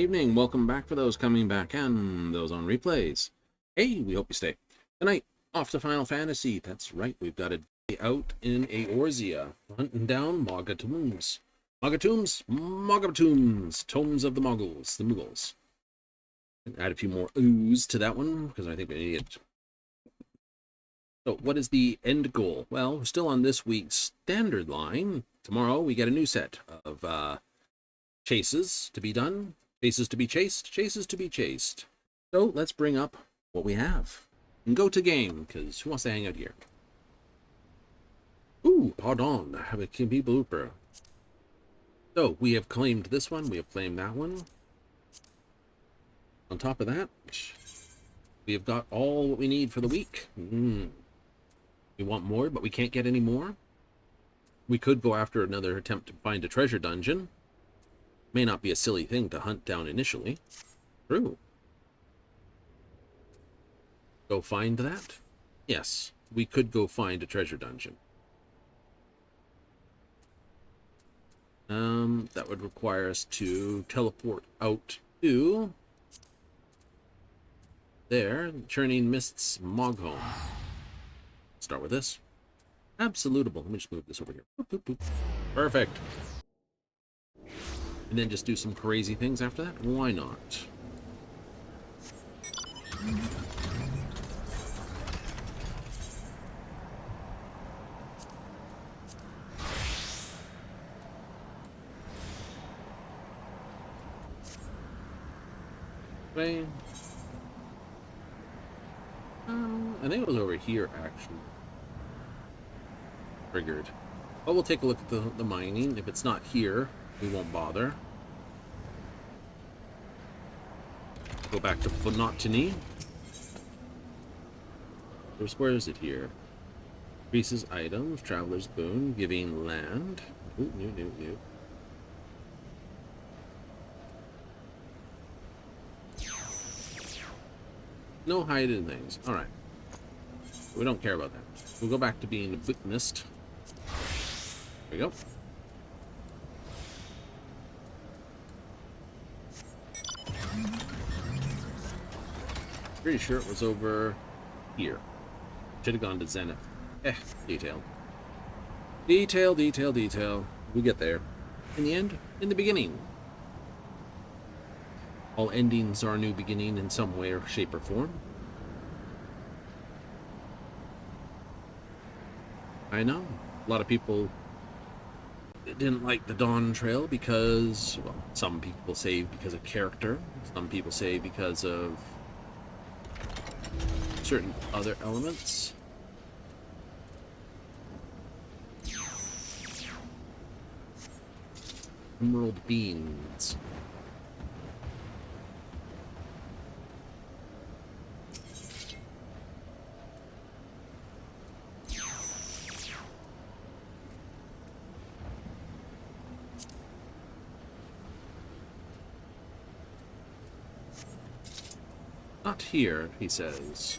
evening. Welcome back for those coming back and those on replays. Hey, we hope you stay. Tonight, off to Final Fantasy. That's right, we've got a day out in Eorzea, hunting down Mogpendiums. Mogpendiums, Tomes of the Moggles, the Moogles. Add a few more oohs to that one, because I think we need it. So, what is the end goal? Well, we're still on this week's standard line. Tomorrow, we get a new set of chases to be done, chases to be chased, chases to be chased. So let's bring up what we have and go to game, because who wants to hang out here? Ooh, pardon, I have a Kimby blooper. So we have claimed this one, we have claimed that one. On top of that, we have got all what we need for the week. We want more, but we can't get any more. We could go after another attempt to find a treasure dungeon. May not be a silly thing to hunt down initially. True. Go find that? Yes, we could go find a treasure dungeon. That would require us to teleport out to there, Churning Mists Moghome. Start with this. Absolutable. Let me just move this over here. Boop, boop, boop. Perfect. And then just do some crazy things after that? Why not? Okay. I think it was over here, actually. Triggered. But we'll take a look at the mining. If it's not here, we won't bother. Go back to monotony. Where is it here? Increases items, traveler's boon, giving land. Ooh, new. No hidden things. Alright. We don't care about that. We'll go back to being a botanist. There we go. Pretty sure it was over here. Should have gone to Zenith. Detail. Detail. We get there. In the end, in the beginning. All endings are a new beginning in some way or shape or form. I know. A lot of people didn't like the Dawn Trail because, well, some people say because of character. Some people say because of certain other elements. Emerald beans. Not here, he says.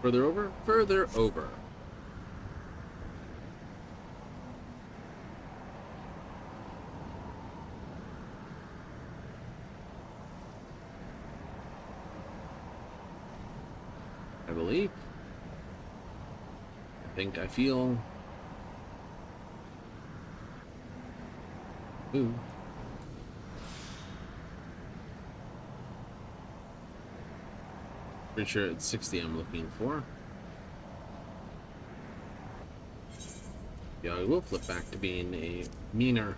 Further over? Further over. I believe. I feel. Ooh. Pretty sure it's 60 I'm looking for. Yeah, I will flip back to being a meaner.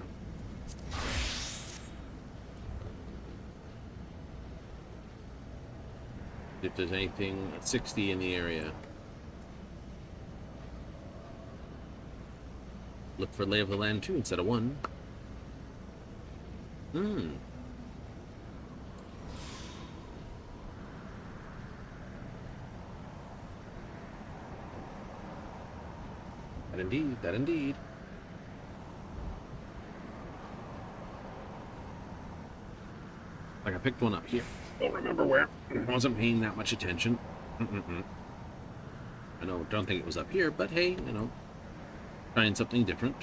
If there's anything at 60 in the area. Look for lay of the land 2 instead of 1. That indeed. Like I picked one up here. Don't remember where. I wasn't paying that much attention. I don't think it was up here, but hey, trying something different.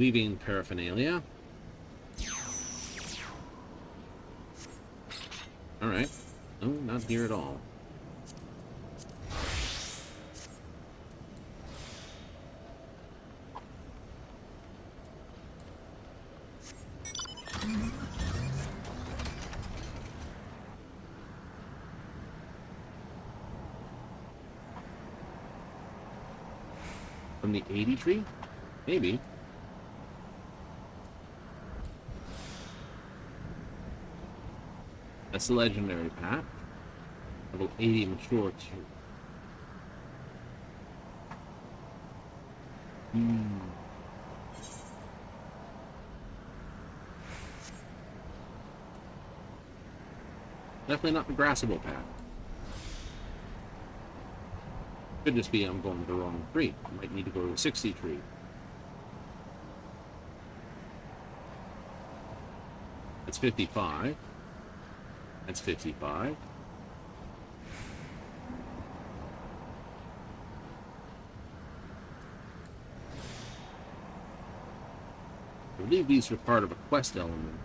Weaving paraphernalia. Alright. No, not here at all. From the 80 tree? Maybe. That's the legendary pack. Level 80 mature too. Definitely not the grassable pack. Could just be I'm going to the wrong tree. I might need to go to a 60 tree. That's 55. That's 55. I believe these are part of a quest element.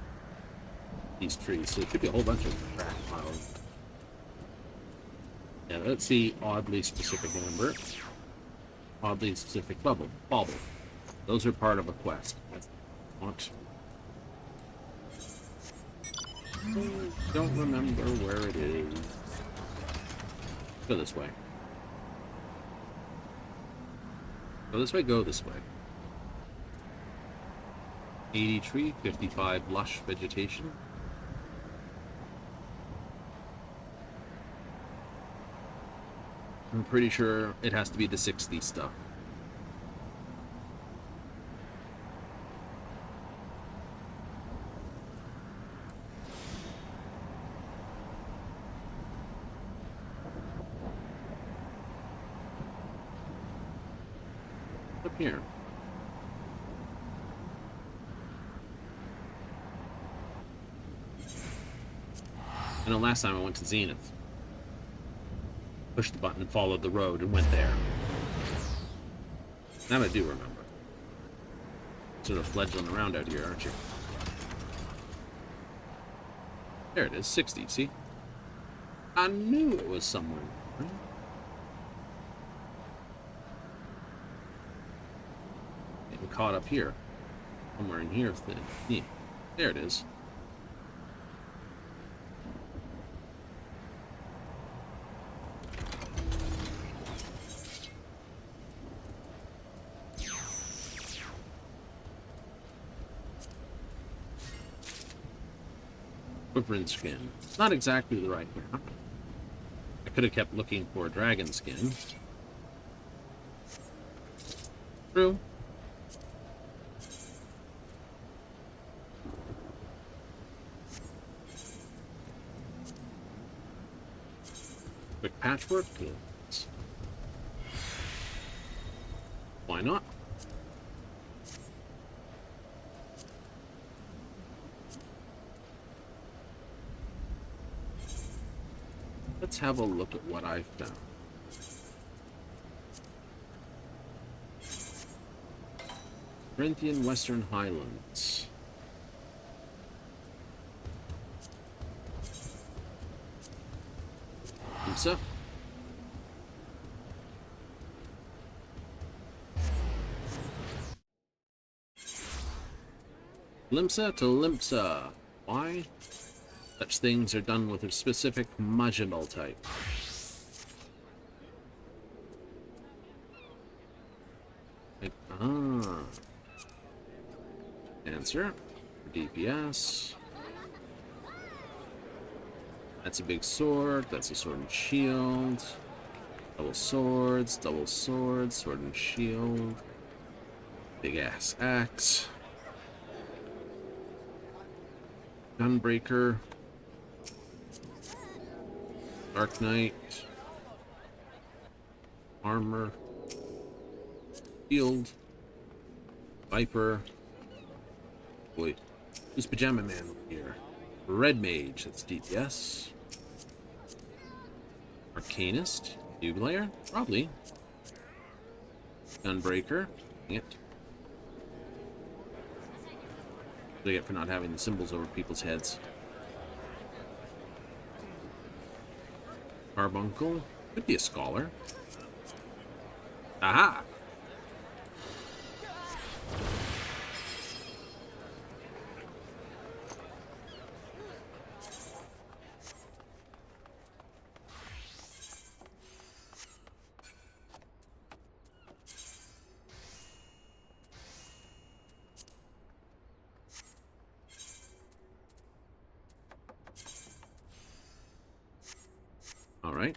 These trees, so it could be a whole bunch of track piles. Yeah, let's see. Oddly specific amber. Oddly specific bauble. Those are part of a quest. That's what. Don't remember where it is. Go this way. Go this way, go this way. 80 tree, 55 lush vegetation. I'm pretty sure it has to be the 60 stuff. Up here. I know last time I went to Zenith. Pushed the button and followed the road and went there. That I do remember. Sort of fledgling around out here, aren't you? There it is, 60, see? I knew it was somewhere. Getting caught up here. Somewhere in here. Yeah, there it is. Wyvern skin. Not exactly the right map. I could have kept looking for a dragon skin. True. Quick patchwork. Yes. Why not? Let's have a look at what I've found. Corinthian Western Highlands. Limsa. Limsa to Limsa. Why? Such things are done with a specific Majabel type. Answer. DPS. That's a big sword. That's a sword and shield. Double swords, sword and shield. Big ass axe. Gunbreaker. Dark Knight. Armor. Shield. Viper. Wait. Who's Pajama Man here? Red Mage, that's DPS. Arcanist. Noob Layer? Probably. Gunbreaker. Dang it. They get for not having the symbols over people's heads. Carbuncle. Could be a scholar. Aha! All right.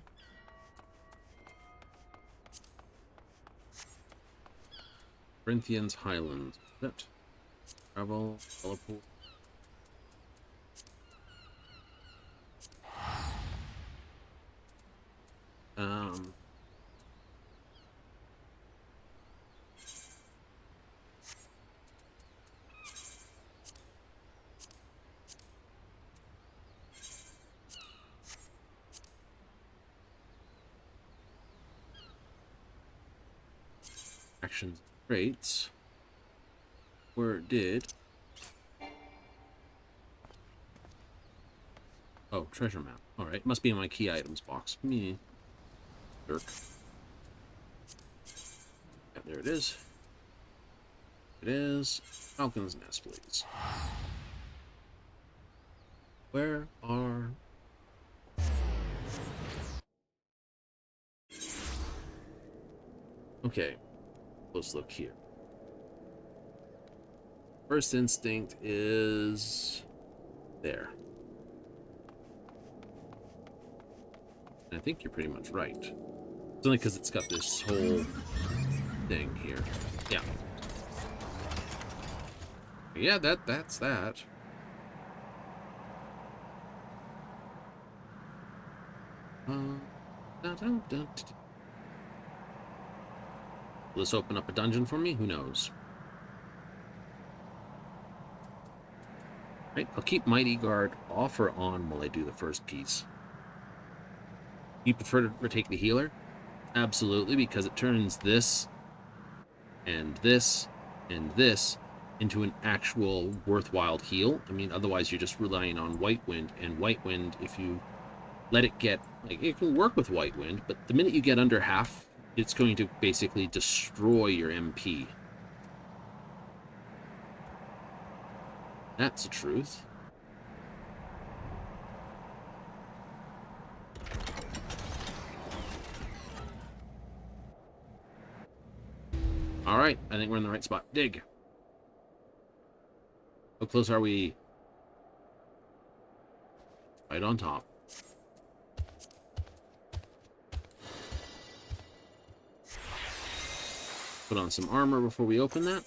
Corinthians Highlands. That travel, teleport. Actions, traits. Where it did. Oh, treasure map. All right, must be in my key items box. Me, Dirk. Yeah, there it is. It is Falcon's Nest, please. Where are? Okay, let's look here. First instinct is there. And I think you're pretty much right. It's only because it's got this whole thing here. Yeah. Yeah, that's that. Will this open up a dungeon for me? Who knows? Right, I'll keep Mighty Guard off or on while I do the first piece. You prefer to take the healer? Absolutely, because it turns this and this and this into an actual worthwhile heal. I mean, otherwise you're just relying on White Wind, and White Wind, if you let it get, like, it can work with White Wind, but the minute you get under half, it's going to basically destroy your MP. That's the truth. All right, I think we're in the right spot. Dig. How close are we? Right on top. Put on some armor before we open that.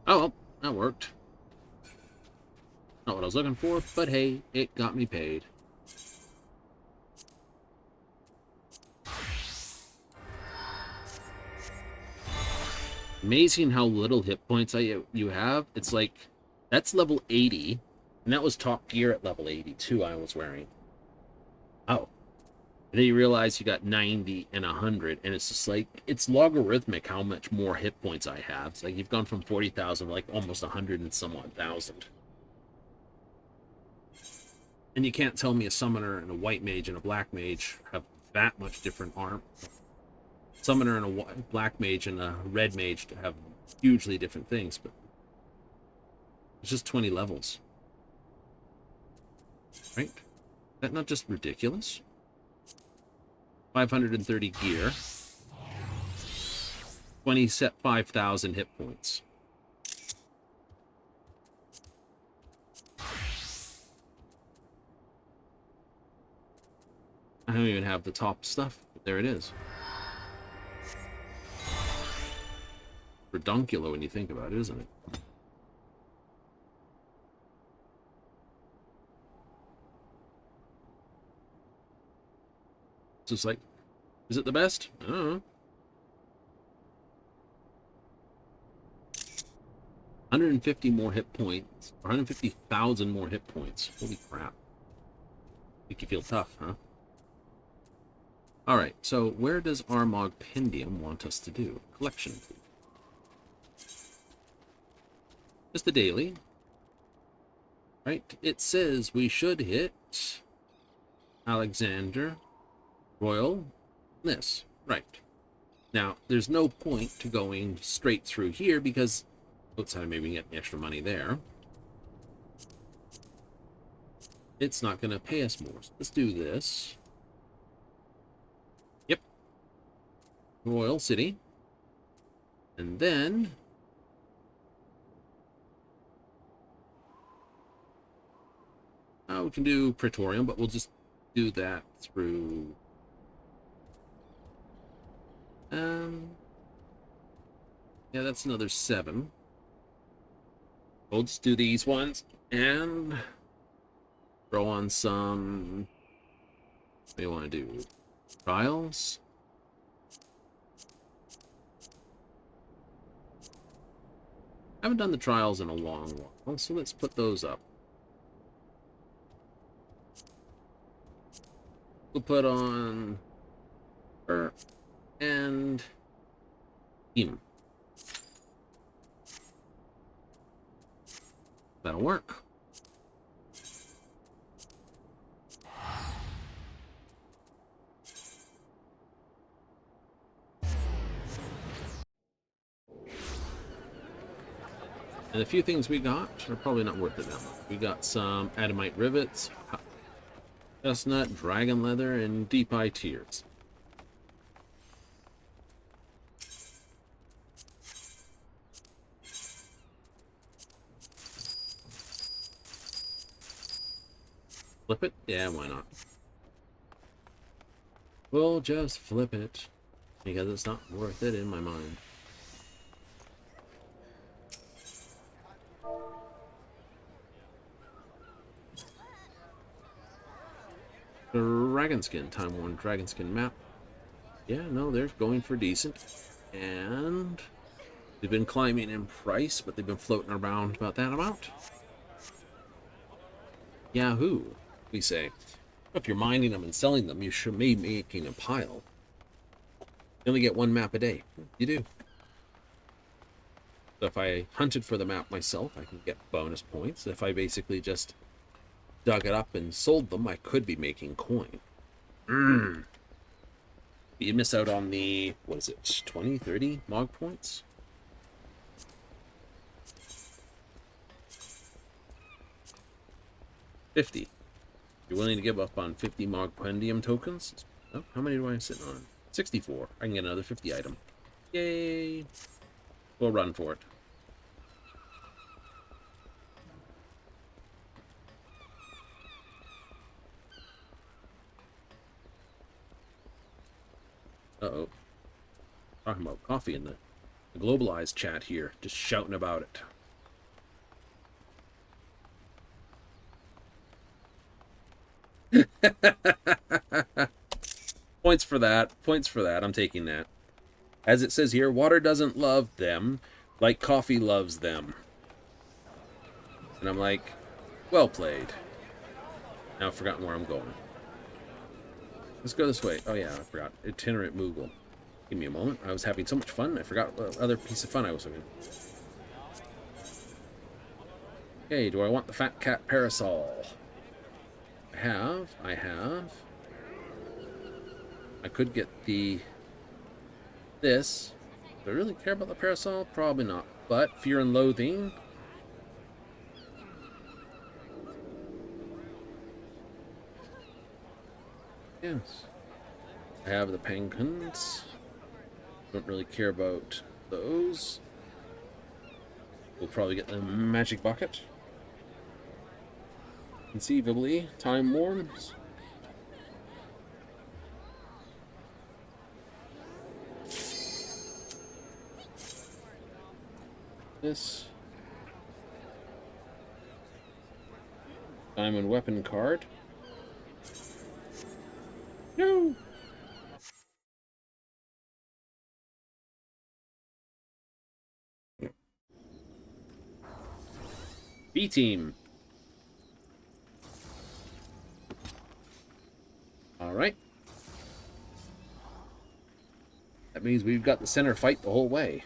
Oh, well, that worked. Not what I was looking for, but hey, it got me paid. Amazing how little hit points you have. It's like, that's level 80, and that was top gear at level 82 I was wearing. Oh. And then you realize you got 90 and 100, and it's just like, it's logarithmic how much more hit points I have. It's like you've gone from 40,000 to like almost 100 and some odd thousand. And you can't tell me a summoner and a white mage and a black mage have that much different arm. Summoner and a black mage and a red mage have hugely different things, but it's just 20 levels. Right? Is that not just ridiculous? 530 gear. 5,000 hit points. I don't even have the top stuff, but there it is. Redunculo when you think about it, isn't it? It's just like, Is it the best? I don't know. 150 more hit points. 150,000 more hit points. Holy crap. Make you feel tough, huh? Alright, so where does our Mogpendium want us to do? Collection. Just the daily. Right? It says we should hit Alexander, Royal, this. Right. Now, there's no point to going straight through here because outside maybe we can get the extra money there. It's not going to pay us more. So let's do this. Yep. Royal City. And then we can do Praetorium, but we'll just do that through yeah, that's another 7. We'll just do these ones and throw on some. What do you want to do? Trials? I haven't done the trials in a long while, so let's put those up. We'll put on her and him. That'll work. And the few things we got are probably not worth it that much. We got some adamite rivets, chestnut, dragon leather, and deep eye tears. Flip it? Yeah, why not? We'll just flip it because it's not worth it in my mind. Dragonskin, time worn Dragonskin map. Yeah, no, they're going for decent. And they've been climbing in price, but they've been floating around about that amount. Yahoo, we say. If you're mining them and selling them, you should be making a pile. You only get 1 map a day. You do. So if I hunted for the map myself, I can get bonus points. If I basically just dug it up and sold them, I could be making coin. You miss out on the, what is it, 20, 30 Mog points? $50. You're willing to give up on 50 Mogpendium tokens? Oh, how many do I sit on? 64. I can get another 50 item. Yay! We'll run for it. Uh-oh. Talking about coffee in the globalized chat here. Just shouting about it. Points for that. Points for that. I'm taking that. As it says here, water doesn't love them like coffee loves them. And I'm like, well played. Now I've forgotten where I'm going. Let's go this way. Oh yeah, I forgot. Itinerant Moogle. Give me a moment. I was having so much fun, I forgot what other piece of fun I was having. Okay, do I want the fat cat parasol? I have. I could get this. Do I really care about the parasol? Probably not. But Fear and Loathing. Yes. I have the penguins. Don't really care about those. We'll probably get the magic bucket. Conceivably, time worms. This diamond weapon card. No. B team. All right. That means we've got the center fight the whole way.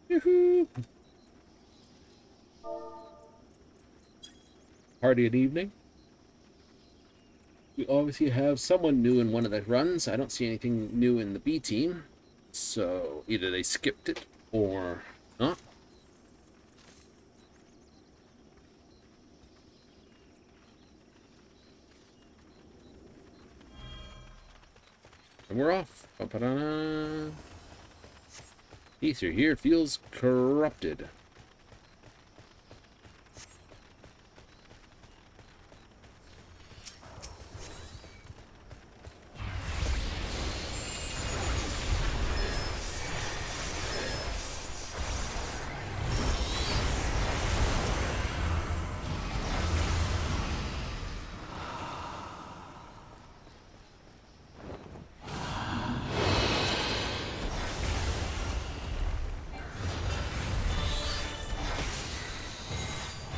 Yoo-hoo! Party at evening. We obviously have someone new in one of the runs. I don't see anything new in the B team. So either they skipped it or not. And we're off. Ba-ba-da-da. Ether here feels corrupted.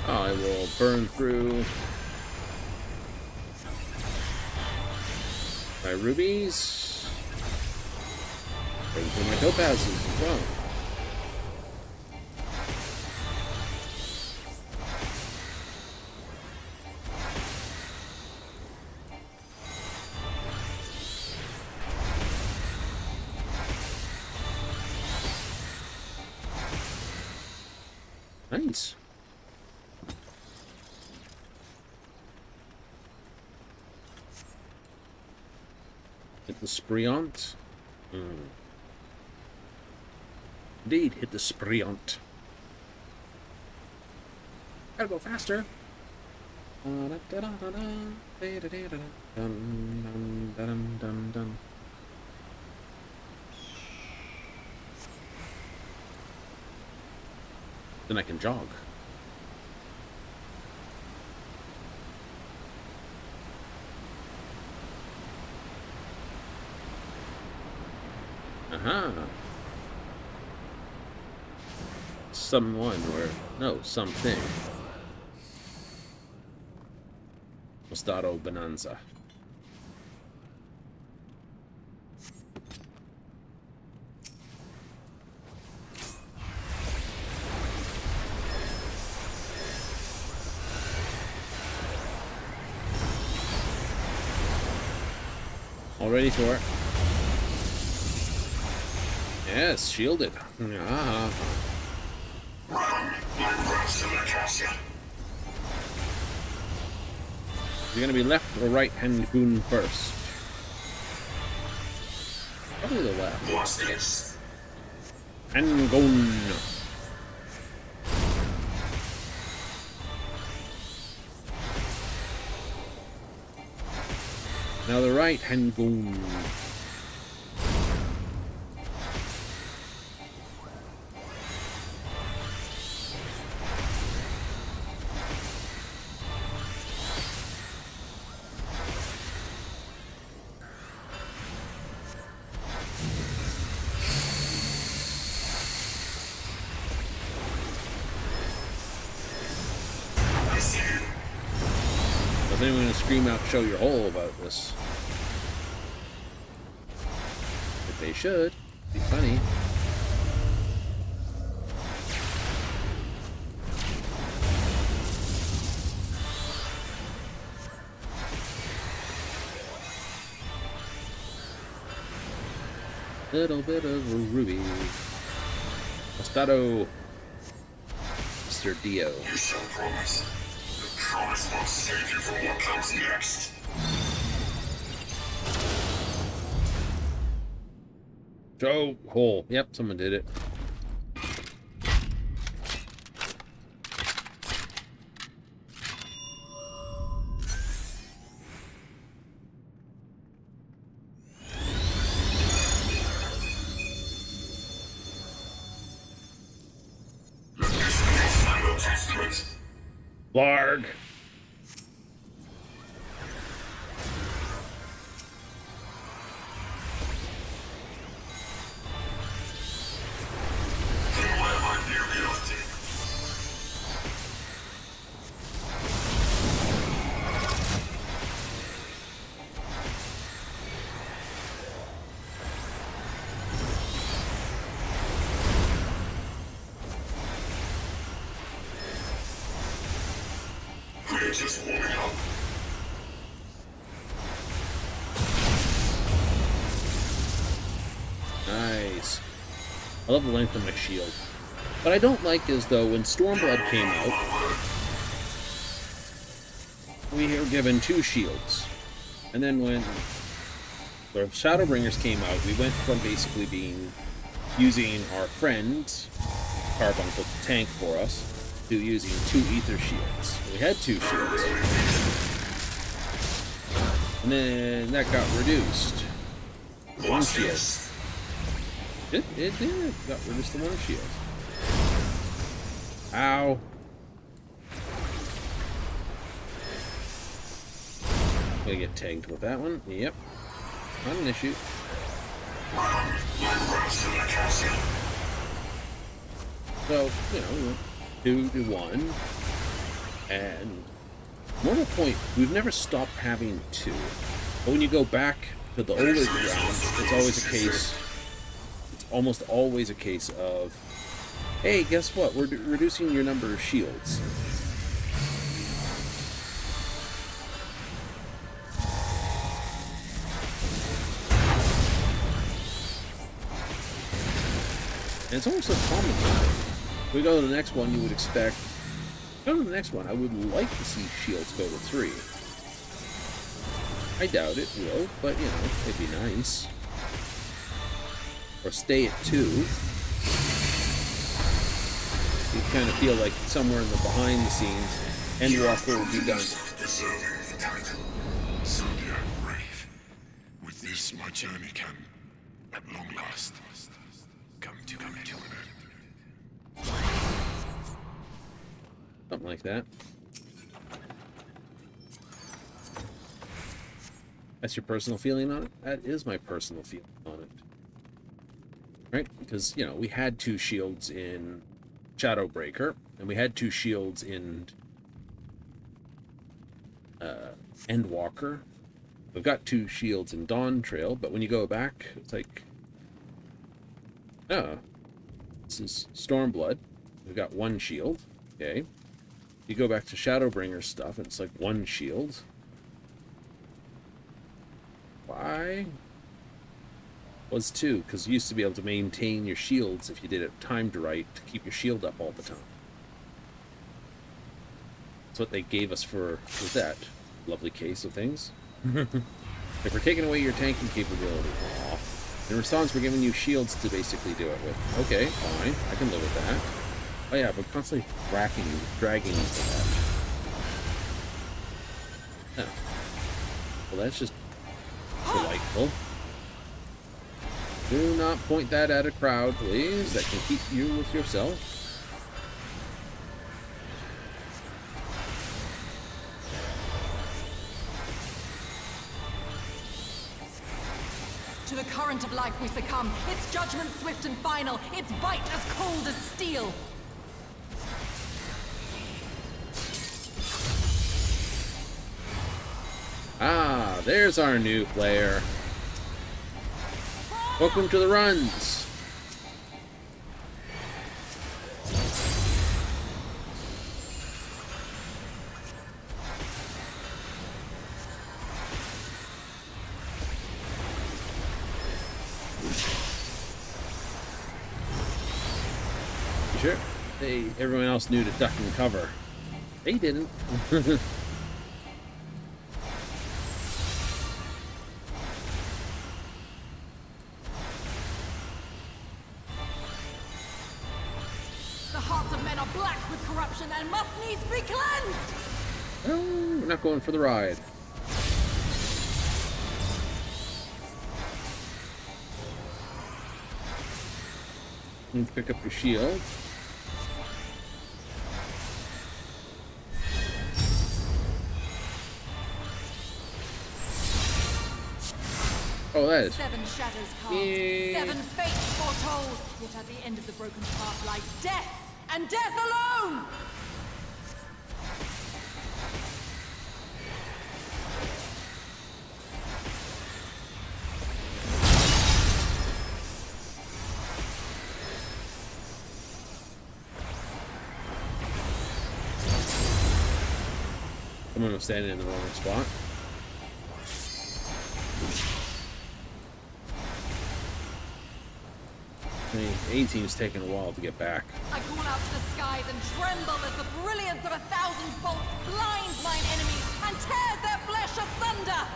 I will burn through my rubies. Burn through my topazes as well. Nice. Hit the Spreont. Indeed, hit the Spreont. Gotta go faster. Then I can jog. Someone or no, something. Mostardo Bonanza. All ready for it. Yes, shielded. Run, You're gonna be left or right hand goon first? Probably the left. What's this? Hand goon. Now the right hand goon. Is anyone gonna scream out, show your hole about this? If they should, be funny. Little bit of a ruby. Mostardo. Mr. Dio. You shall promise. The promise will save you from what comes next. Joe hole. Yep, someone did it. Let this be your final testament. Larg. Then where might you be off Just warming up. Nice. I love the length of my shield. What I don't like is, though, when Stormblood came out, we were given 2 shields. And then when the Shadowbringers came out, we went from basically using our friend, Carbuncle, to tank for us, to using 2 ether shields. We had 2 shields. And then that got reduced. 1 shield. It did. Got reduced to 1 shield. Ow. Gonna get tagged with that one. Yep. Not an issue. So, you know, we went 2 to 1. And more to the point, we've never stopped having 2. But when you go back to the older rounds, it's always a case. It's almost always a case of, hey, guess what? We're reducing your number of shields. And it's almost a common thing. If we go to the next one, you would expect... Go to the next one. I would like to see shields go to 3. I doubt it will, but, you know, it'd be nice. Or stay at 2. You kind of feel like somewhere in the behind the scenes, Endwalker will be done. Zodiac brave. With this, my journey can, at long last, come to an end. Something like that. That's your personal feeling on it? That is my personal feeling on it. Right? Because, you know, we had 2 shields in Shadowbreaker, and we had 2 shields in Endwalker. We've got 2 shields in Dawn Trail, but when you go back, it's like, oh, this is Stormblood. We've got 1 shield. Okay. You go back to Shadowbringer stuff, and it's like 1 shield. Why? Was 2, because you used to be able to maintain your shields if you did it timed right to keep your shield up all the time. That's what they gave us for that lovely case of things. If we're taking away your tanking capability, aw. In response, we're giving you shields to basically do it with. Okay, fine, I can live with that. Oh yeah, but constantly dragging you for that. Oh. Well, that's just delightful. Do not point that at a crowd, please. That can keep you with yourself. To the current of life we succumb. Its judgment swift and final. Its bite as cold as steel. Ah, there's our new player. Welcome to the runs. Sure. Hey, everyone else knew to duck and cover. They didn't. Corruption and must needs be cleansed! Oh, we're not going for the ride. You can pick up your shield. Oh, that is... 7 shadows cast, Yeah. 7 fates foretold. Yet at the end of the broken path lies death, and death alone! Someone was standing in the wrong spot. I mean, A-team's taking a while to get back. I call out to the skies and tremble as the brilliance of 1,000 bolts blinds mine enemies and tears their flesh asunder!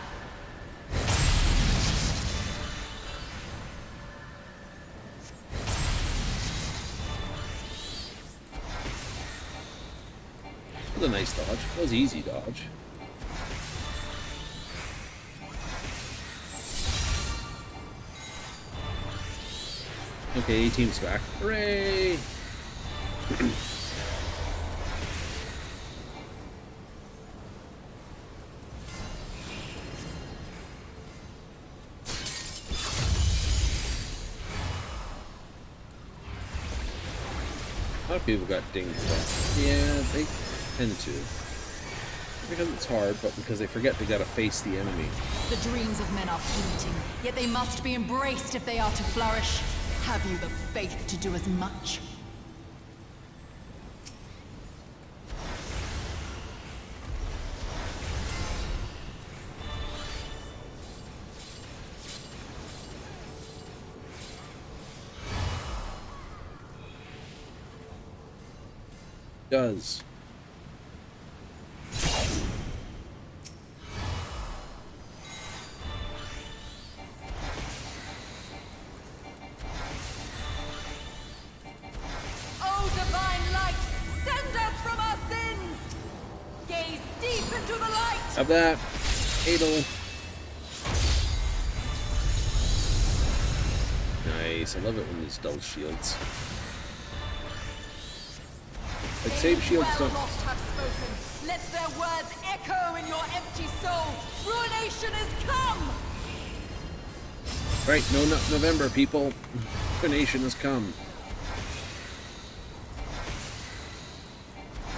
That was a nice dodge. That was easy dodge. Okay, A-team's back. Hooray! A lot of people got dinged with that. Yeah, they tend to. Because it's hard, but because they forget they gotta face the enemy. The dreams of men are fleeting, yet they must be embraced if they are to flourish. Have you the faith to do as much? Does. Oh, divine light, send us from our sins! Gaze deep into the light! Have that. Adel. Nice. I love it when these double shields. Like, save shields Well don't... lost have spoken. Let their words echo in your empty soul. Ruination is come! Right, no, November, people. The nation has come.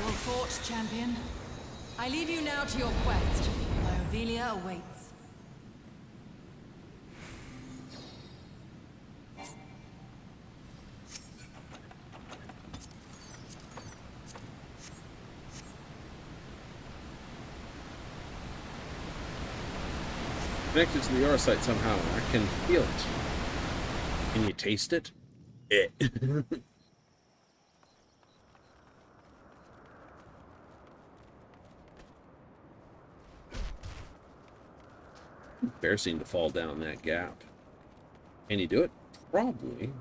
Well fought, champion. I leave you now to your quest. My Ovelia awaits. Connected to the Aurosite somehow. I can feel it. Can you taste it? Eh. Embarrassing to fall down that gap. Can you do it? Probably.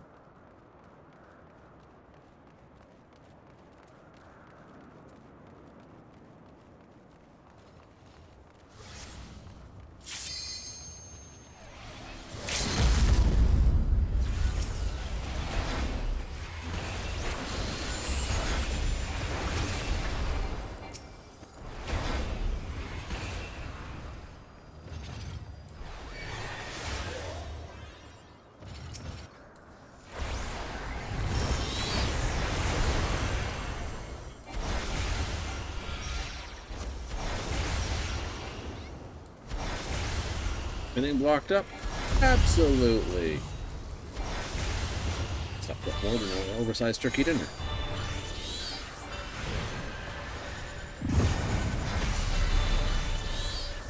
Anything blocked up? Absolutely. Stop that more than an oversized turkey dinner.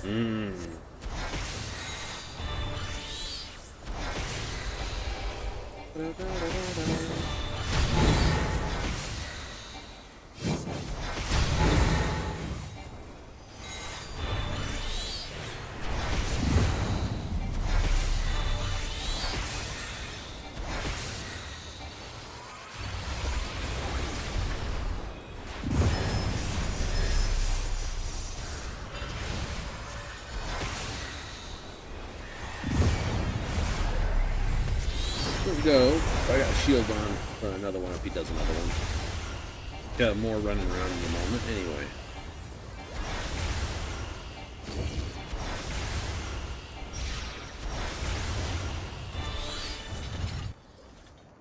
Mmm. Let's go. I got a shield on for another one if he does another one. Got more running around in the moment anyway.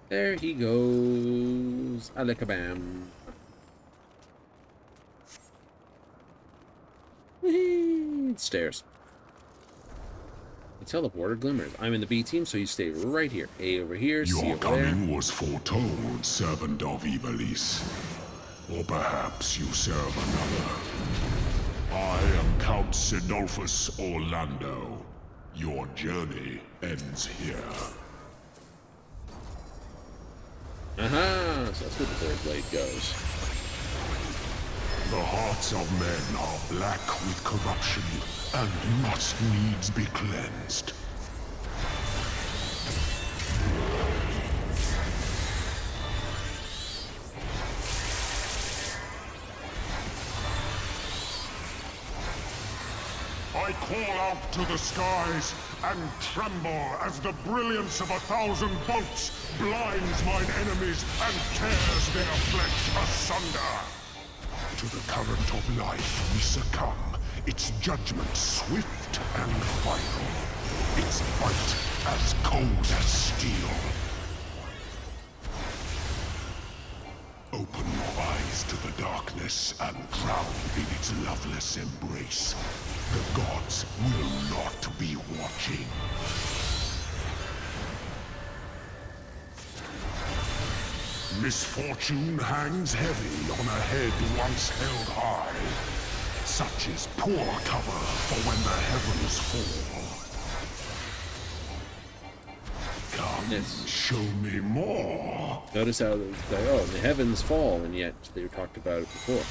There he goes. Alikabam. Stairs. The teleporter glimmers. I'm in the B team, so you stay right here. A over here, C Your over there. coming was foretold, servant of Iblis. Or perhaps you serve another. I am Count Sinolphus Orlando. Your journey ends here. Aha! So that's where the third blade goes. The hearts of men are black with corruption and must needs be cleansed. I call out to the skies and tremble as the brilliance of 1,000 bolts blinds mine enemies and tears their flesh asunder. To the current of life we succumb, its judgment swift and final, its bite as cold as steel. Open your eyes to the darkness and drown in its loveless embrace. The gods will not be watching. Misfortune hangs heavy on a head once held high. Such is poor cover for when the heavens fall. Come, Yes. show me more. Notice how it's like, oh, the heavens fall, and yet they talked about it before.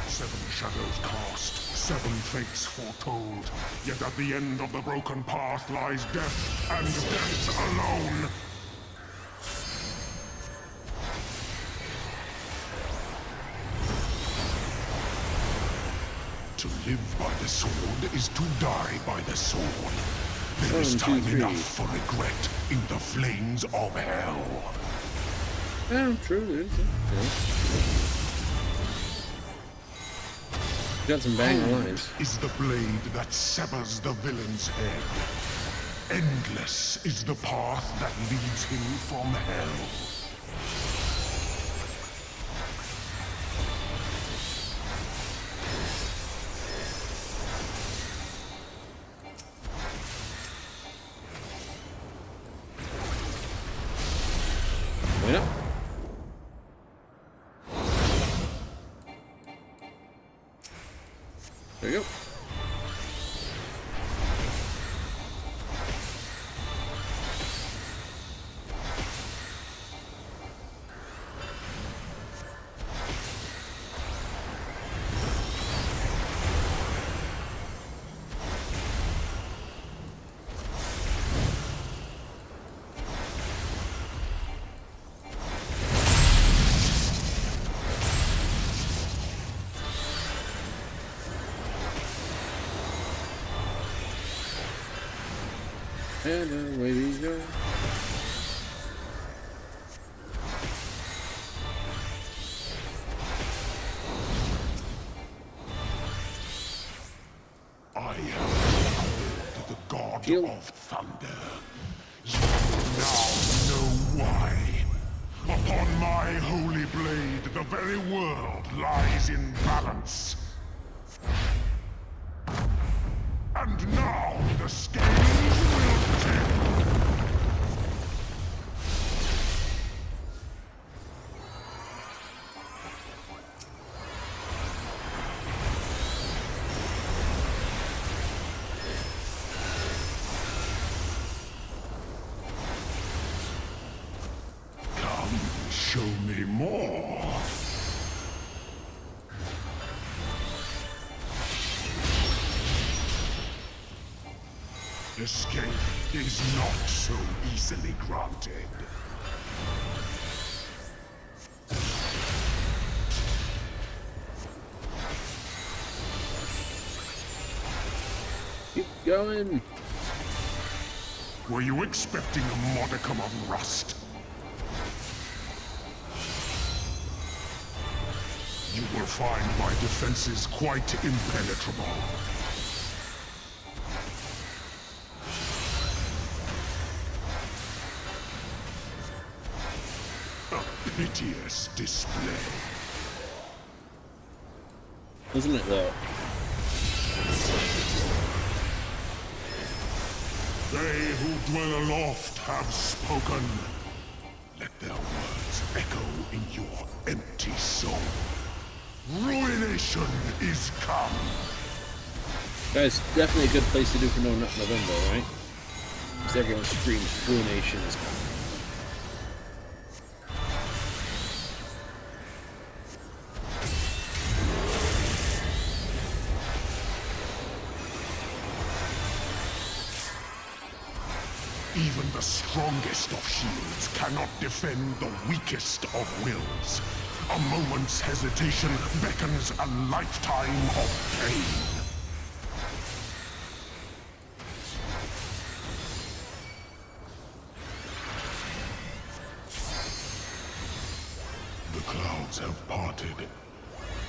7 shadows cast, 7 fates foretold. Yet at the end of the broken path lies death, and death alone. To live by the sword is to die by the sword. There is 1, 2, time 3. enough for regret in the flames of hell. Yeah, true, there is. Yeah. Got some banger lines. Is the blade that severs the villain's head. Endless is the path that leads him from hell. Wait up. There you go. And away we go. I am to the god Heal. of thunder. You now know why. Upon my holy blade, the very world lies in balance. And now the scales will tip. Come, show me more. Escape is not so easily granted. Keep going. Were you expecting a modicum of rust? You will find my defenses quite impenetrable. A piteous display. Isn't it though? They who dwell aloft have spoken. Let their words echo in your empty soul. Ruination is come. Guys, definitely a good place to do for November, right? Because everyone screams ruination is coming. Even the strongest of shields cannot defend the weakest of wills. A moment's hesitation beckons a lifetime of pain. The clouds have parted,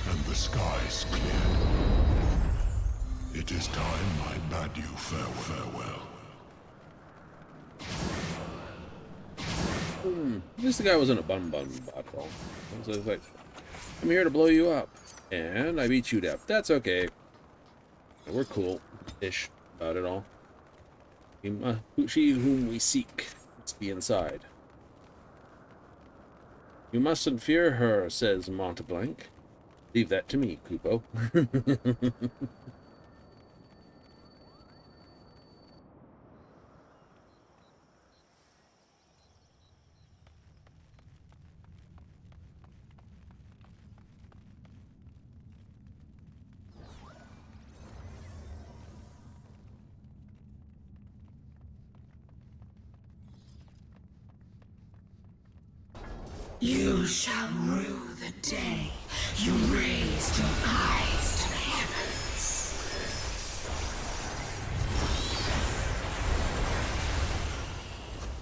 and the skies cleared. It is time I bade you farewell. At least the guy wasn't a bum bottle. So it's like, I'm here to blow you up, and I beat you to death. That's okay. We're cool-ish about it all. She whom we seek must be inside. You mustn't fear her, says Montblanc. Leave that to me, Kupo. You shall rue the day you raised your eyes to the heavens.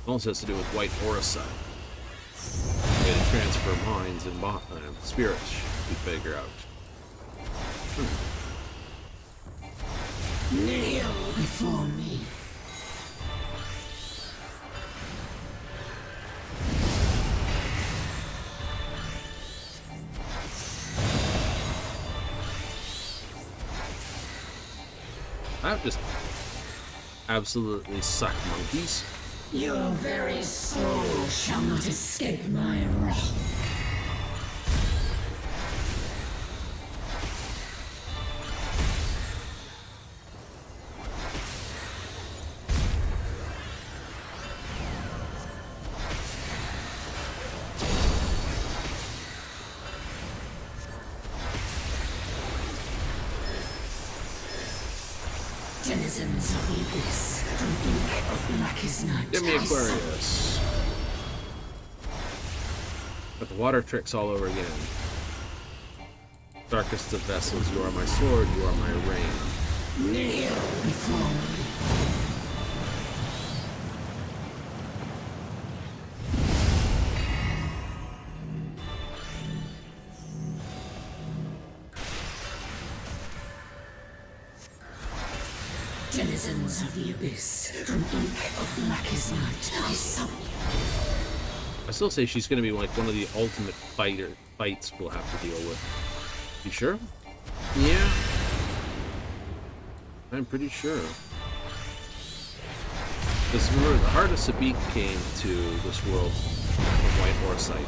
Also has to do with white auricite. Way to transfer minds and spirits, we figure out. Kneel before me. That just absolutely suck, monkeys. Your very soul shall not escape my wrath. Denizens of the abyss, from ink of blackest night. Give me Aquarius. But the water tricks all over again. Darkest of vessels, you are my sword, you are my rain. Kneel before me. Denizens of the abyss, from ink of blackest night, I summon you. I still say she's going to be like one of the ultimate fights we'll have to deal with. You sure? Yeah. I'm pretty sure. Because remember, the heart of Sabik came to this world from white auricite.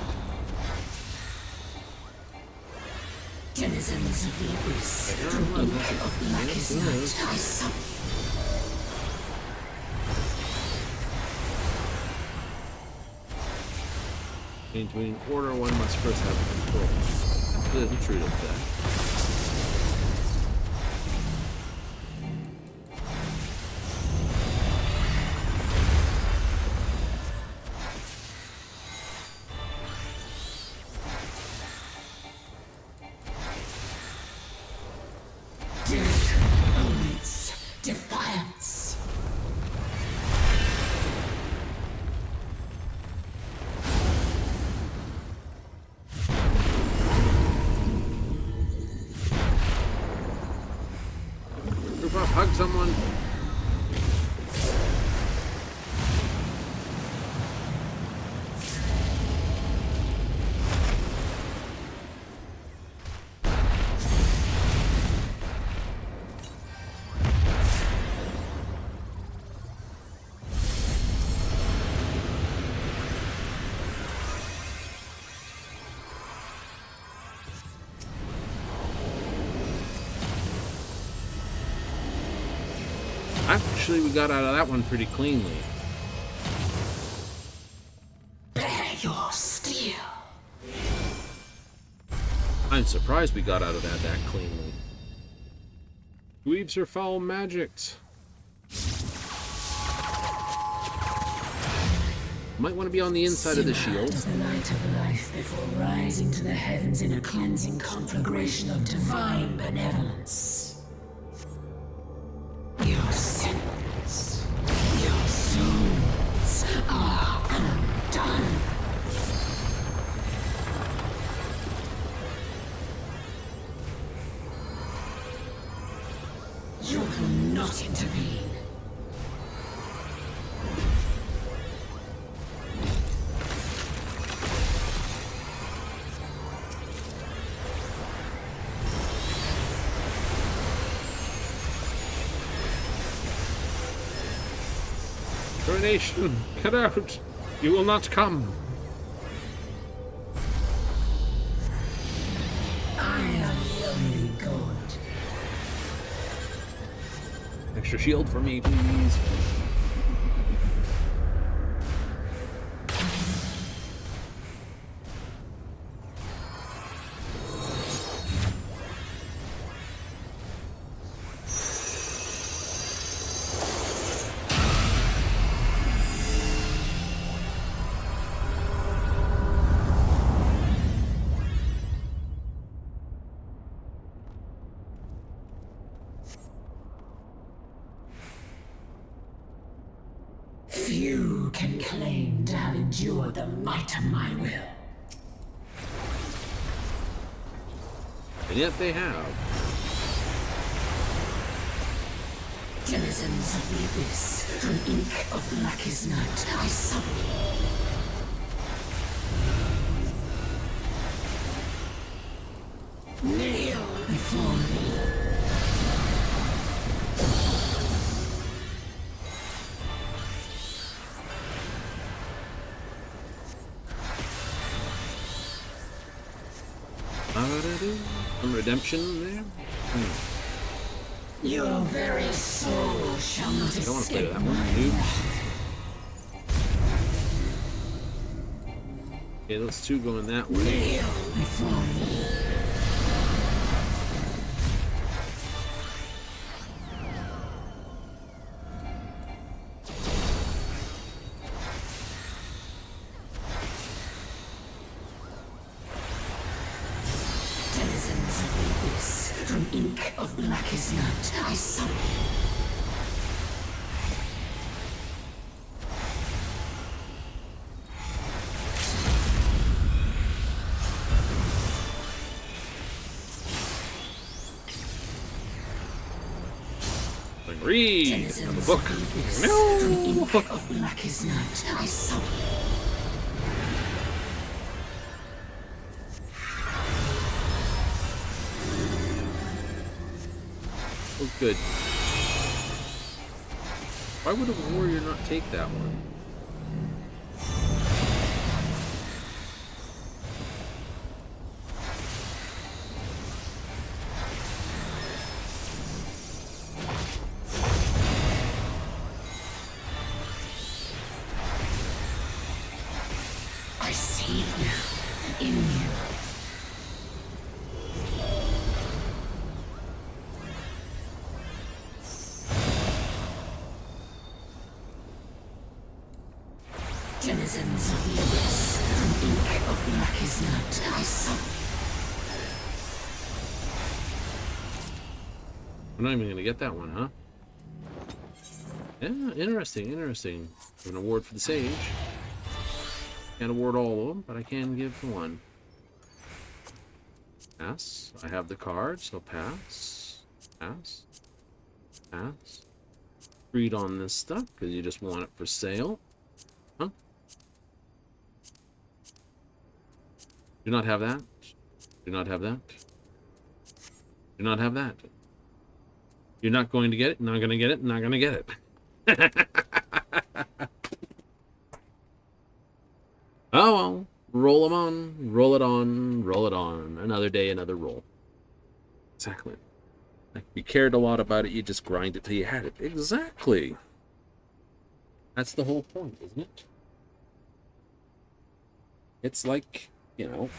Denizens of the abyss, from ink of blackest night, I summon you. Between order, one must first have control. The truth of that. Death awaits defiance. Group up, hug someone. Actually, we got out of that one pretty cleanly. Bear your steel. I'm surprised we got out of that cleanly. Weaves are foul magics. Might want to be on the inside of the shield. As the light of life before rising to the heavens in a cleansing conflagration of divine benevolence. Your sins, your souls are undone. You will not intervene. Coronation, get out! You will not come! I am really good. Extra shield for me, please. Few can claim to have endured the might of my will. And yet they have. Denizens of the abyss, from ink of blackest night, I summon you. Kneel before me. Some redemption there. Your very soul shall not I don't want to play escape with that one. my Oops. Okay, those two going that way. kneel before me. Denizens of the abyss, from ink of blackest night, I summon Read denizens the book. of the abyss, No. from ink of blackest night, I summon Oh, good. Why would a warrior not take that one? I see it now, in you. Denizens of the abyss, from ink of blackest night, I summon I'm not even going to get that one, huh? Yeah, interesting, interesting. An award for the sage. Can't award all of them, but I can give the one. Pass. I have the card, so pass. Pass. Pass. Read on this stuff, because you just want it for sale. Huh? Do not have that. Do not have that. Do not have that. You're not going to get it, not going to get it, not going to get it. Oh well. Roll them on. Roll it on. Roll it on. Another day, another roll. Exactly. Like, if you cared a lot about it, you just grind it till you had it. Exactly. That's the whole point, isn't it? It's like, you know,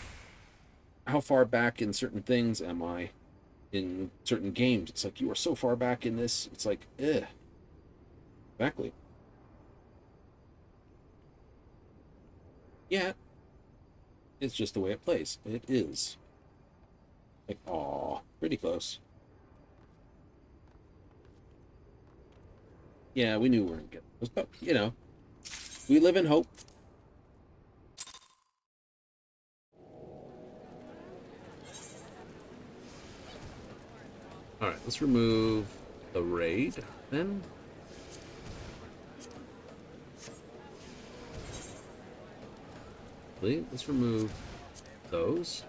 how far back in certain things am I in certain games? It's like, you are so far back in this. It's like, eh. Exactly. Yeah. It's just the way it plays. It is. Like, aw, pretty close. Yeah, we knew we weren't getting those, but, you know, we live in hope. Alright, let's remove the raid, then. Let's remove those.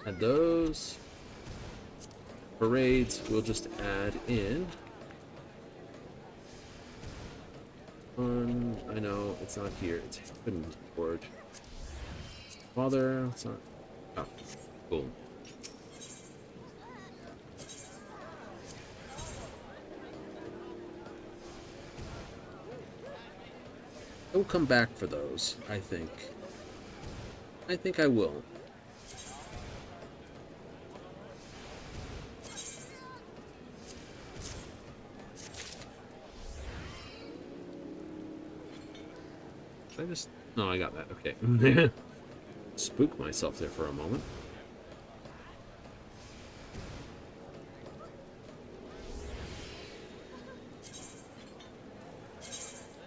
Add those. For raids, we'll just add in one. I know it's not here. It's hidden board. Father, it's not. Oh, cool. I will come back for those, I think. I think I will. I just... No, I got that. Okay. Spooked myself there for a moment.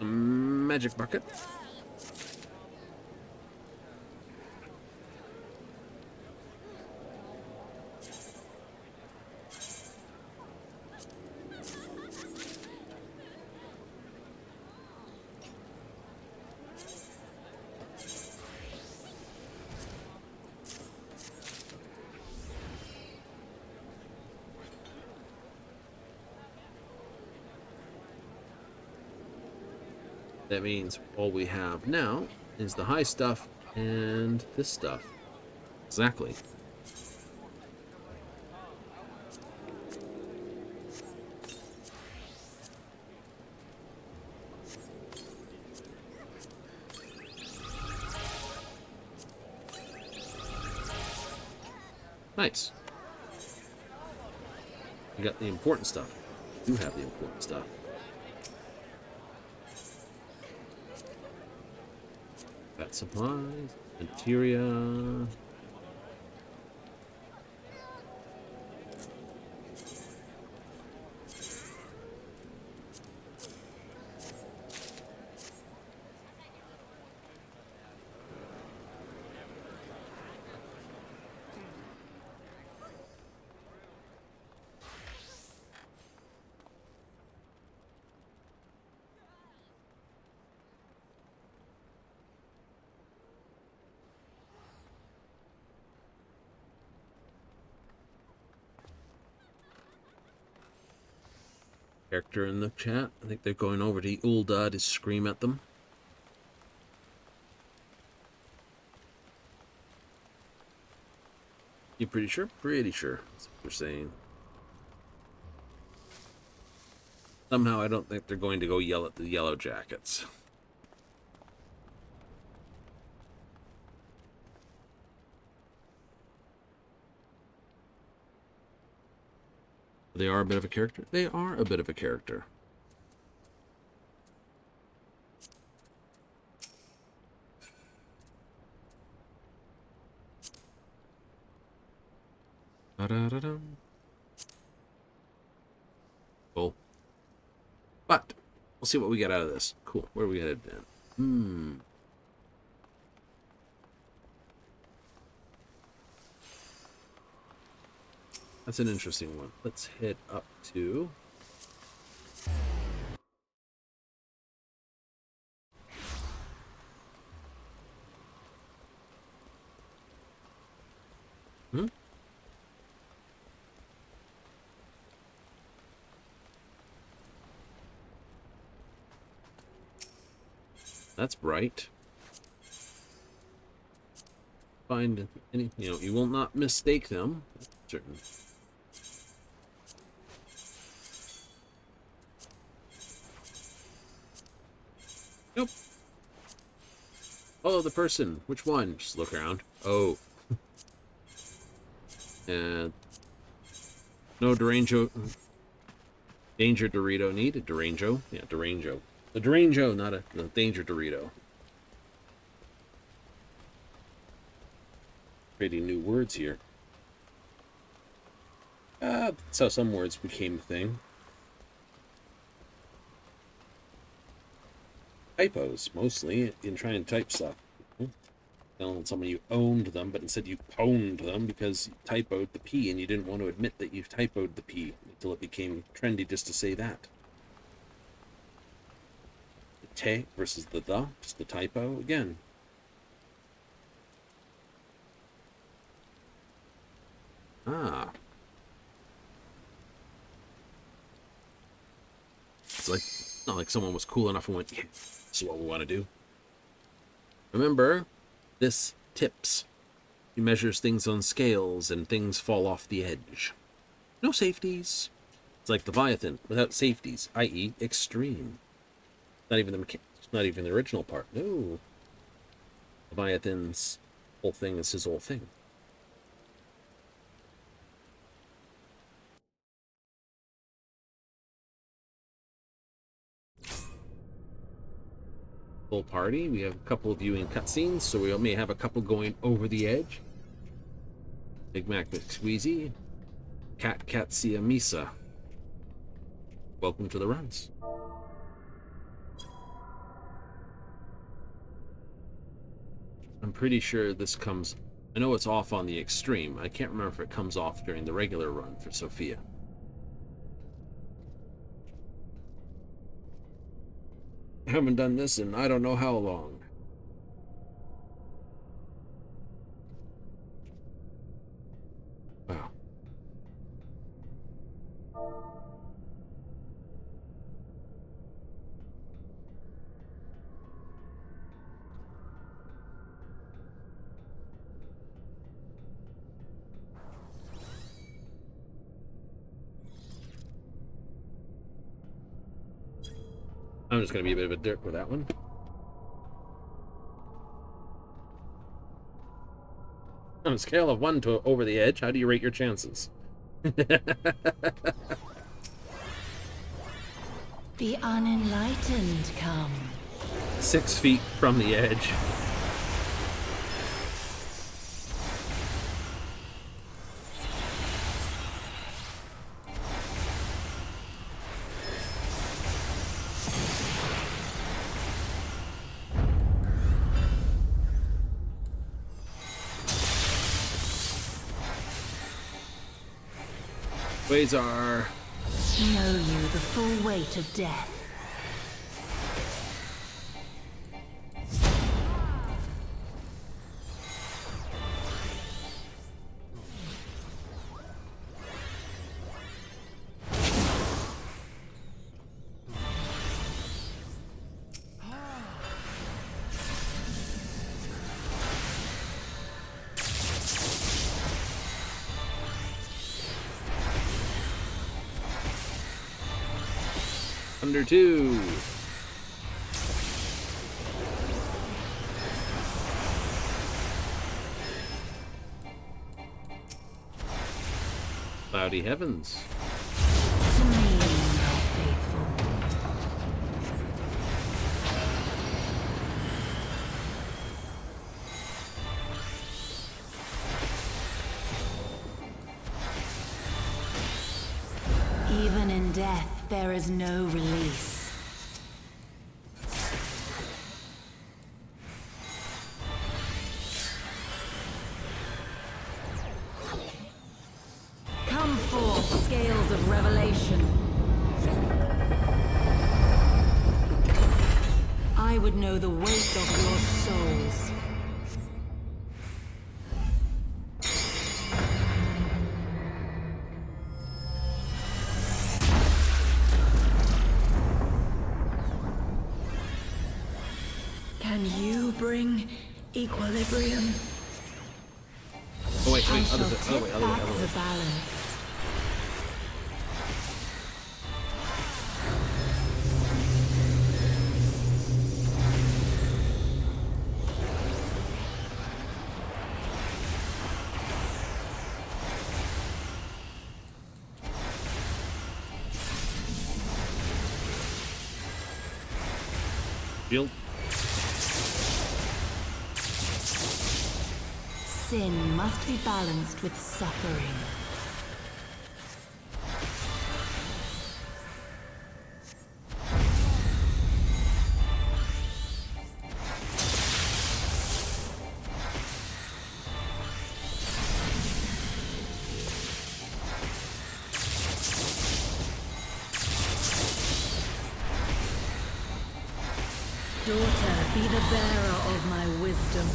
A magic bucket. That means all we have now is the high stuff and this stuff. Exactly. Nice. You got the important stuff. You have the important stuff. Got supplies, materia. Character in the chat. I think they're going over to Ul'dah to scream at them. You pretty sure? Pretty sure. That's what they're saying. Somehow I don't think they're going to go yell at the Yellow Jackets. They are a bit of a character. They are a bit of a character. Da-da-da-dum. Cool. But we'll see what we get out of this. Cool. Where are we headed then? That's an interesting one. Let's head up to... That's bright. find any, you will not mistake them. Certain. Nope. Oh, the person. Which one? Just look around. Oh. And no Durango. Danger Dorito needed. Durango. Yeah, Durango. The Durango, not a Danger Dorito. Creating new words here. That's how some words became a thing. Typos, mostly, in trying to type stuff. Telling someone you owned them, but instead you pwned them because you typoed the P and you didn't want to admit that you typoed the P until it became trendy just to say that. The te versus the, just the typo again. Ah. It's like, not like someone was cool enough and went, yeah, this is what we want to do. Remember, this tips. He measures things on scales and things fall off the edge. No safeties. It's like Leviathan without safeties, i.e. extreme. Not even the original part. No. Leviathan's whole thing is his whole thing. Full party. We have a couple viewing cutscenes, so we may have a couple going over the edge. Big Mac McSqueezy. Cat Katsia Misa. Welcome to the runs. I'm pretty sure this comes... I know it's off on the extreme. I can't remember if it comes off during the regular run for Sophia. I haven't done this in I don't know how long. Wow. I'm just going to be a bit of a dick with that one. On a scale of 1 to over the edge, how do you rate your chances? The unenlightened come. 6 feet from the edge. Quasar. Know you the full weight of death. Under 2. Cloudy heavens. To me, my faithful. Even in death, there is no release. Come forth, scales of revelation. I would know the weight of your souls. Can you bring equilibrium? Oh wait, I wait, shall other tip way, back other way. the balance. Shield. Sin must be balanced with suffering. Daughter, be the bearer of my wisdom.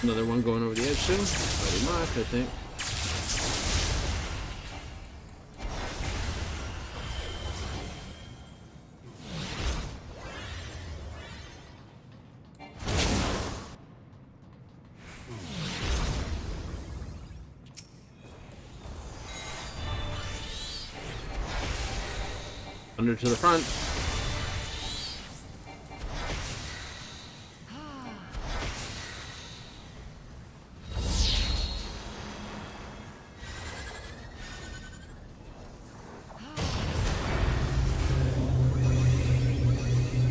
Another one going over the edge soon. Pretty much, I think. Under to the front.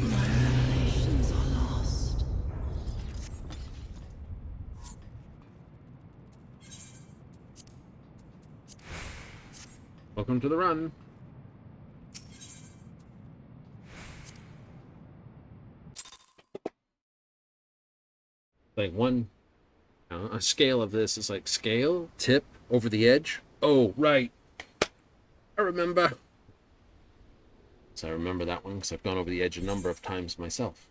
Revelations are lost. Welcome to the run. Like one, a scale of this is like scale, tip, over the edge. Oh, right. I remember. So I remember that one because I've gone over the edge a number of times myself.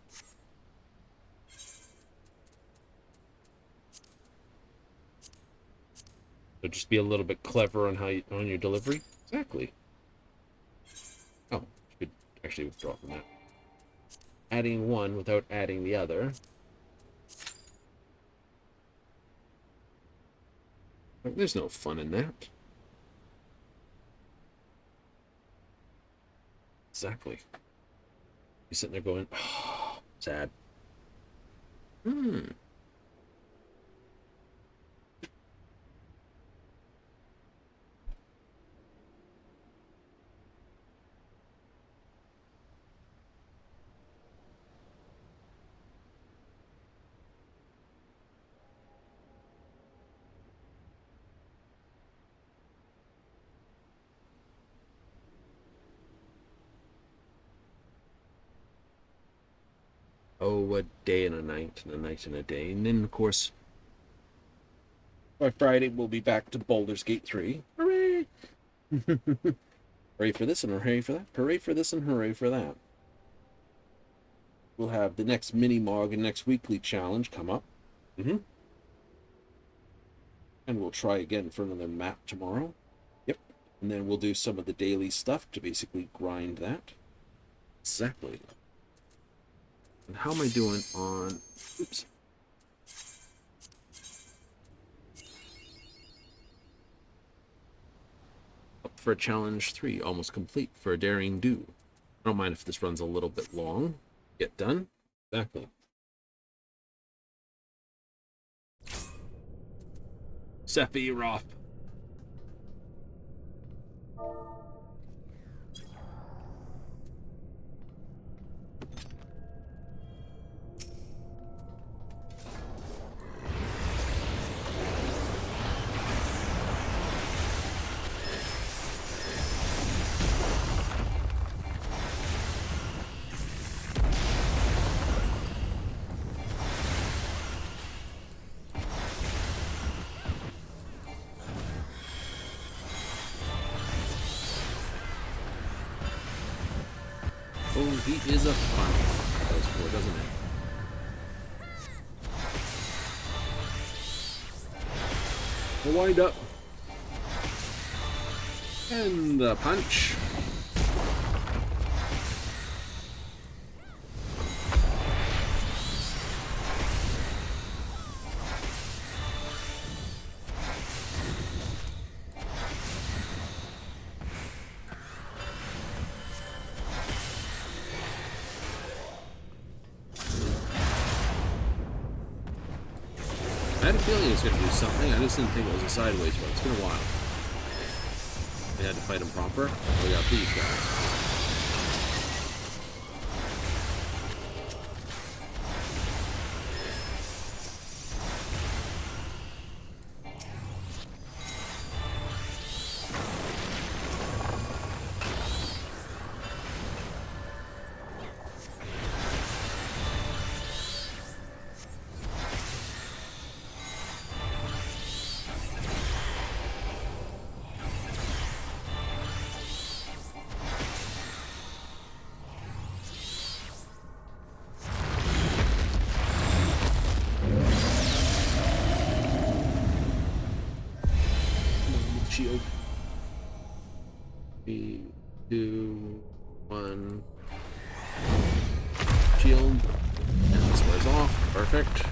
So just be a little bit clever on on your delivery. Exactly. Oh, should actually withdraw from that. Adding one without adding the other. There's no fun in that. Exactly. You're sitting there going, oh, sad. Oh, a day and a night, and a night and a day. And then, of course, by Friday, we'll be back to Baldur's Gate 3. Hooray! Hooray for this and hooray for that. Hooray for this and hooray for that. We'll have the next mini-mog and next weekly challenge come up. And we'll try again for another map tomorrow. Yep. And then we'll do some of the daily stuff to basically grind that. Exactly. And how am I doing on... Oops. Up for challenge 3, almost complete for a daring do. I don't mind if this runs a little bit long. Get done. Exactly. Sephiroth. Oh, he is a fun one, doesn't it? A wind up. And the punch. I had a feeling he was going to do something. I just didn't think it was a sideways one. It's been a while. We had to fight him proper. We got these guys. Shield. 3, 2, 1. Shield. And this wears off. Perfect.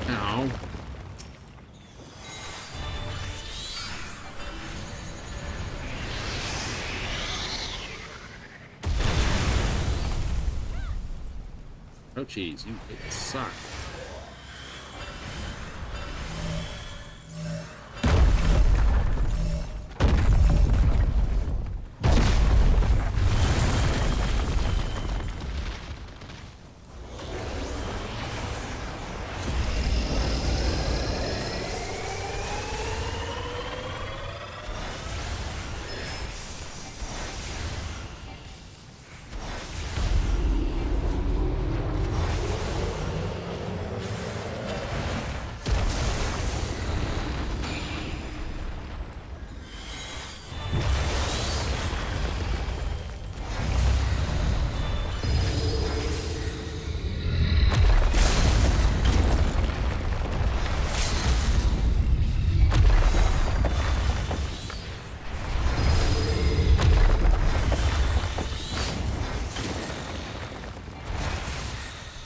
Ow. Oh, jeez, you suck.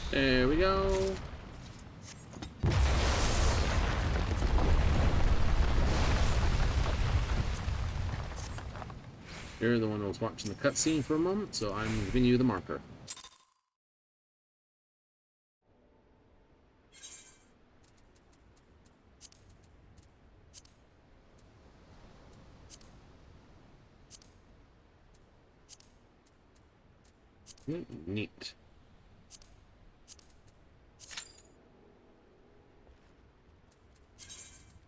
There we go. You're the one who was watching the cutscene for a moment, so I'm giving you the marker. Neat.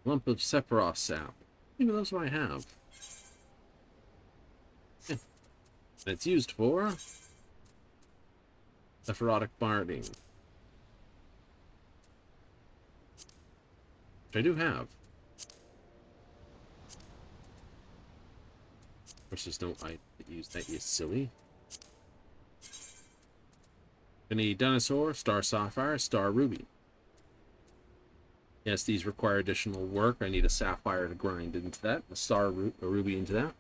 Lump of Sephiroth sap. Maybe that's what I have. Yeah. And it's used for Sephirotic barding, which I do have. Of course, there's no I use that. You silly. I need Dinosaur, Star Sapphire, Star Ruby. Yes, these require additional work. I need a Sapphire to grind into that, a Ruby into that.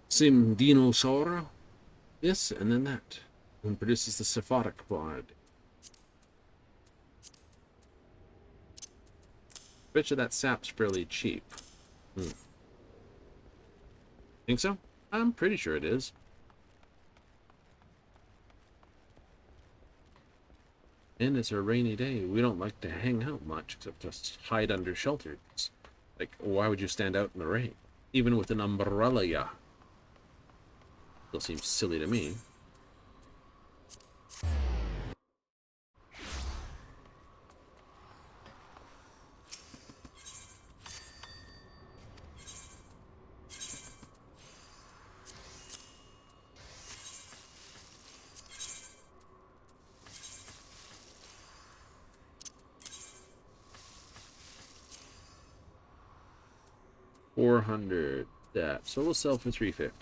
Sim Dinosaur. Yes, and then that. and produces the Sephotic blood. Bet you that sap's fairly cheap. Think so? I'm pretty sure it is. And it's a rainy day. We don't like to hang out much except just hide under shelters. Like, why would you stand out in the rain? Even with an umbrella, yeah. Still seems silly to me. $400. That. So we'll sell for $350.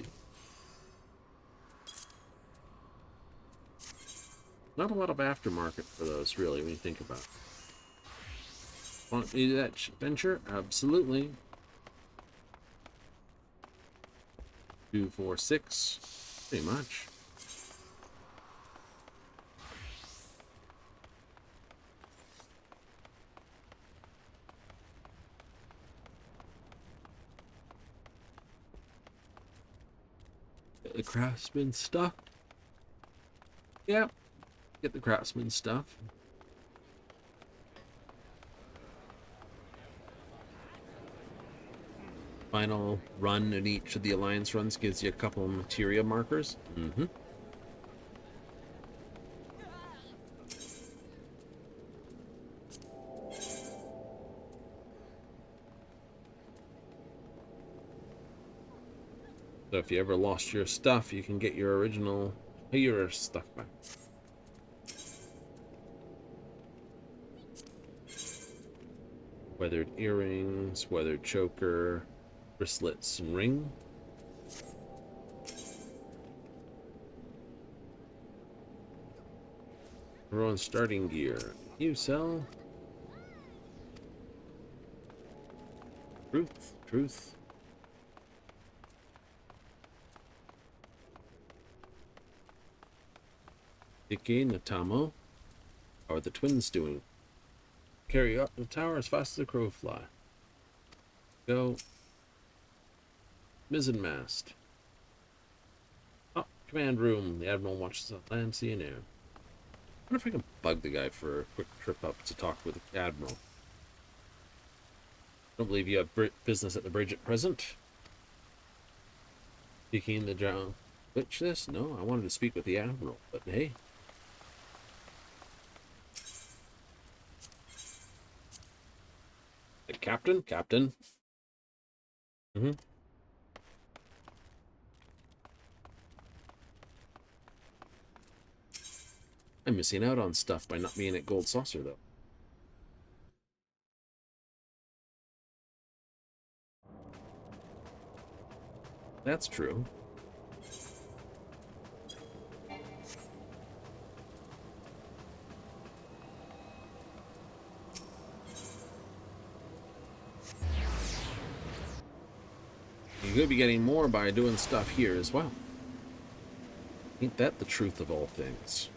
Not a lot of aftermarket for those, really, when you think about it. Want me to do that venture? Absolutely. 2, 4, 6. Pretty much. Get the craftsman stuff. Yeah. Get the craftsman stuff. Final run in each of the alliance runs gives you a couple of materia markers. So if you ever lost your stuff, you can get your original hero stuff back. Weathered earrings, weathered choker, bracelets, and ring. We're on starting gear. You sell. Truth. Iki, Natamo. How are the twins doing? Carry you up the tower as fast as a crow fly. Go. Mizzen mast. Oh, command room. The admiral watches the land, sea, and air. I wonder if I can bug the guy for a quick trip up to talk with the admiral. Don't believe you have business at the bridge at present. Speaking the drown. Which this? No, I wanted to speak with the admiral, but hey. Captain? Captain? I'm missing out on stuff by not being at Gold Saucer, though. That's true. You could be getting more by doing stuff here as well. Ain't that the truth of all things?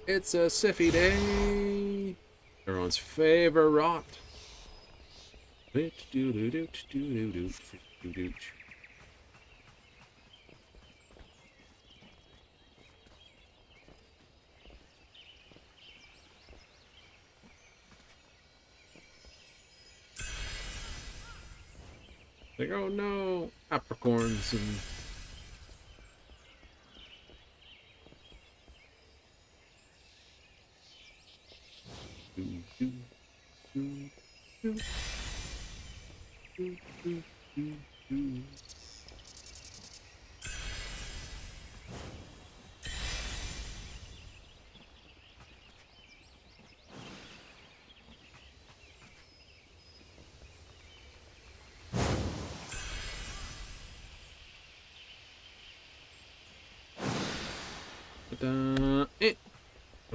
It's a Siffy day. Everyone's favorite rot. Like, oh no, apricorns and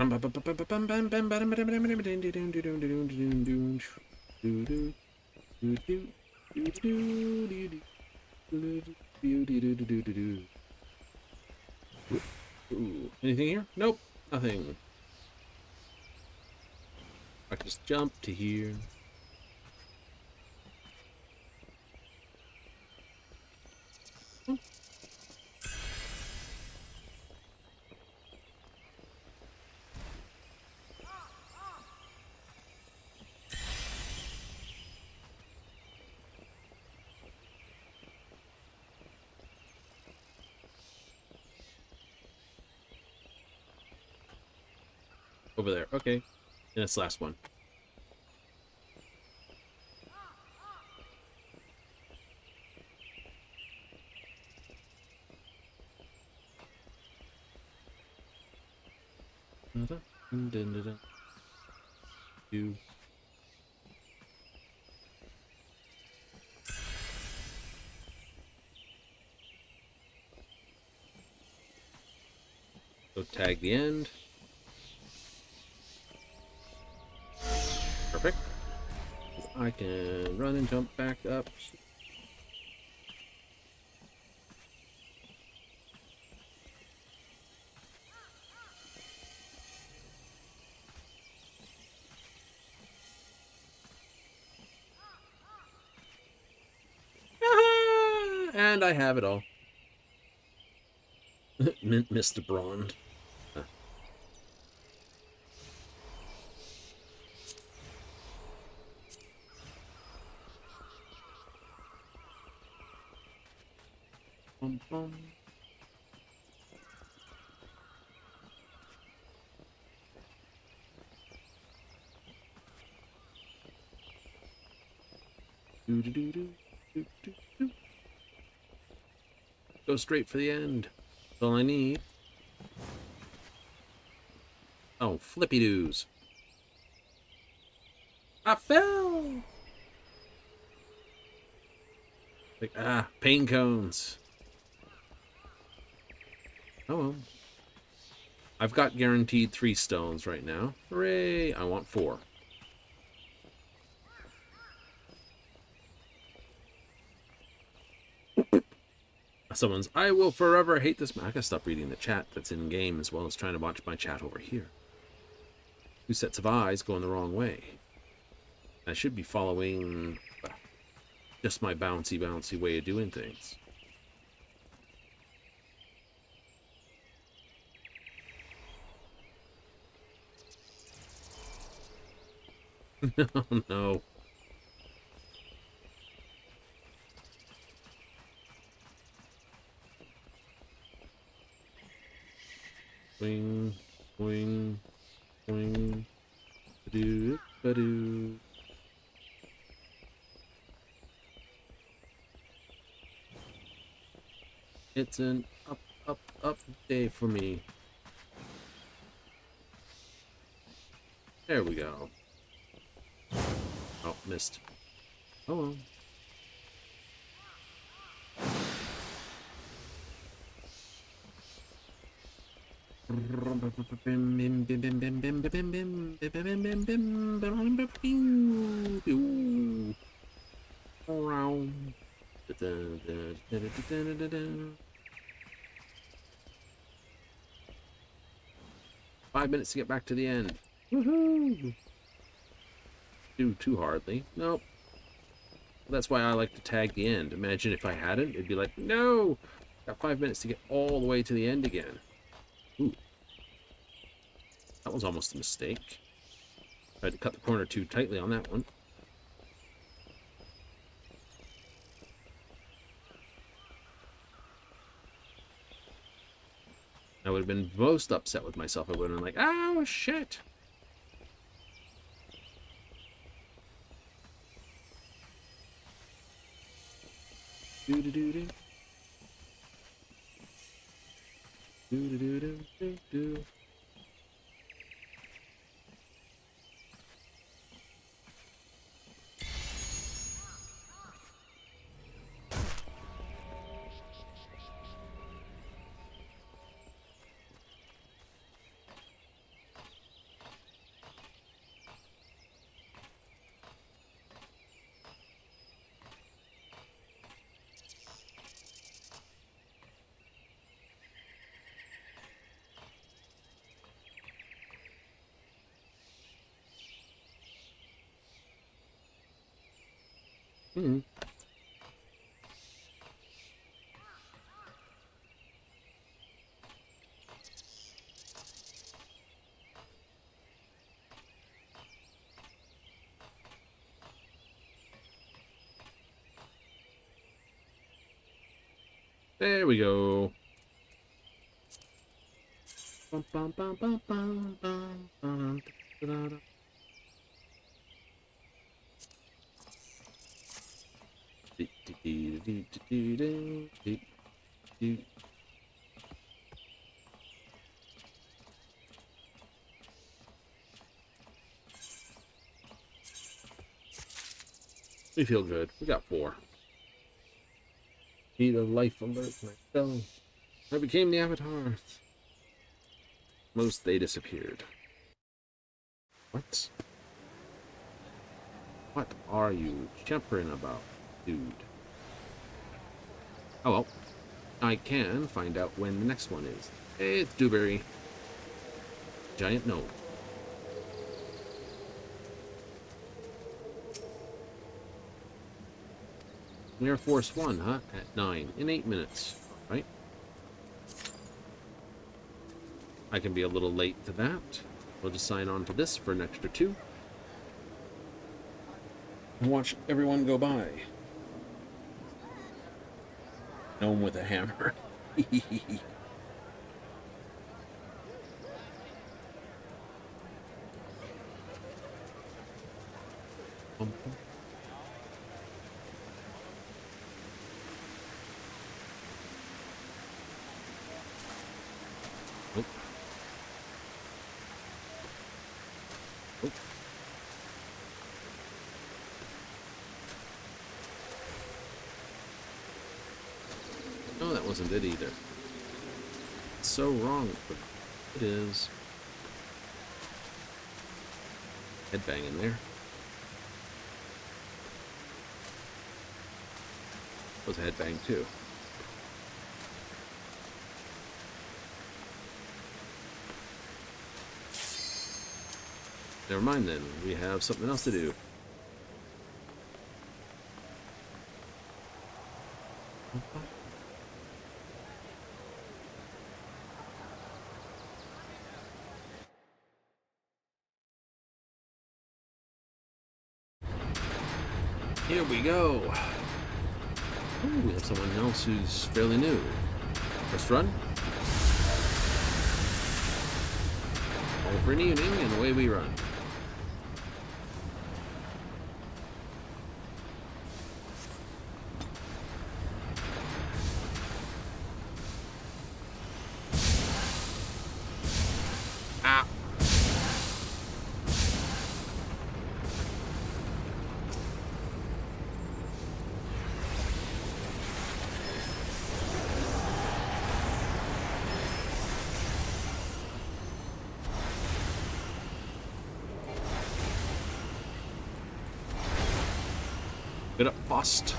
Ooh, anything here? Nope, nothing. I can just jump to here. Over there. Okay. And this last one. You. So tag the end. Perfect. I can run and jump back up. And I have it all. Mr. Braun. Bum, bum. Do, do, do, do, do, do, do. Go straight for the end. That's all I need. Oh, flippy doos. I fell. Like, pain cones. Oh well. I've got guaranteed 3 stones right now. Hooray! I want 4. Someone's, I will forever hate this. I gotta stop reading the chat that's in game as well as trying to watch my chat over here. 2 sets of eyes going the wrong way. I should be following just my bouncy way of doing things. Oh no. Wing, wing, wing, ba-doo, ba-doo. It's an up day for me. There we go. Oh, missed. Oh well. Around. 5 minutes to get back to the end. Woohoo! Do too hardly. Nope. That's why I like to tag the end. Imagine if I hadn't, it'd be like, no! Got 5 minutes to get all the way to the end again. Ooh. That was almost a mistake. Tried to cut the corner too tightly on that one. I would have been most upset with myself. I would have been like, oh, shit. Do-do-do-do. Do-do-do-do-do-do. Mm. There we go. Bum, bum, bum, bum, bum, bum, bum, da, da, da. We feel good. We got 4. Need a life alert myself. I became the avatar. Most they disappeared. What? What are you champering about, dude? Oh well. I can find out when the next one is. Hey, it's Dewberry. Giant gnome. Air Force One, huh? At 9 in 8 minutes, right? I can be a little late to that. We'll just sign on to this for an extra 2. And watch everyone go by. Gnome with a hammer. Nope. Nope. No, that wasn't it either. It's so wrong, but it is. Headbang in there. Was a headbang too. Never mind then. We have something else to do. Here we go. Ooh, we have someone else who's fairly new. First run. All for an evening, and away we run. Ah. Get up, bust.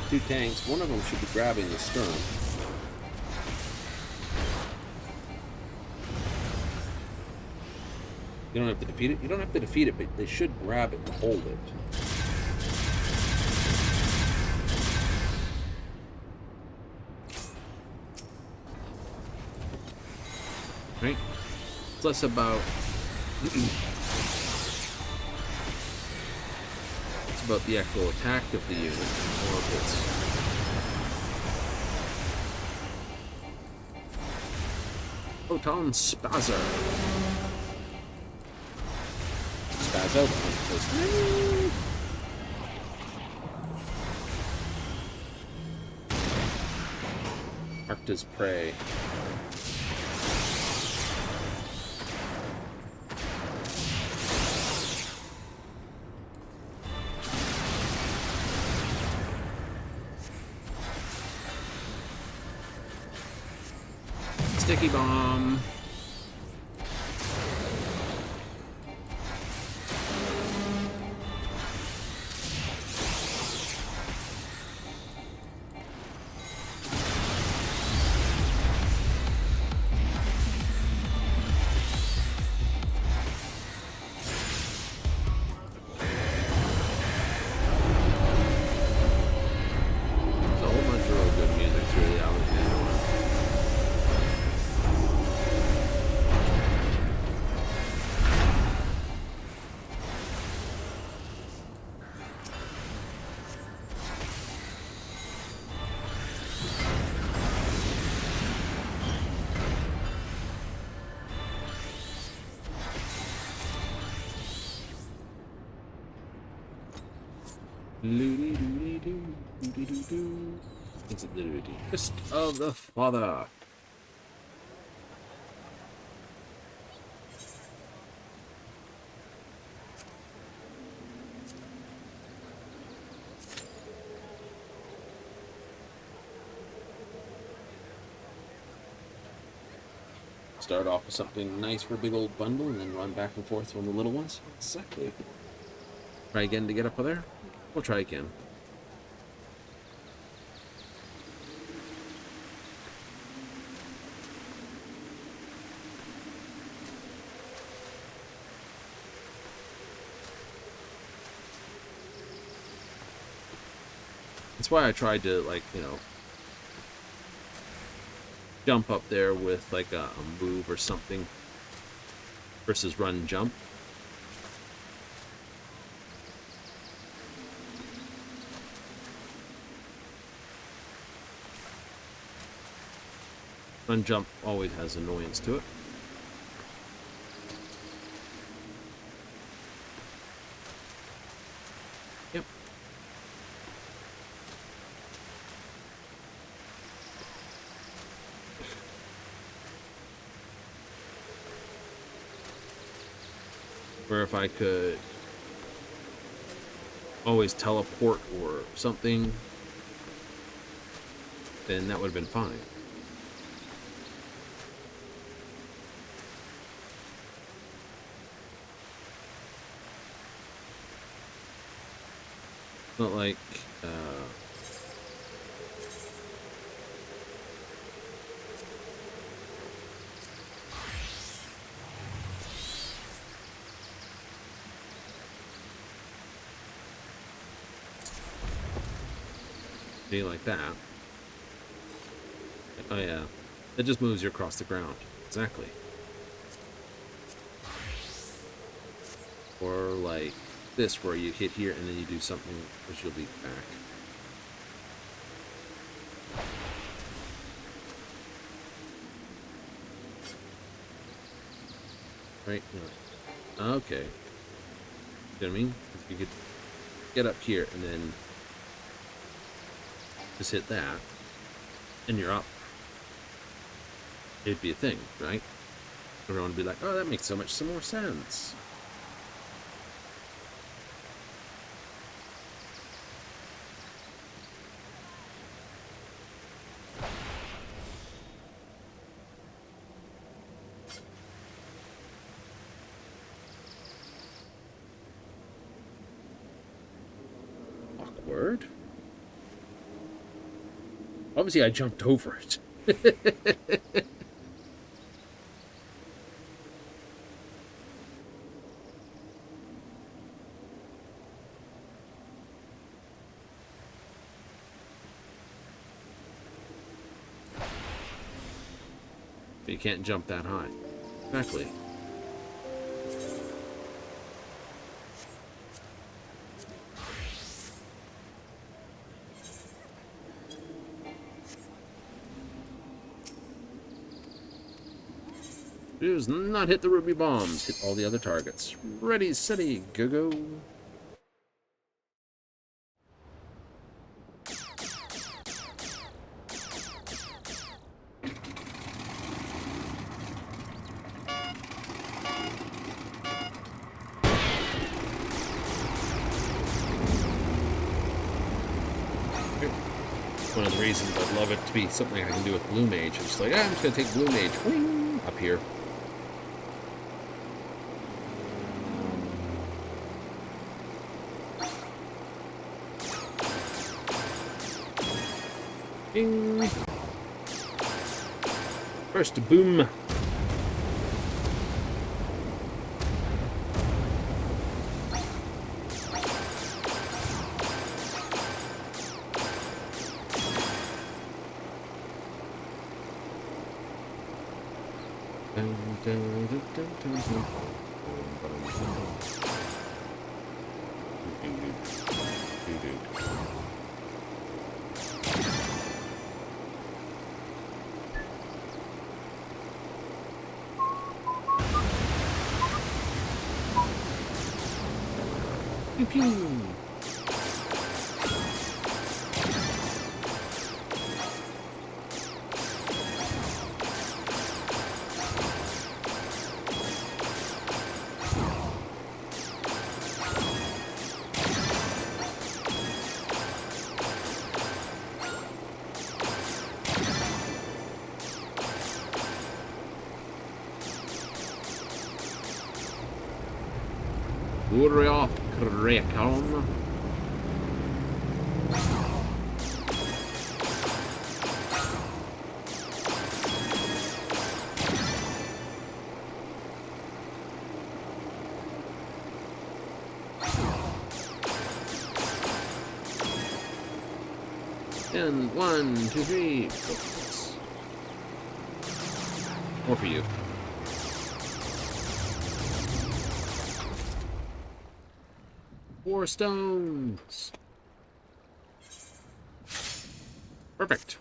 Two tanks. One of them should be grabbing the stern. You don't have to defeat it. You don't have to defeat it, but they should grab it and hold it. Right? It's less about... it's about the actual attack of the unit, or if it's... Photon Spazzer. Spaz out because Arcta's prey. Sticky bomb. Fist of the Father. Start off with something nice for a big old bundle and then run back and forth from the little ones. Exactly. Try again to get up there? We'll try again. That's why I tried to, like, you know, jump up there with, like, a move or something versus run jump. Run jump always has annoyance to it. Yep. Where if I could always teleport or something, then that would have been fine. Not like be like that. Oh yeah, it just moves you across the ground. Exactly. Or like this, where you hit here and then you do something which you'll be back. Right? No. Okay. You know what I mean? You could get up here and then just hit that, and you're up. It'd be a thing, right? Everyone would be like, oh, that makes so much more sense. Awkward. Obviously, I jumped over it. But you can't jump that high. Exactly. Does not hit the ruby bombs. Hit all the other targets. Ready, steady, go, go. One of the reasons I'd love it to be something I can do with Blue Mage. I'm just like, I'm just going to take Blue Mage wing, up here. Bing. First boom. Pew pew. Furia Krakon. And 1, 2, 3. Focus. More for you. Four stones. Perfect.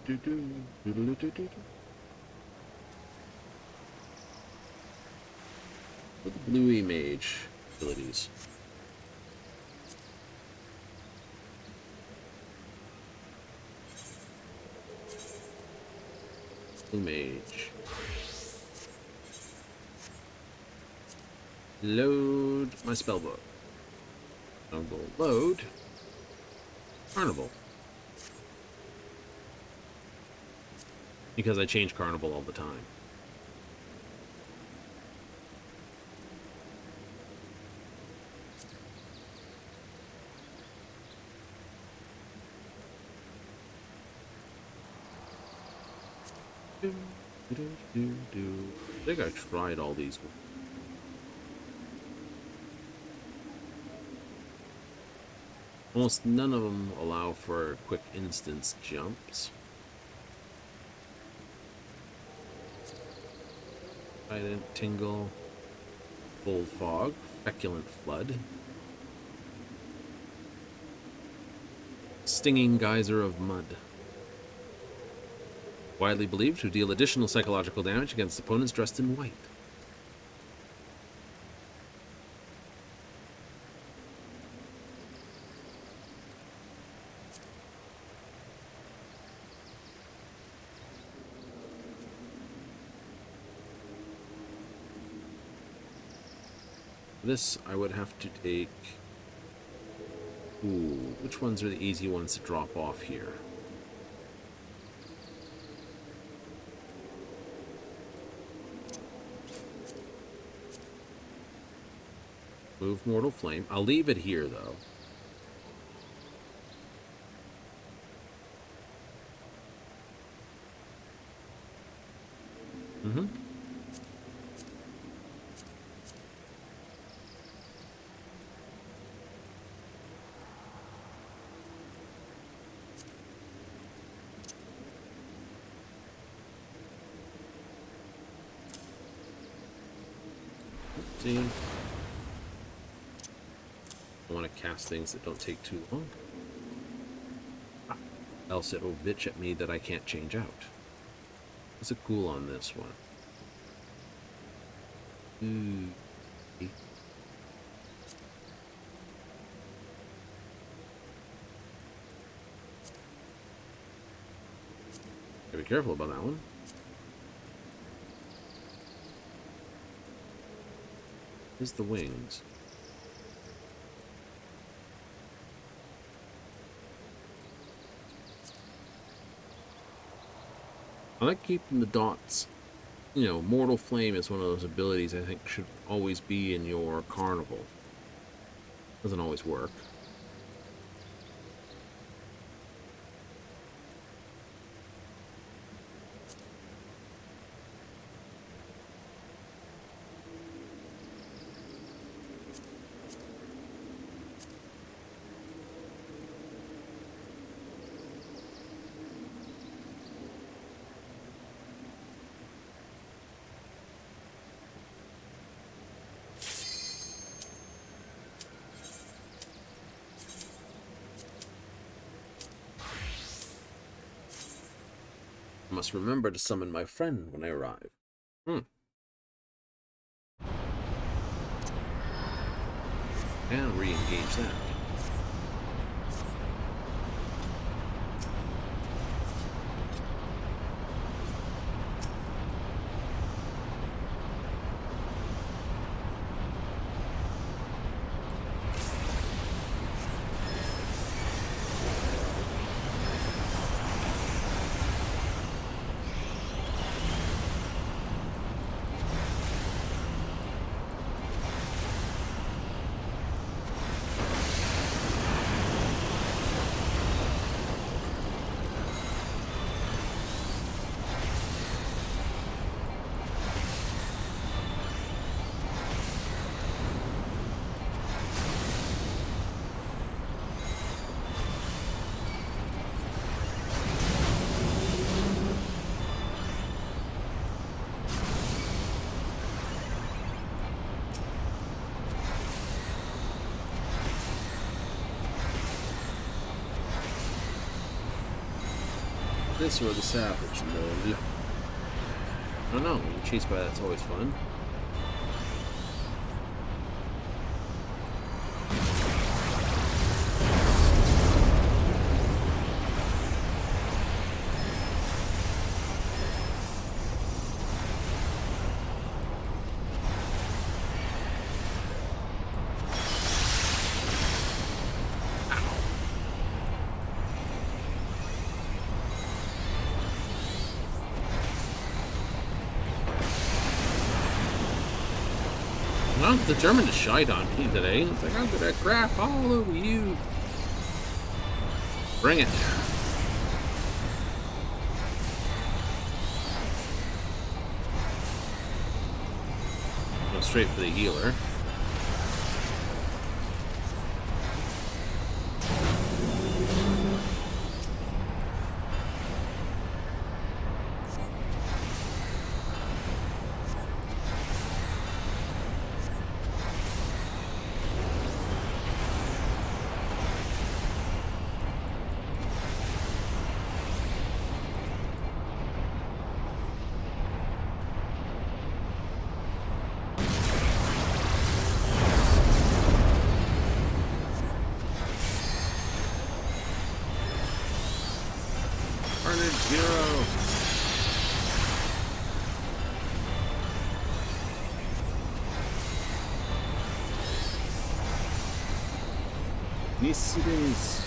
Do do do do do do. With the bluey mage abilities. Blue mage. Load my spellbook. I'll go load Carnival. Because I change Carnival all the time. I think I tried all these before. Almost none of them allow for quick instance jumps. Trident, Tingle, Bold Fog, Feculent Flood, Stinging Geyser of Mud. Widely believed to deal additional psychological damage against opponents dressed in white. This I would have to take... Ooh, which ones are the easy ones to drop off here? Move Mortal Flame. I'll leave it here, though. Mm-hmm. See? I want to cast things that don't take too long. Else it'll bitch at me that I can't change out. What's a cool on this one? Ooh. Gotta be careful about that one. Here's the wings. I like keeping the dots. You know, Mortal Flame is one of those abilities I think should always be in your Carnival. Doesn't always work. Must remember to summon my friend when I arrive. And re-engage that. this or the savage mode? I don't know. Being chased by that's always fun. I'm determined to shite on me today. It's like, I'm gonna crap all over you. Bring it. Go straight for the healer. Zero. Yes, it is.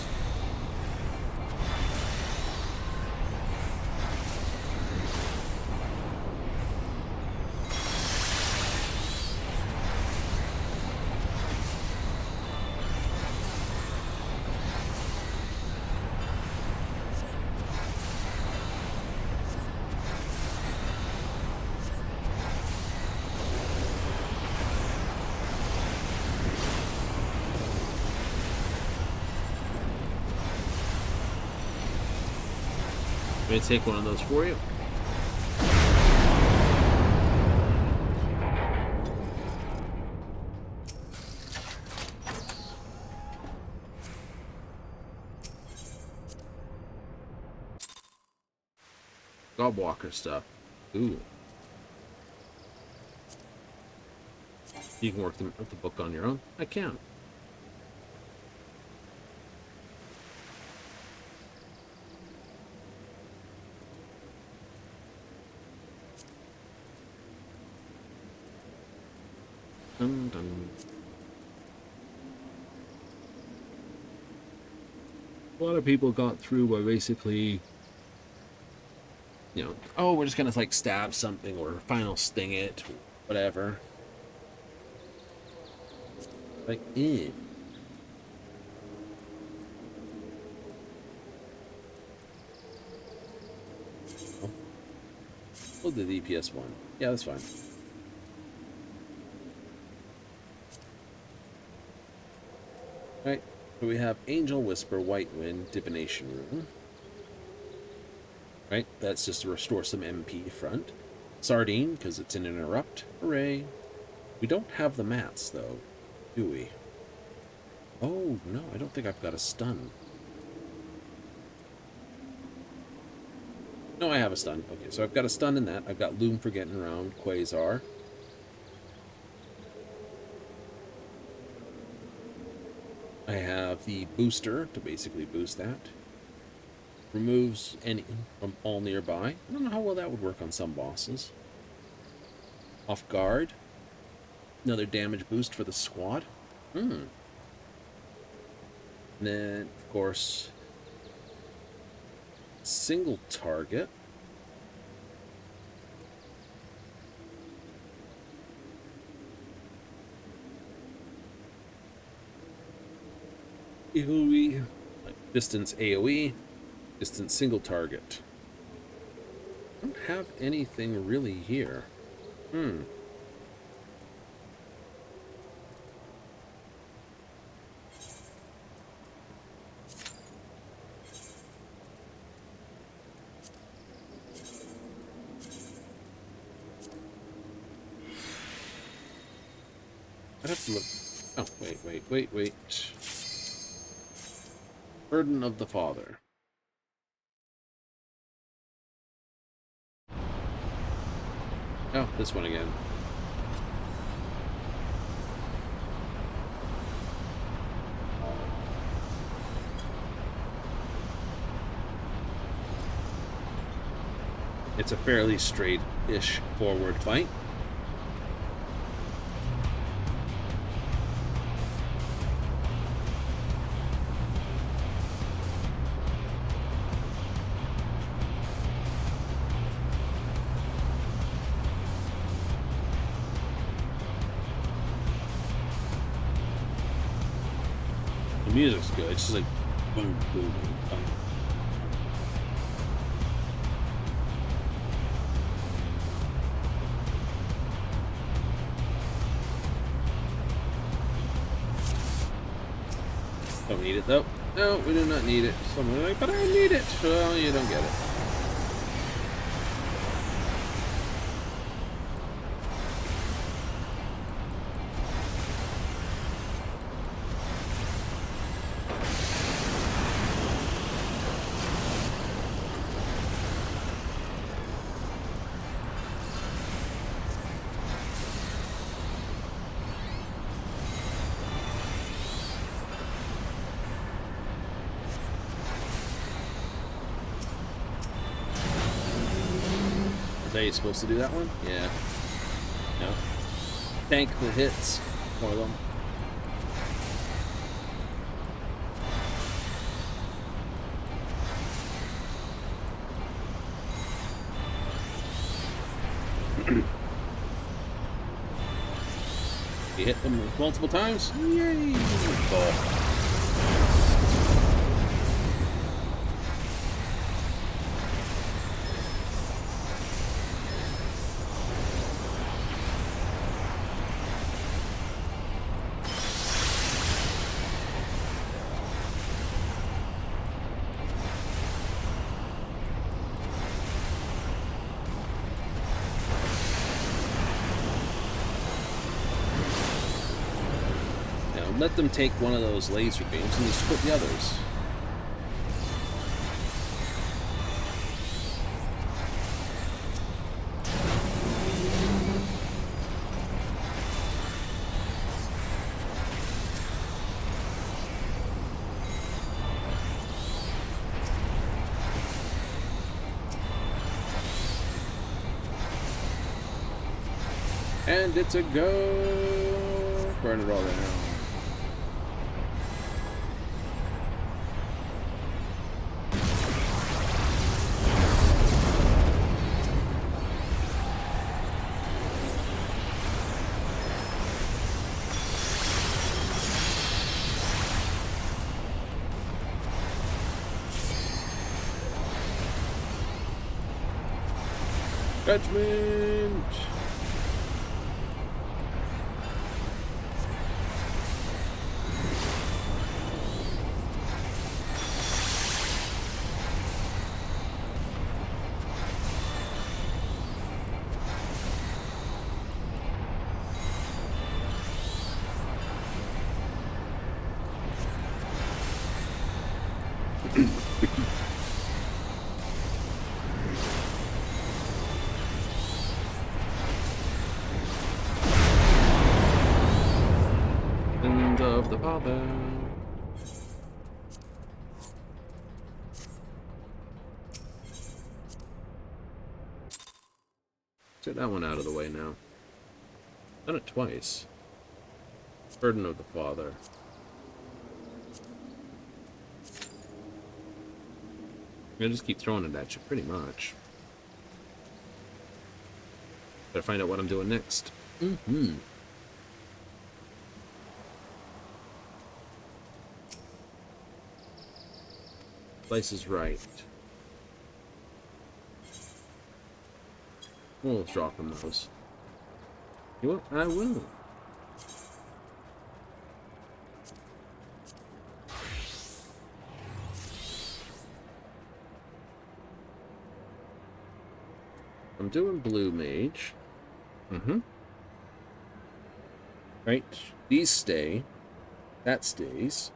Let me take one of those for you. Godwalker stuff. Ooh. You can work the book on your own. I can. Dun, dun. A lot of people got through by basically, you know, oh, we're just gonna like stab something or final sting it, whatever. Like, eh. Oh. We'll do the DPS one. Yeah, that's fine. Right, so we have Angel Whisper, White Wind, Divination Rune. Right, that's just to restore some MP front. Sardine, because it's an interrupt. Hooray. We don't have the mats, though, do we? Oh, no, I don't think I've got a stun. No, I have a stun. Okay, so I've got a stun in that. I've got Loom for getting around Quasar. I have the booster to basically boost that. Removes any from all nearby. I don't know how well that would work on some bosses. Off guard. Another damage boost for the squad. And then, of course, single target. AoE, distance AoE, distance single target. I don't have anything really here. I'd have to look. Oh, wait. Burden of the Father. Oh, this one again. It's a fairly straight-ish forward fight. The music's good. It's just like boom, boom, boom. Don't need it though. No, we do not need it. Someone like, but I need it. Well, you don't get it. Are you supposed to do that one? Yeah. No. Tank the hits for them. You hit them multiple times? Yay! Oh. Let them take one of those laser beams and you split the others. And it's a go! Burn it all down. Judgment! Of the Father. Get that one out of the way now. Done it twice. Burden of the Father. I'm gonna just keep throwing it at you, pretty much. Better find out what I'm doing next. Mm-hmm. Place is right. We'll draw from those. You know what? I will. I'm doing blue mage. Mm-hmm. Right. These stay. That stays.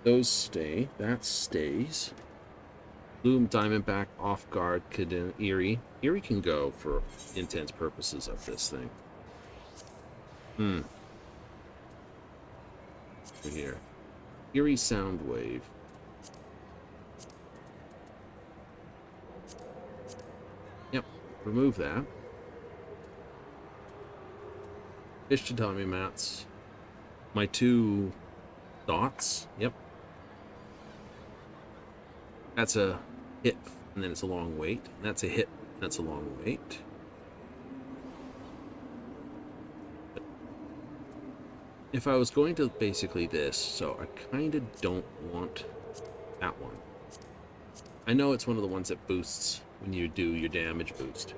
Those stay. That stays. Loom, Diamondback, Off Guard, Eerie. Eerie can go for intents purposes of this thing. Over here. Eerie Soundwave. Yep, remove that. Fish to tell me mats. My 2 dots. Yep. That's a hit, and then it's a long wait. That's a hit, that's a long wait. If I was going to basically this, so I kind of don't want that one. I know it's one of the ones that boosts when you do your damage boost.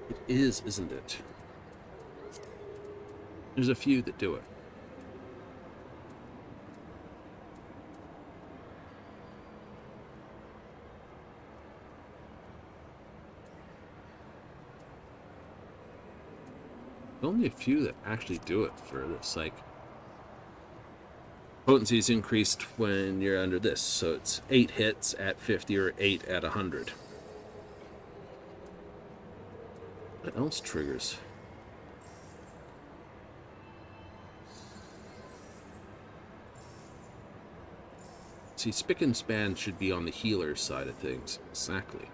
It is, isn't it? There's a few that do it. There's only a few that actually do it for this, like potency is increased when you're under this, so it's 8 hits at 50 or 8 at 100. What else triggers? See, Spick and Span should be on the healer side of things. Exactly.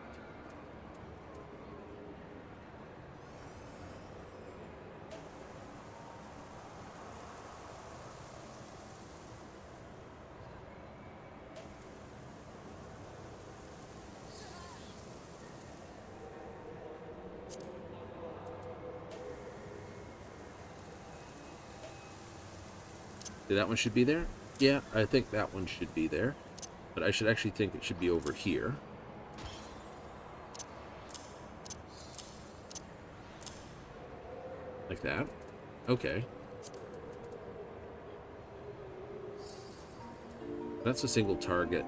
That one should be there? Yeah, I think that one should be there. But I should actually think it should be over here. Like that. Okay. That's a single target.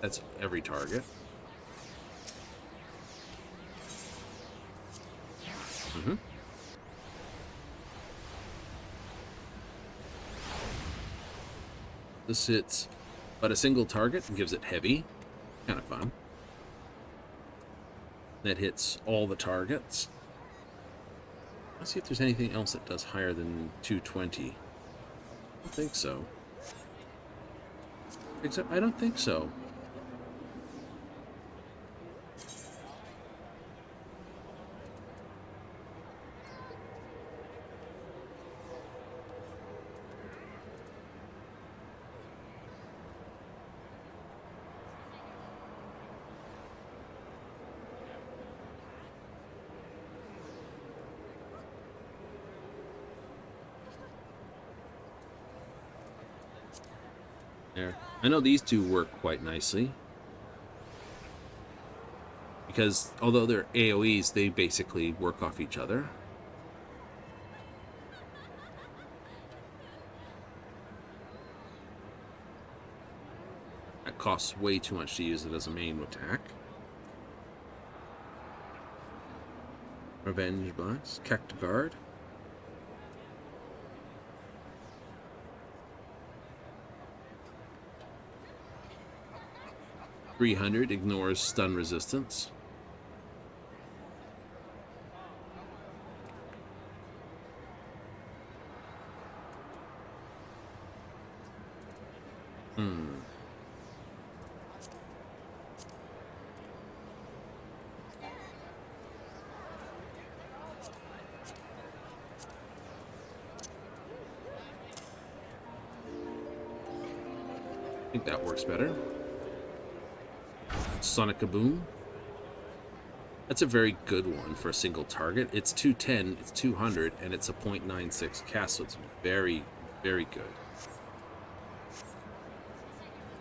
That's every target. Mm-hmm. This hits but a single target and gives it heavy. Kind of fun. That hits all the targets. Let's see if there's anything else that does higher than 220. I don't think so. Except I don't think so. There. I know these two work quite nicely. Because although they're AoEs, they basically work off each other. That costs way too much to use it as a main attack. Revenge Blast, Cactiguard. .300 ignores stun resistance. I think that works better. Sonic Kaboom. That's a very good one for a single target. It's 210, it's 200, and it's a .96 cast, so it's very, very good.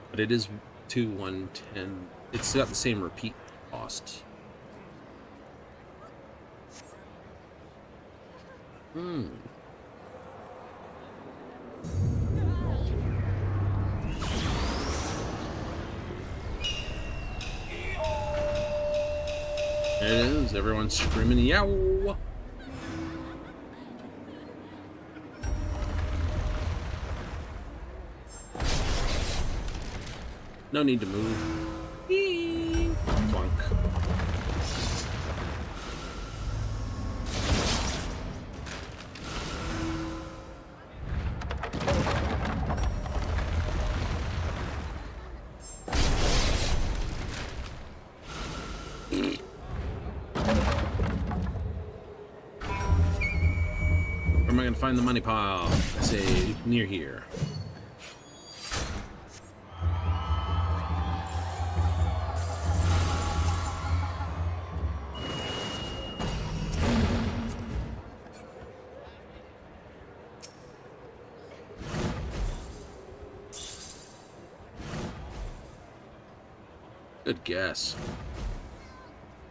But it is 110. It's got the same repeat cost. There it is, everyone's screaming, yow! No need to move. Clunk. Where am I going to find the money pile? I say near here. Good guess.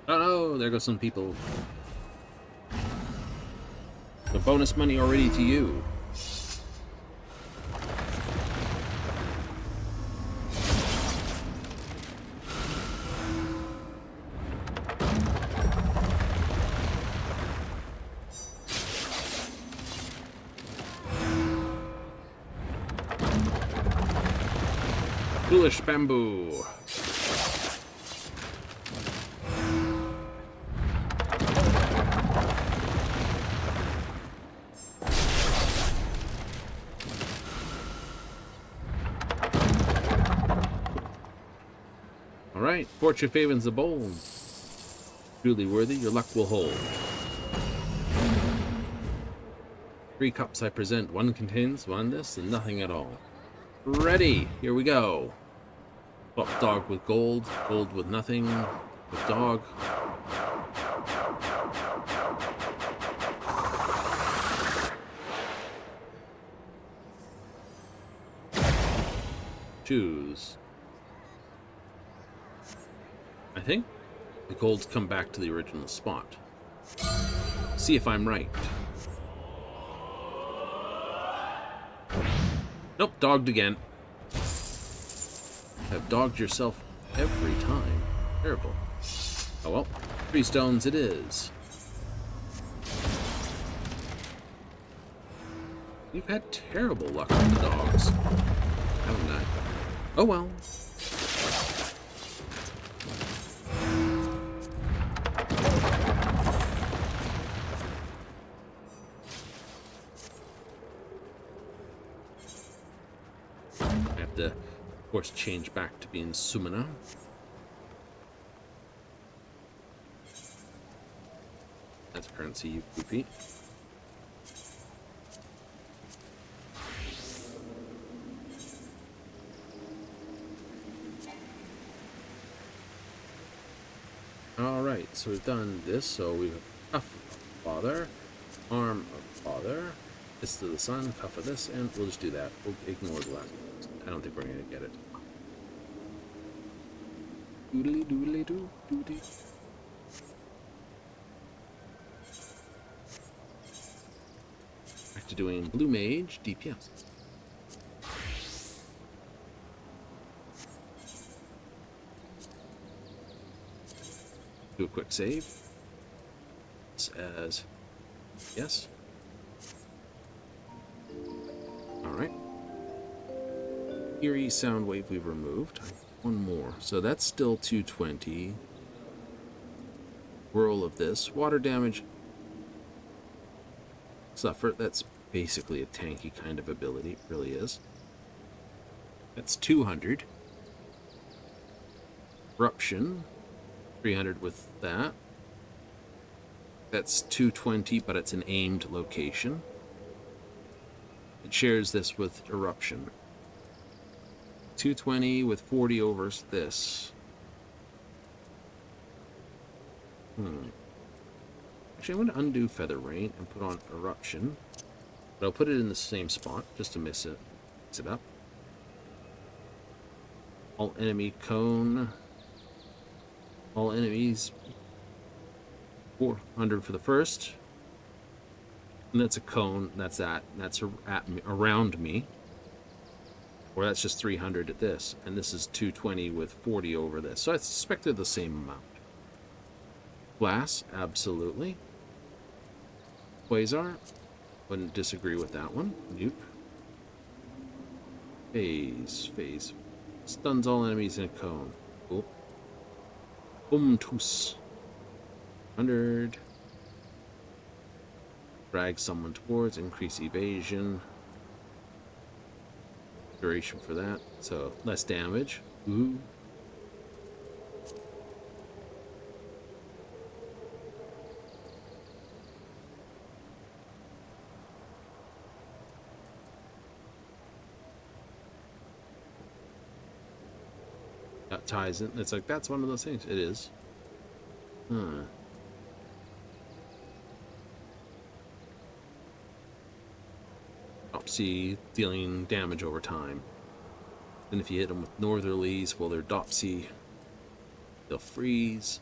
Oh no, there go some people. The bonus money already to you. Foolish bamboo. Alright, fortune favors the bold. Truly worthy, your luck will hold. 3 cups I present, one contains one this and nothing at all. Ready, here we go. Swap dog with gold, gold with nothing, with dog. Choose. I think the golds come back to the original spot. See if I'm right. Nope, dogged again. Have dogged yourself every time. Terrible. Oh well, 3 stones it is. You've had terrible luck with the dogs, haven't I? Oh well. I have to, of course, change back to being Summoner. That's currency, you poopy. Alright, so we've done this, so we have cuff of father, arm of father, this to the son, cuff of this, and we'll just do that. We'll ignore the last one. I don't think we're gonna get it. Doodly doodly doo doody. Back to doing blue mage DPS. Do a quick save. As yes. Alright. Eerie sound wave we've removed. One more. So that's still 220. Whirl of this. Water damage. Suffer. That's basically a tanky kind of ability. It really is. That's 200. Corruption. 300 with that. That's 220, but it's an aimed location. It shares this with Eruption. 220 with 40 over this. Actually, I'm going to undo Feather Rain and put on Eruption. But I'll put it in the same spot, just to mix it up. All enemy cone. All enemies. 400 for the first. And that's a cone. That's that. That's at me, around me. Or that's just 300 at this. And this is 220 with 40 over this. So I suspect they're the same amount. Glass, absolutely. Quasar, wouldn't disagree with that one. Nope. Phase. Stuns all enemies in a cone. Cool. Boom-toos. 100. Drag someone towards, increase evasion. Duration for that, so less damage. Ooh. That ties in. It's like, that's one of those things. It is. Huh. Dopsy dealing damage over time. And if you hit them with northerlies, well, they're Dopsy. They'll freeze.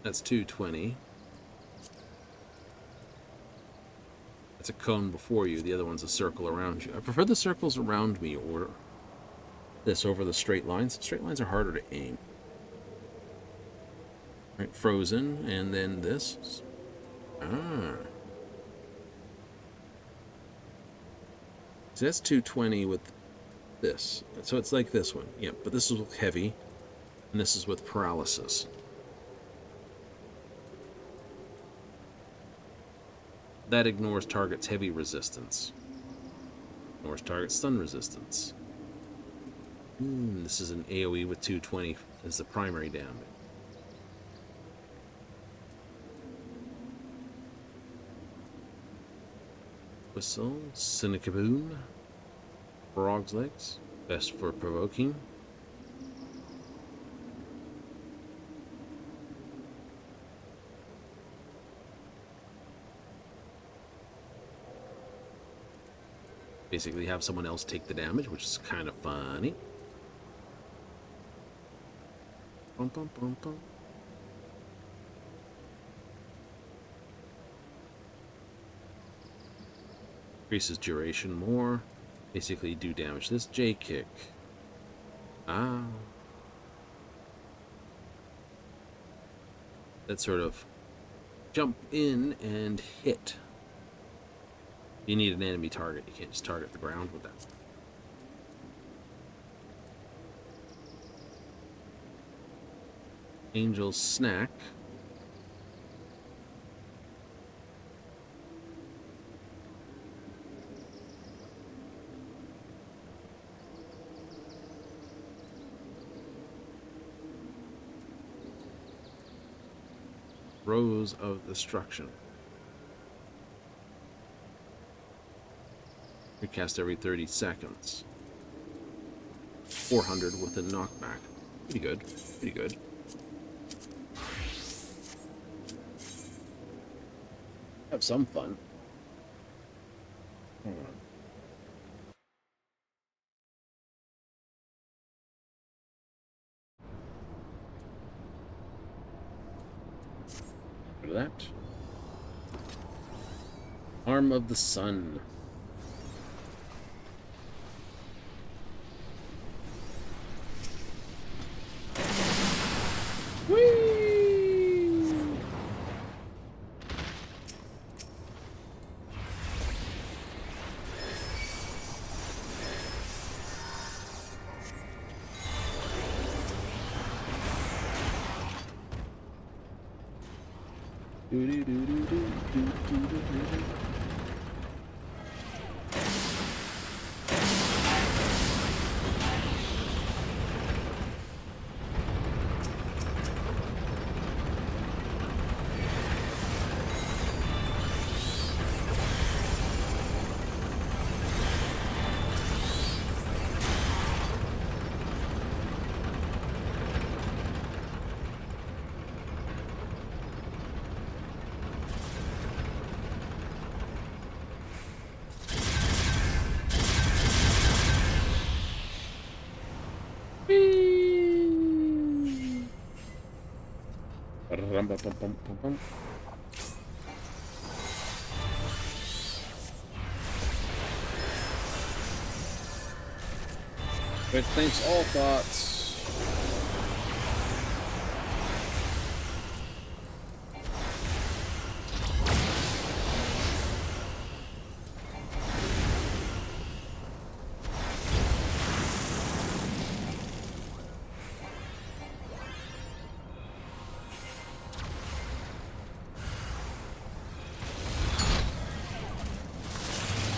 That's 220. That's a cone before you. The other one's a circle around you. I prefer the circles around me or this over the straight lines. Straight lines are harder to aim. Right, frozen, and then this. Ah. So that's 220 with this. So it's like this one. Yep, but this is with heavy, and this is with paralysis. That ignores target's heavy resistance. Ignores target's stun resistance. This is an AoE with 220 as the primary damage. Whistle, Cinnacaboon, Frog's Legs, best for provoking. Basically have someone else take the damage, which is kind of funny. Bum, bum, bum, bum. Increases duration more. Basically do damage. This J kick. Ah. That sort of jump in and hit. You need an enemy target. You can't just target the ground with that. Angel's Snack. Rose of Destruction. Recast every 30 seconds. 400 with a knockback. Pretty good. Pretty good. Have some fun. Rid of that. Arm of the Sun. Red claims all thoughts.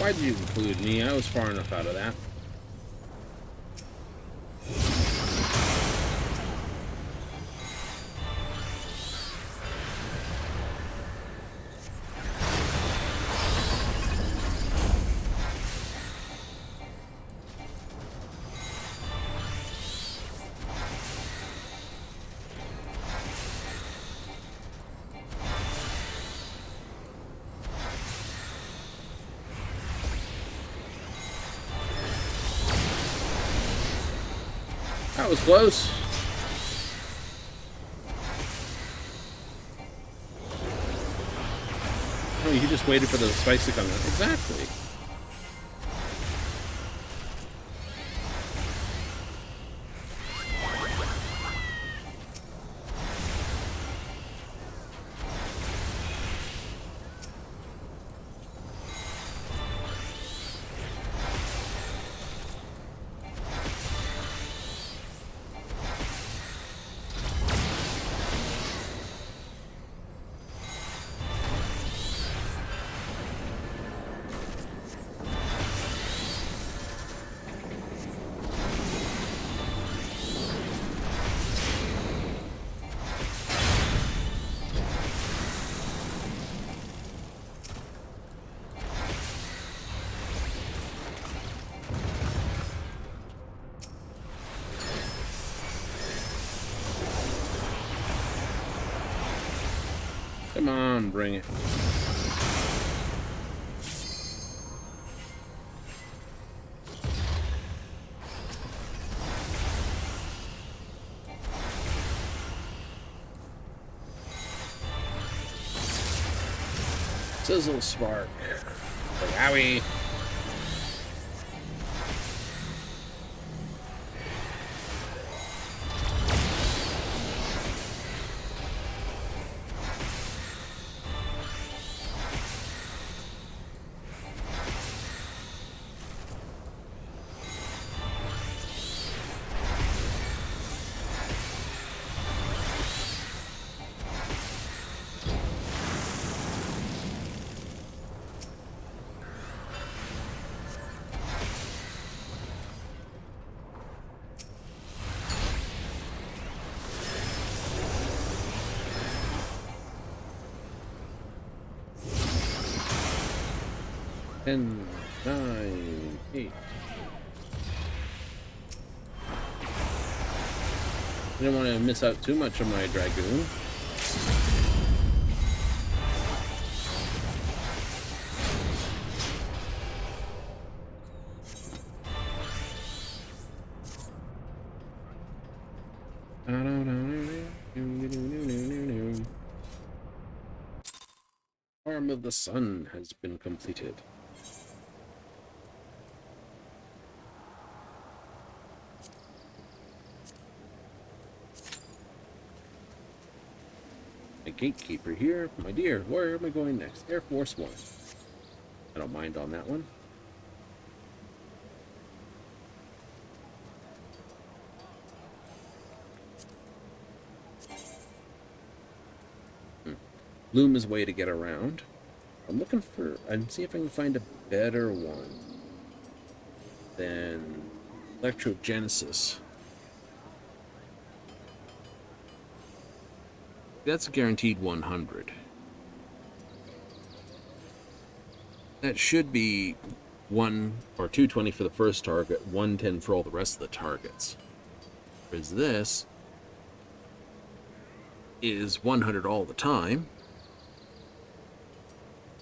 Why'd you include me? I was far enough out of that. That was close. Oh, you just waited for the spikes to come out. Exactly. Come on, bring it. Sizzle spark. Wowie. Ten, 9, 8. I don't want to miss out too much of my dragoon. Arm of the Sun has been completed. A gatekeeper here. My dear, where am I going next? Air Force One. I don't mind on that one. Bloom is a way to get around. I'm looking for... I'm see if I can find a better one than Electrogenesis. That's guaranteed 100. That should be 1 or 220 for the first target, 110 for all the rest of the targets. Whereas this is 100 all the time.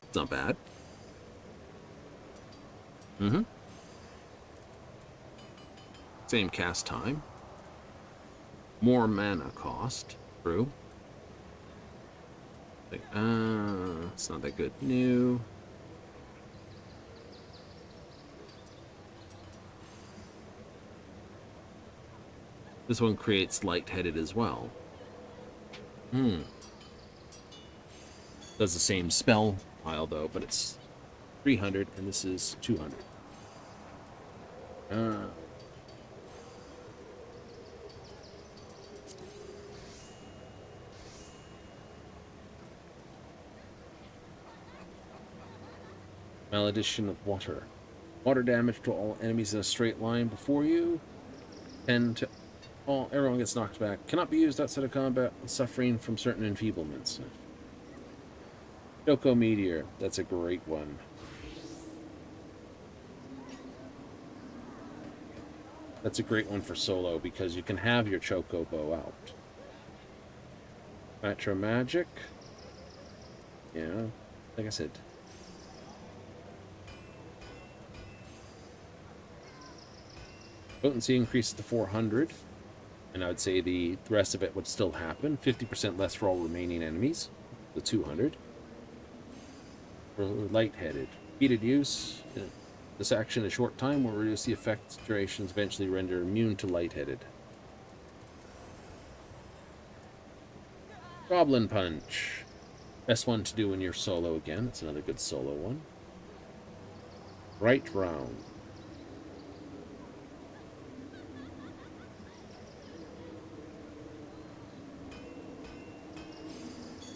It's not bad. Same cast time. More mana cost. True. Like, it's not that good. New. This one creates light-headed as well. Does the same spell pile though, but it's 300 and this is 200. Malediction of Water. Water damage to all enemies in a straight line before you. 10 to all. Everyone gets knocked back. Cannot be used outside of combat. Suffering from certain enfeeblements. Choco Meteor. That's a great one. That's a great one for solo because you can have your Chocobo out. Metro Magic. Yeah, like I said. Potency increases to 400. And I would say the rest of it would still happen. 50% less for all remaining enemies. The 200. For lightheaded. Repeated use. This action a short time will reduce the effect durations, eventually render immune to lightheaded. Goblin Punch. Best one to do when you're solo again. It's another good solo one. Right round.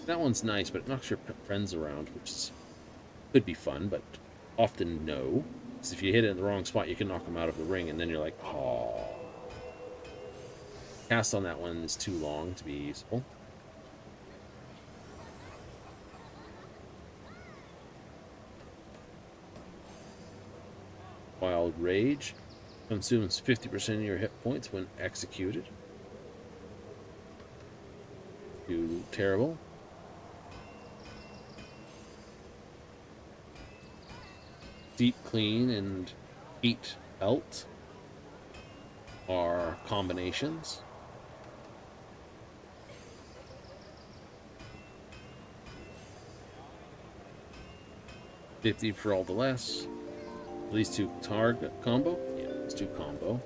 That one's nice, but it knocks your friends around, which is, could be fun, but often no. Because if you hit it in the wrong spot, you can knock them out of the ring, and then you're like, oh. Cast on that one is too long to be useful. Wild Rage consumes 50% of your hit points when executed. Too terrible. Deep Clean and Heat Belt are combinations. $50 for all the less. At least 2 target combo? Yeah, it's 2 combo.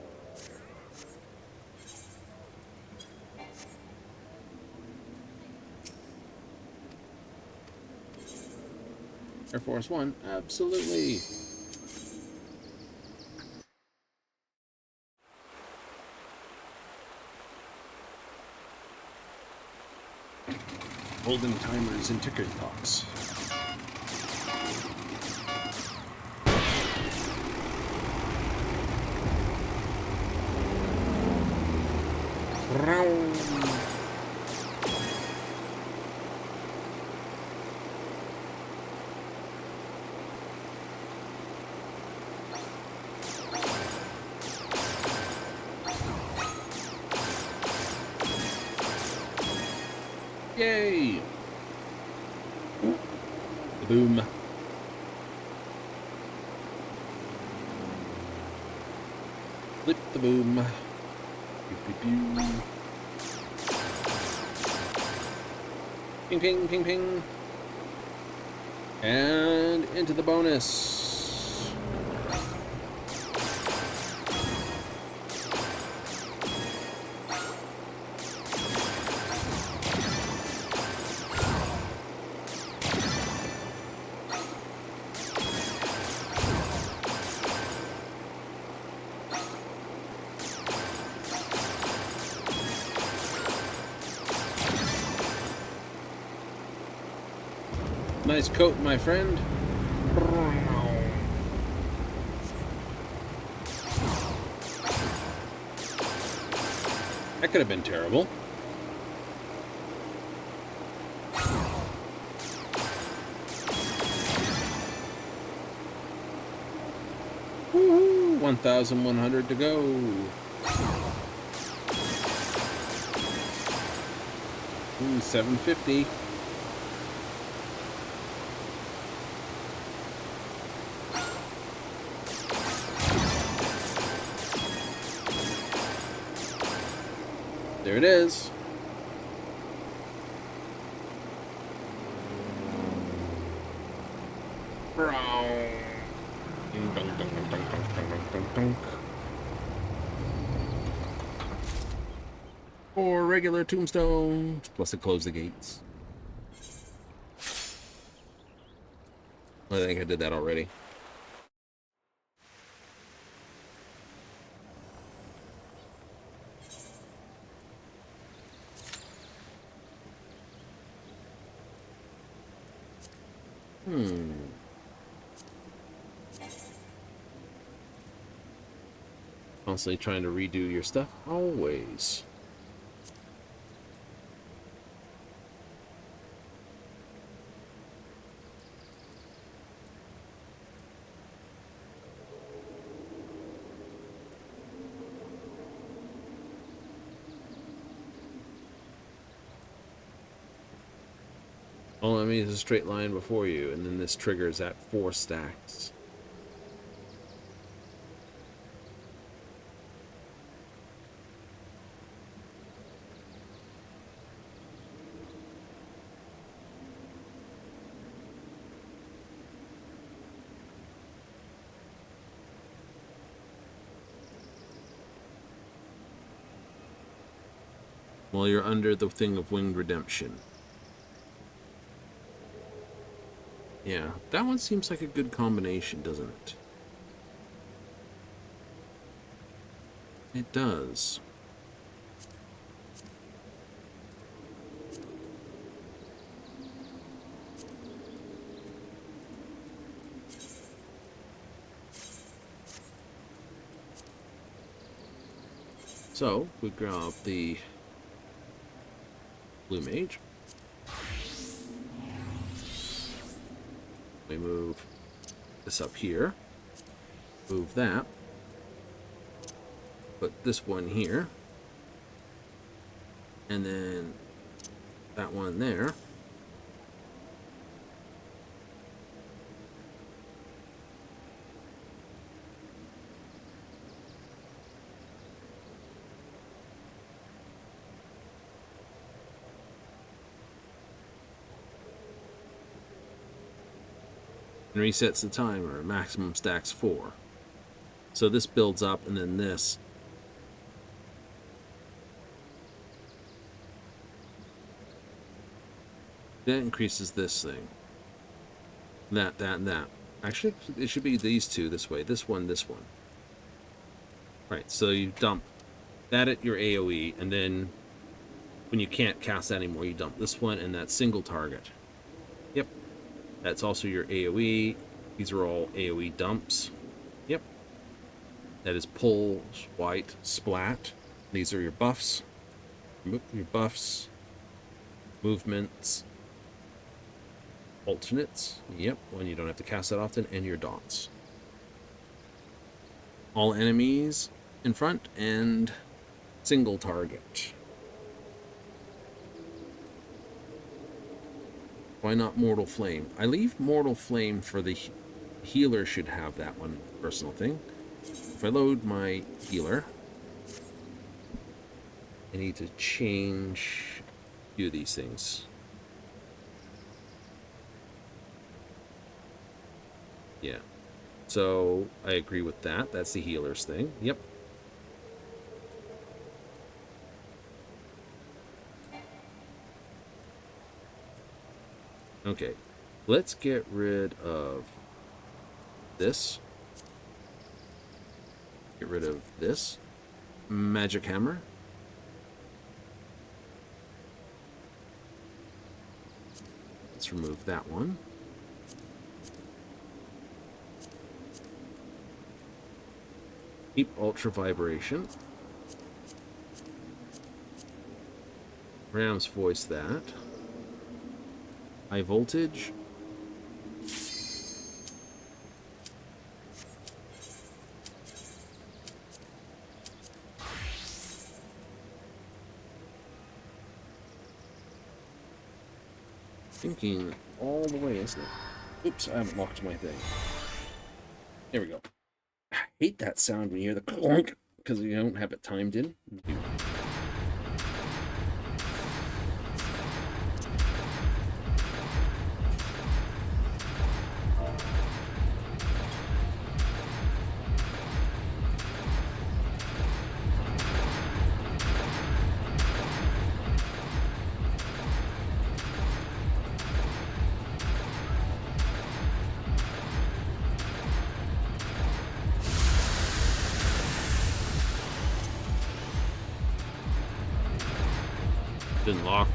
Air Force One, absolutely. Holding timers and ticket talks. Yay! Boom. Flip the boom. Pew, pew, pew. Ping, ping, ping, ping. And into the bonus. Nice coat, my friend. That could have been terrible. Woohoo! 1,100 to go. Ooh, 750. There it is. Or regular tombstones, plus it closed the gates. I think I did that already. Constantly trying to redo your stuff. Always. All enemies is a straight line before you, and then this triggers at 4 stacks. While you're under the thing of Winged Redemption. Yeah, that one seems like a good combination, doesn't it? It does. So, we grab the Blue Mage. We move this up here. Move that. Put this one here. And then that one there. And resets the timer. Maximum stacks 4. So this builds up, and then this. That increases this thing. That, and that. Actually, it should be these two this way. This one, this one. Right, so you dump that at your AoE, and then when you can't cast that anymore, you dump this one and that single target. Yep. That's also your AoE. These are all AoE dumps. Yep. That is pull, white, splat. These are your buffs. Your buffs. Movements. Alternates. Yep. When you don't have to cast that often. And your dots. All enemies in front and single target. Why not Mortal Flame? I leave Mortal Flame for the healer should have that one, personal thing. If I load my healer, I need to change a few of these things. Yeah. So I agree with that. That's the healer's thing. Yep. Okay, let's get rid of this. Get rid of this. Magic hammer. Let's remove that one. Keep ultra vibration. Ram's voice that. High voltage. Thinking all the way, isn't it? Oops, I haven't locked my thing. There we go. I hate that sound when you hear the clunk because you don't have it timed in. Didn't lock.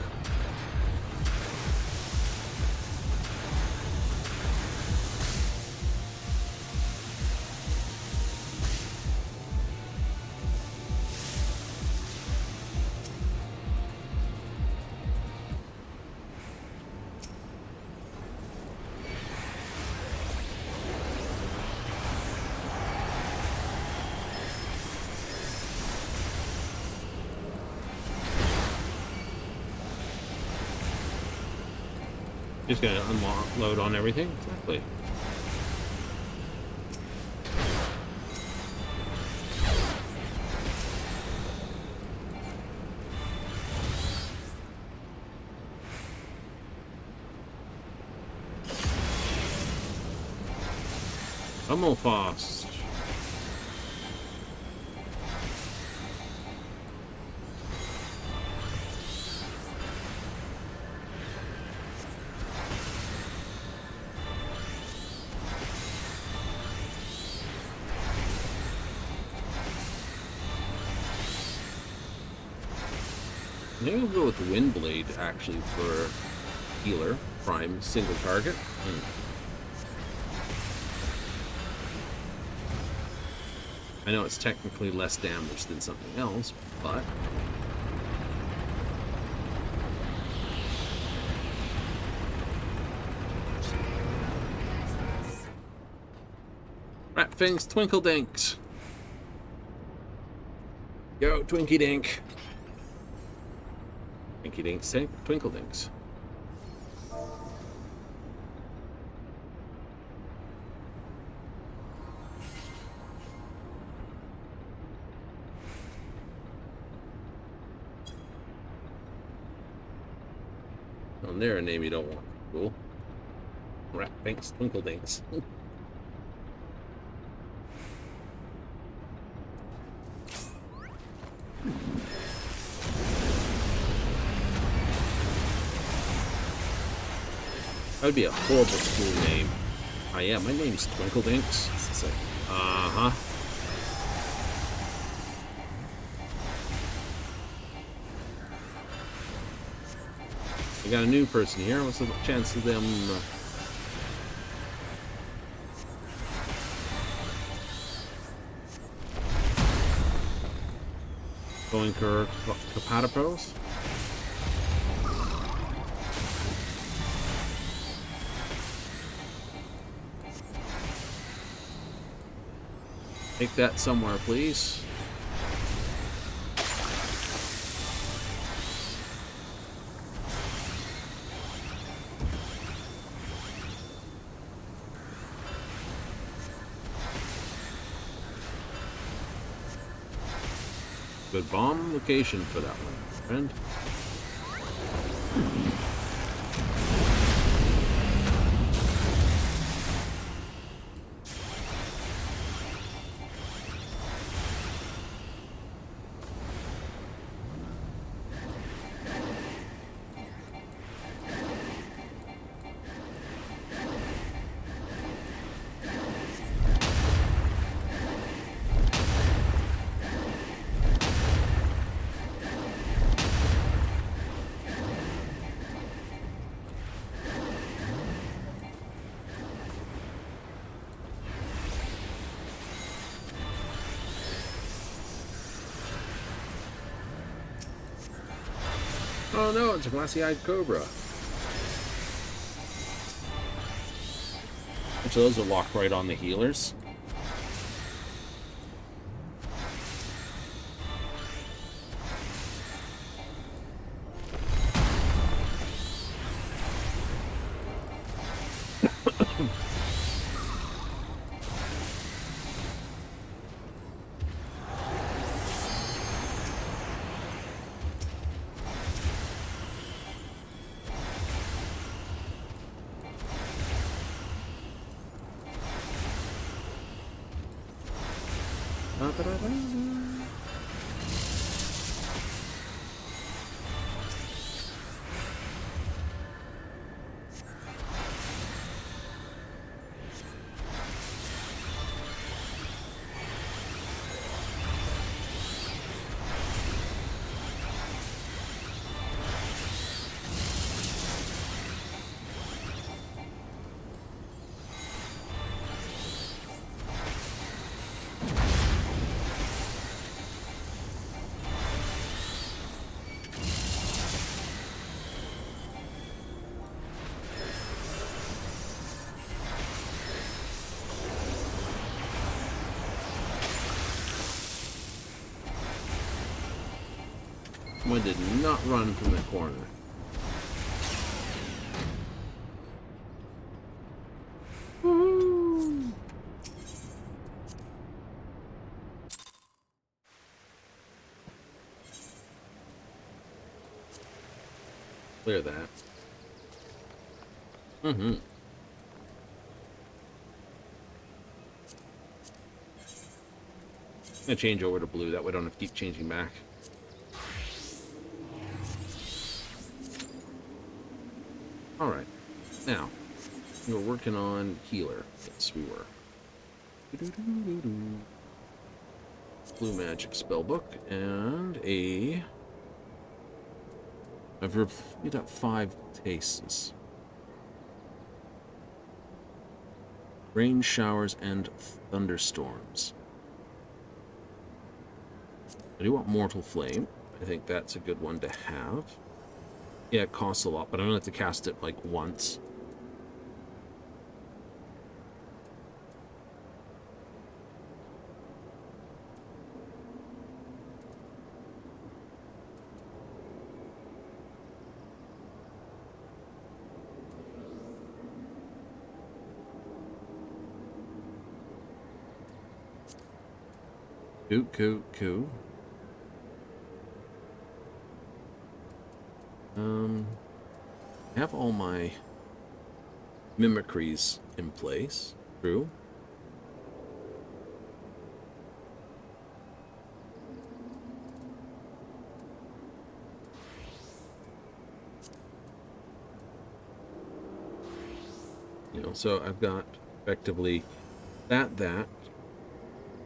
Just gonna unload on everything. Exactly. Fast. Maybe we'll go with the Windblade actually for healer, prime single target. I know it's technically less damage than something else, but Rat Fing's Twinkle Dinks. Yo, Twinkie Dink. Twinkie Dinks, Twinkle Dinks. Oh, there a name you don't want. Cool. Rat Fing's Twinkle Dinks. That would be a horrible school name. Oh yeah, my name's Twinkle Dinks. It's like, uh-huh. We got a new person here. What's the chance of them going for Capatapos? Take that somewhere, please. Good bomb location for that one, friend. Oh no, it's a glassy-eyed cobra. Which of those will lock right on the healers. One did not run from the corner. Clear that. Mm-hmm. I'm gonna change over to blue. That way I don't have to keep changing back. Alright. Now, we were working on healer. Yes, we were. Blue magic spellbook and a... I've reviewed up 5 tastes. Rain showers and thunderstorms. I do want Mortal Flame. I think that's a good one to have. Yeah, it costs a lot, but I don't have to cast it like once. Cool. I have all my mimicries in place. True. You know, so I've got effectively that,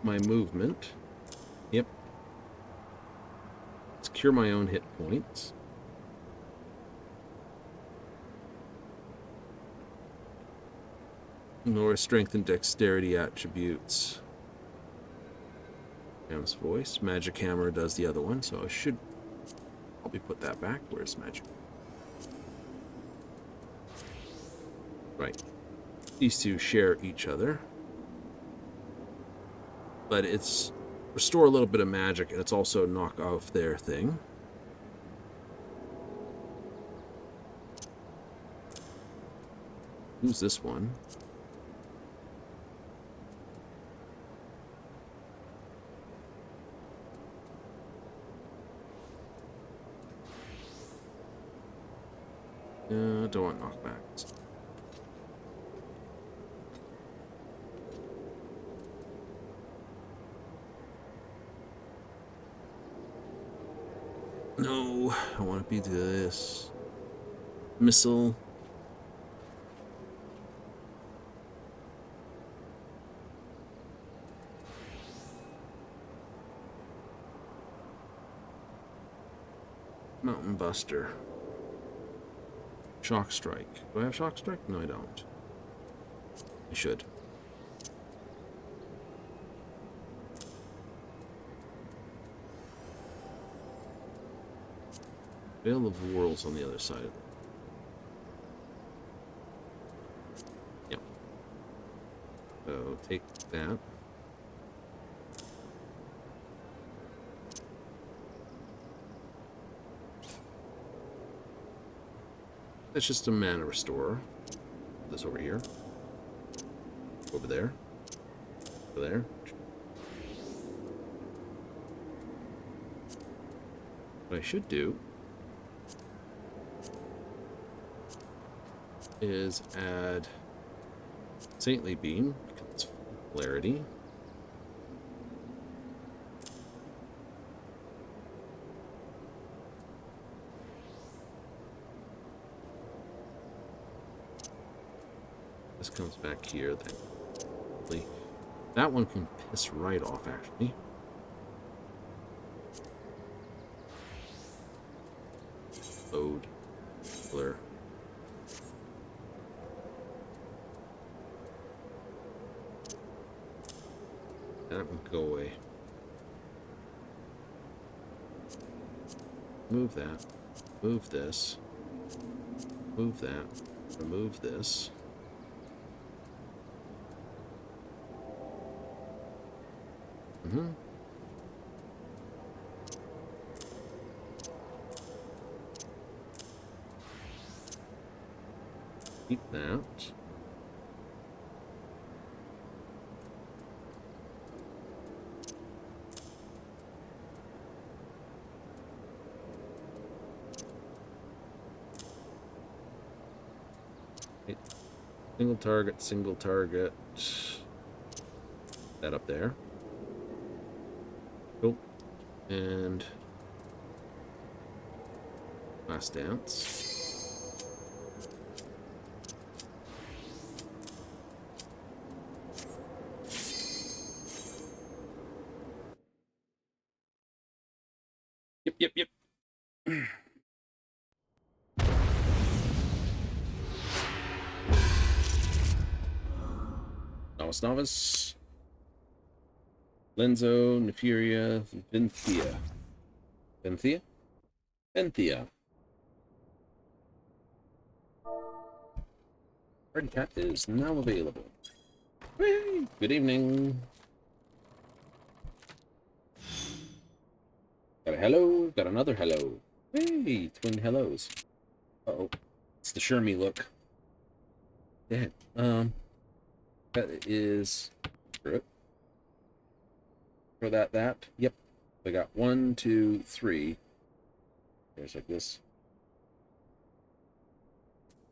my movement. Yep. Let's cure my own hit points. Lower strength and dexterity attributes. Ham's voice. Magic hammer does the other one, so I should probably put that back. Where's magic? Right. These two share each other. But it's restore a little bit of magic, and it's also knock off their thing. Who's this one? Don't want knockbacks. No, I want to be this. Missile. Mountain Buster. Shock Strike. Do I have Shock Strike? No, I don't. I should. Veil of Worlds on the other side of it. Yep. So take that. That's just a mana restorer. This over here. Over there. Over there. What I should do is add Saintly Beam, because it's polarity. This comes back here, then. That one can piss right off, actually. Load. Blur. That would go away. Move that. Move this. Move that. Remove this. Keep that. Right. Single target, single target. That up there. Cool. And last dance. Yep, yep, yep. Novice. Lenzo, Nefuria, Vinthia. Vinthia? Vinthia. Red Cat is now available. Hey, good evening. Got a hello, got another hello. Hey, twin hellos. Uh-oh. It's the Shermie look. Yeah. That is... Screw it. For that. Yep. I got 1, 2, 3. There's like this.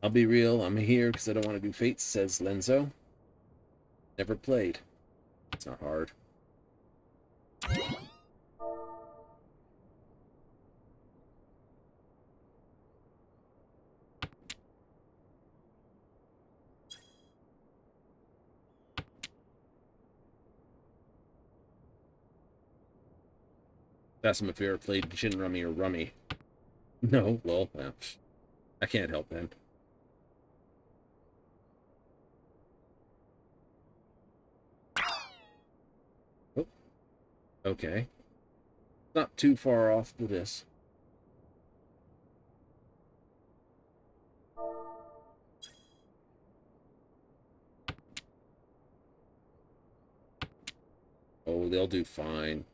I'll be real, I'm here because I don't want to do Fates, says Lenzo. Never played. It's not hard. Ask him if you ever played Gin Rummy or Rummy. No, well, I can't help then. Oh, okay. Not too far off to this. Oh, they'll do fine.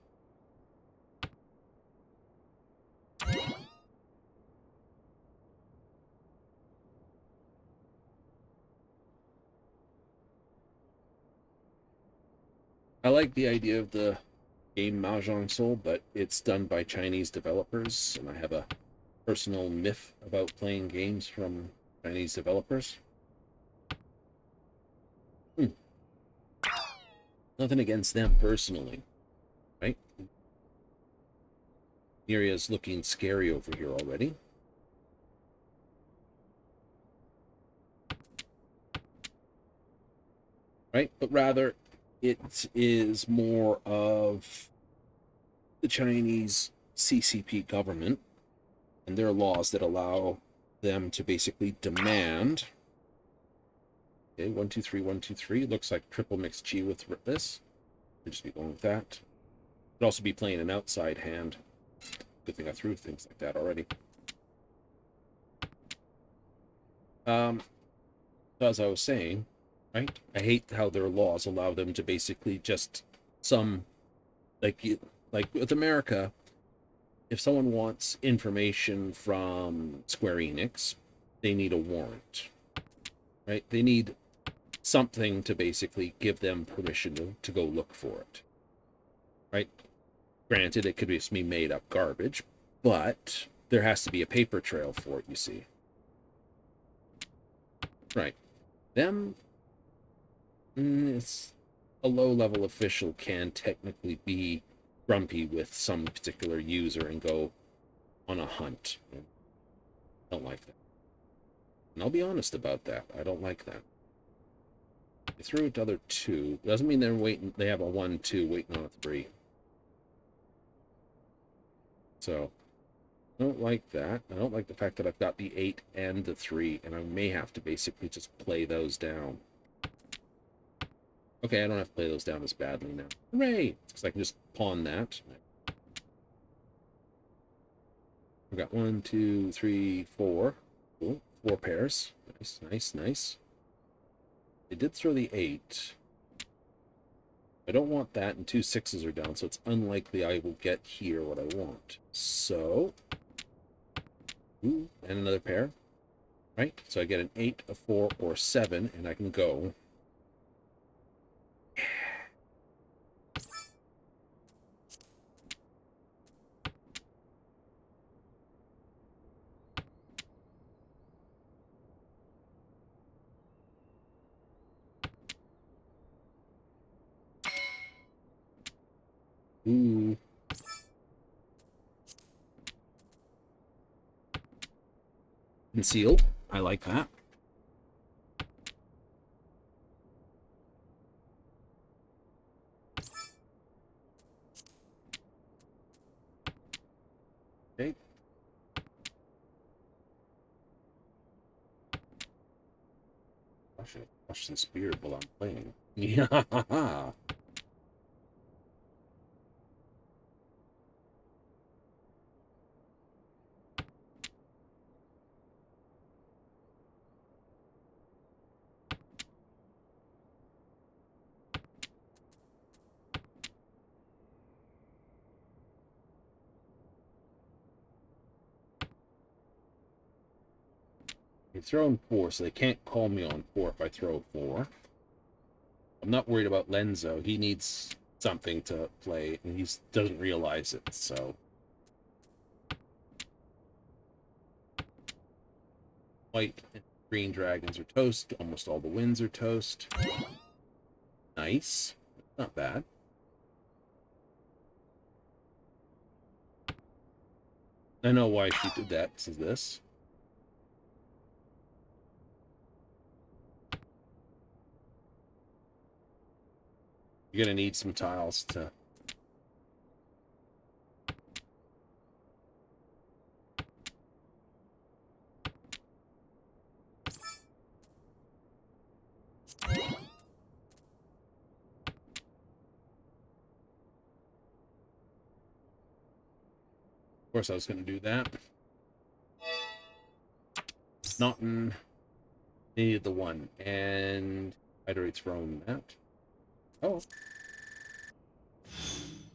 I like the idea of the game Mahjong Soul, but it's done by Chinese developers, and I have a personal myth about playing games from Chinese developers. Nothing against them personally, right? The area's looking scary over here already. Right? But rather, it is more of the Chinese CCP government and their laws that allow them to basically demand. Okay, 1, 2, 3, 1, 2, 3. Looks like triple mixed chi with this. Could just be going with that. Could also be playing an outside hand. Good thing I threw things like that already. As I was saying, right? I hate how their laws allow them to basically just like with America, if someone wants information from Square Enix, they need a warrant, right? They need something to basically give them permission to go look for it, right? Granted, it could just be made up garbage, but there has to be a paper trail for it, you see. Right. Them, it's a low-level official can technically be grumpy with some particular user and go on a hunt. I don't like that. And I'll be honest about that. I don't like that. They threw another 2. Doesn't mean they're waiting. They have a 1, 2 waiting on a 3. So, I don't like that. I don't like the fact that I've got the 8 and the 3, and I may have to basically just play those down. Okay, I don't have to play those down as badly now. Hooray! Because I can just pawn that. I've got 1, 2, 3, 4. Cool. 4 pairs. Nice, nice, nice. They did throw the 8. I don't want that, and 2 6s are down, so it's unlikely I will get here what I want. So, ooh, and another pair. Right? So I get an 8, a 4, or 7, and I can go. Ooh. Concealed. I like that. Okay. I should wash this beard while I'm playing. Yeah. You've thrown 4, so they can't call me on 4 if I throw 4. I'm not worried about Lenzo. He needs something to play, and he doesn't realize it, so... White and green dragons are toast. Almost all the winds are toast. Nice. Not bad. I know why she did that. This is this. You're going to need some tiles to... Of course, I was going to do that. Naughton needed the 1, and I'd already thrown that. Oh.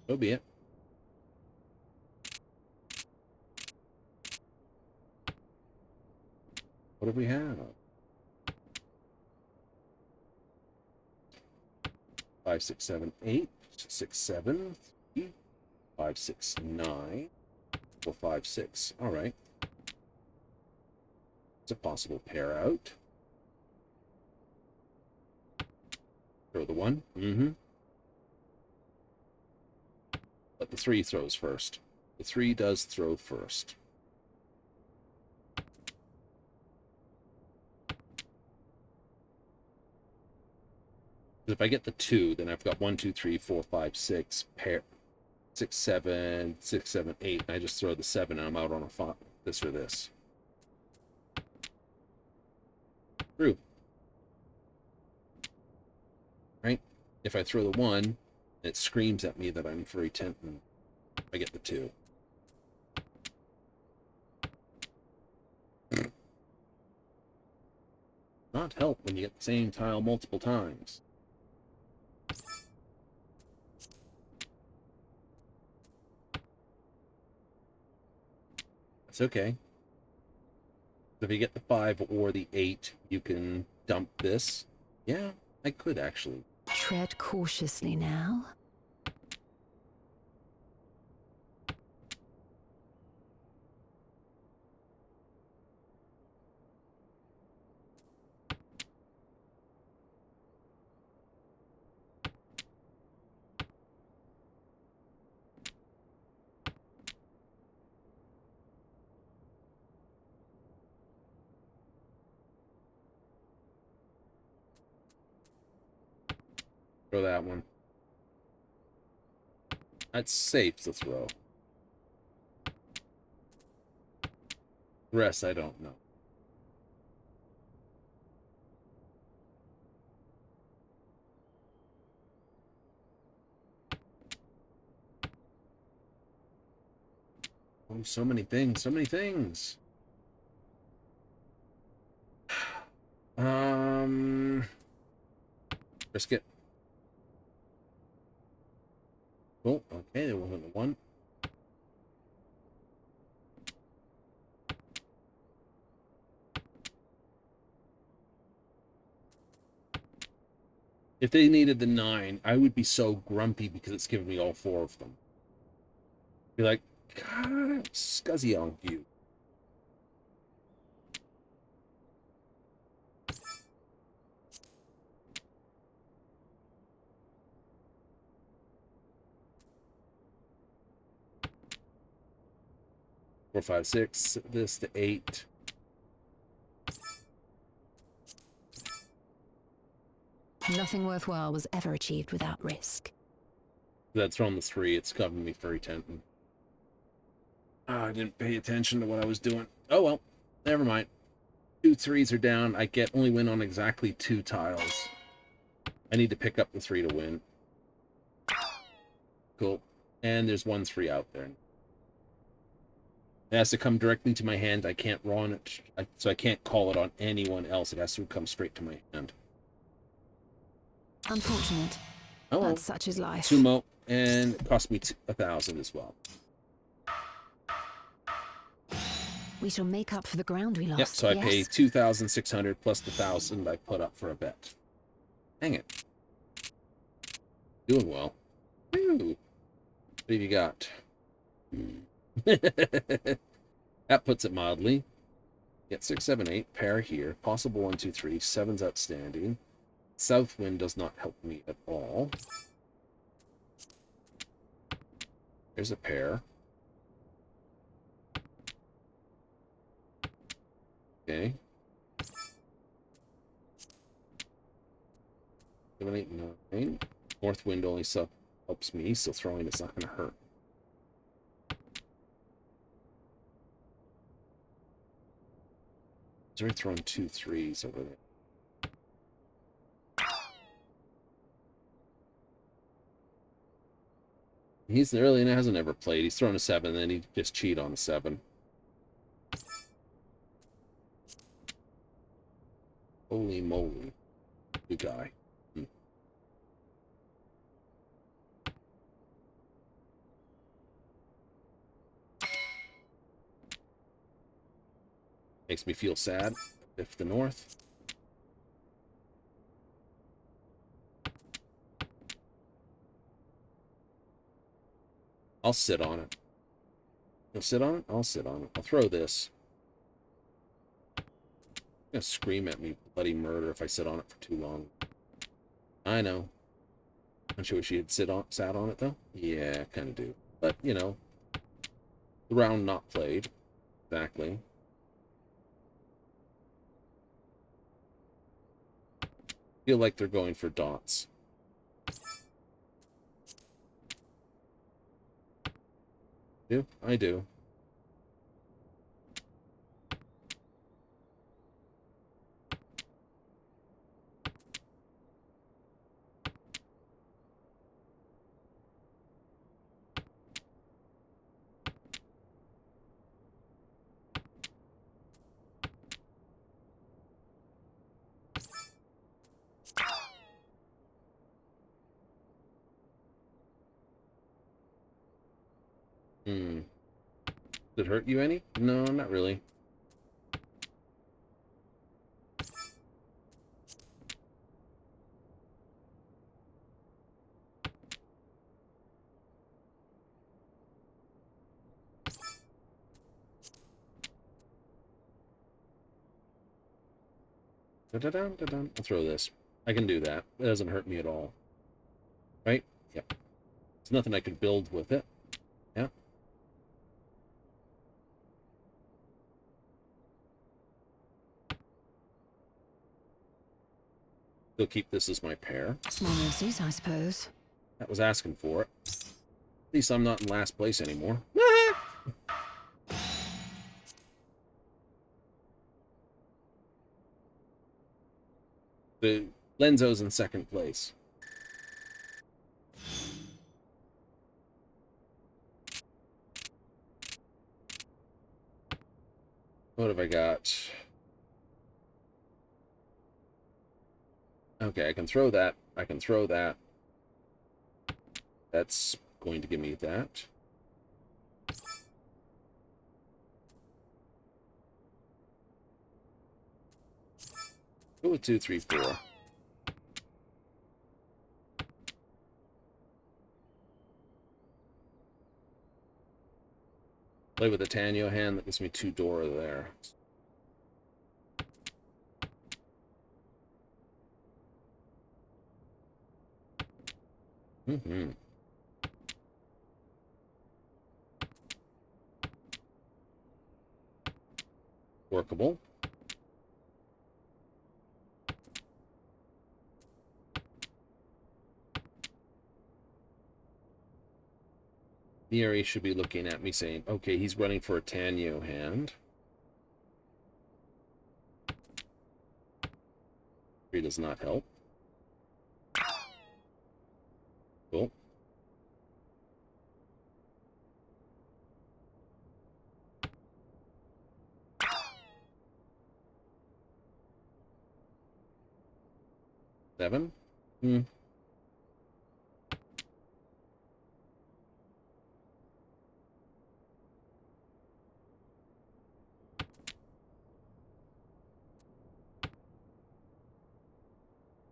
So be it. What do we have? 5, 6, 7, 8, 6, 7, 3, 5, 6, 9, 4, 5, 6. All right. It's a possible pair out. Throw the 1. But the 3 throws first. The 3 does throw first. If I get the 2, then I've got 1, 2, 3, 4, 5, 6, pair, 6, 7, 6, 7, 8, and I just throw the 7 and I'm out on a 5, this or this. True. Right? If I throw the 1, it screams at me that I'm very tempted. I get the 2. Not help when you get the same tile multiple times. That's okay. If you get the 5 or the 8, you can dump this. Yeah, I could actually. Tread cautiously now. Throw that one. That's safe to throw. The rest, I don't know. Oh, so many things, so many things. Risk it. Oh, okay, there wasn't a 1. If they needed the 9, I would be so grumpy because it's giving me all 4 of them. Be like, God, scuzzy on you. 4, 5, 6. This to 8. Nothing worthwhile was ever achieved without risk. That's from the 3. It's covering me for 10. Oh, I didn't pay attention to what I was doing. Oh well, never mind. 2 3s are down. I only win on exactly 2 tiles. I need to pick up the 3 to win. Cool. And there's 1 3 out there. It has to come directly to my hand. I can't run it, so I can't call it on anyone else. It has to come straight to my hand. Unfortunate. Oh, But such is life. Sumo, and it cost me 1,000 as well. We shall make up for the ground we lost. Yep, so I yes? pay 2,600 plus the 1,000 I put up for a bet. Dang it. Doing well. Woo. What have you got? That puts it mildly. Get 6, 7, 8. Pair here. Possible 1, 2, 3. 7's outstanding. South wind does not help me at all. There's a pair. Okay. 7, 8, 9. North wind only helps me, so throwing it's not going to hurt. He's already thrown 2 3s over there. He's really hasn't ever played. He's thrown a 7, then he just cheat on a 7. Holy moly. Good guy. Makes me feel sad. If the north. I'll sit on it. You'll sit on it? I'll sit on it. I'll throw this. Gonna scream at me bloody murder if I sit on it for too long. I know. Don't you wish you had sat on it though? Yeah, kind of do. But you know, the round not played. Exactly. Feel like they're going for dots. Do I do? Did it hurt you any? No, not really. I'll throw this. I can do that. It doesn't hurt me at all. Right? Yep. There's nothing I could build with it. Yeah. Still keep this as my pair. Small mercies, I suppose. That was asking for it. At least I'm not in last place anymore. The Lenzo's in second place. What have I got? Okay, I can throw that. I can throw that. That's going to give me that. Go with 2, 3, 4. Play with a Tanyo hand that gives me 2 Dora there. workable. Neri should be looking at me saying, okay, he's running for a Tanyo hand. 3 does not help. Cool. Seven?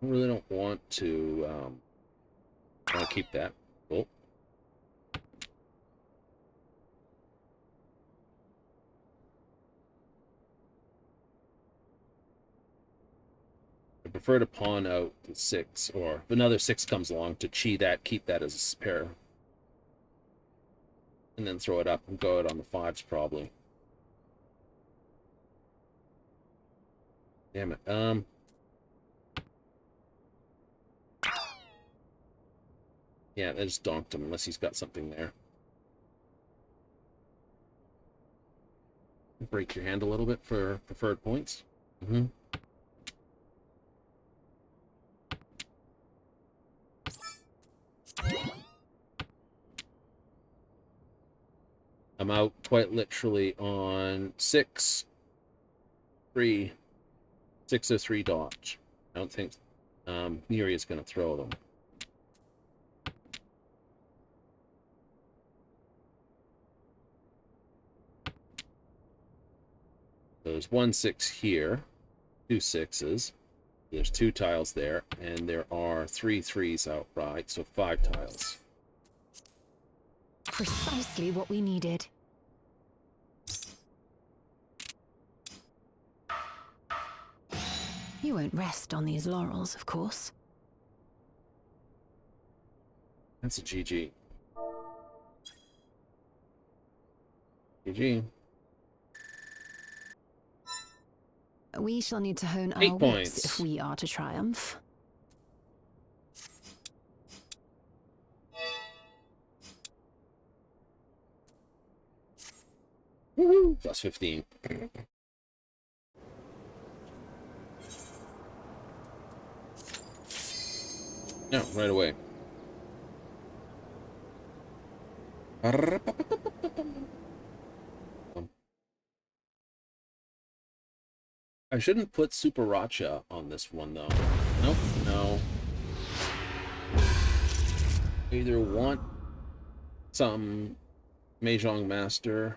I really don't want to keep that. Cool. I prefer to pawn out the 6, or if another 6 comes along, to chi that, keep that as a spare. And then throw it up and go out on the 5s probably. Damn it. Yeah, I just donked him unless he's got something there. Break your hand a little bit for preferred points. I'm out quite literally on 6, 3, 6 or 3 dodge. I don't think Neri is going to throw them. There's 1 6 here, 2 6s. There's 2 tiles there, and there are 3 3s outright, so 5 tiles. Precisely what we needed. You won't rest on these laurels, of course. That's a GG. GG. We shall need to hone 8 our points. wits if we are to triumph. Woohoo! Plus 15. No, right away. I shouldn't put Super Racha on this one, though. Nope, no. I either want some Mahjong Master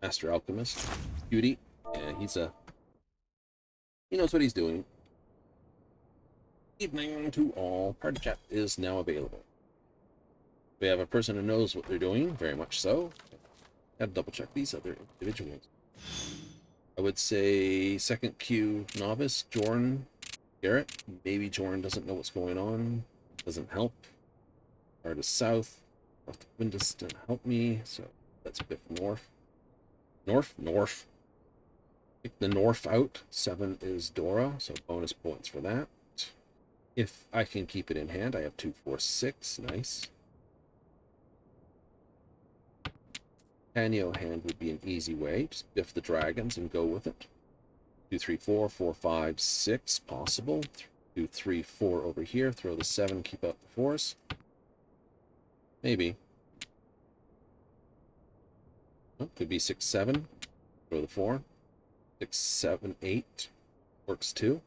Alchemist, Cutie. Yeah, he knows what he's doing. Evening to all. Party chat is now available. We have a person who knows what they're doing, very much so. Gotta double check these other individuals. I would say second queue novice, Jordan Garrett. Maybe Jordan doesn't know what's going on. Doesn't help. Artist south. North wind doesn't help me, so let's pick north. North. Pick the north out. 7 is Dora, so bonus points for that. If I can keep it in hand, I have 2, 4, 6. Nice. Tanyo hand would be an easy way. Just biff the dragons and go with it. 2, 3, 4, 4, 5, 6. Possible. 2, 3, 4 over here. Throw the 7, keep out the 4s. Maybe. Oh, could be 6, 7. Throw the 4. 6, 7, 8. Works too.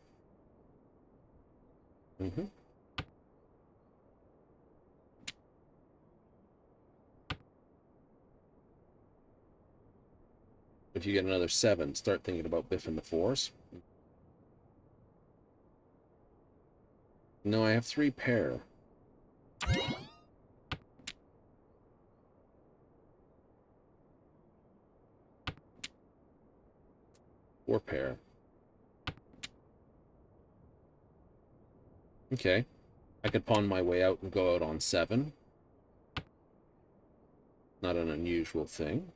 If you get another 7, start thinking about biffing the 4s. No, I have 3 pair. Four pair. Okay. I could pawn my way out and go out on 7. Not an unusual thing.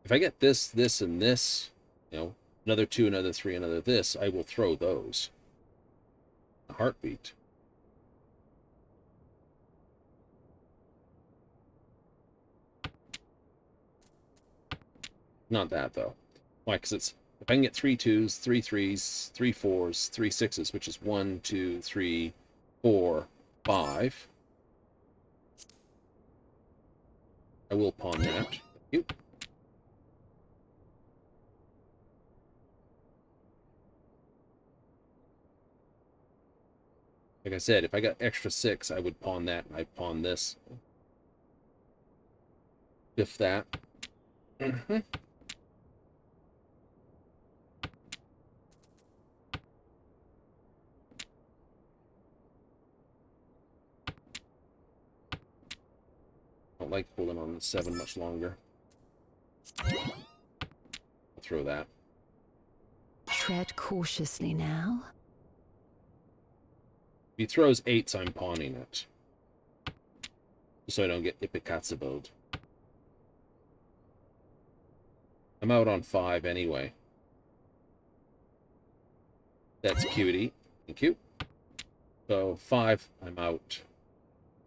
If I get this, this, and this, You know, another 2, another 3, another this, I will throw those. A heartbeat. Not that, though. Why? Because it's, if I can get 3 2s, 3 3s, 3 4s, 3 6s, which is 1, 2, 3, 4, 5, I will pawn that. Thank you. Like I said, if I got extra 6, I would pawn that, and I'd pawn this. If that. Mm-hmm. Don't like holding on the 7 much longer. I'll throw that. Tread cautiously now. If he throws 8s, I'm pawning it. So I don't get ipikatsuboed. I'm out on 5 anyway. That's cutie. Thank you. So 5, I'm out.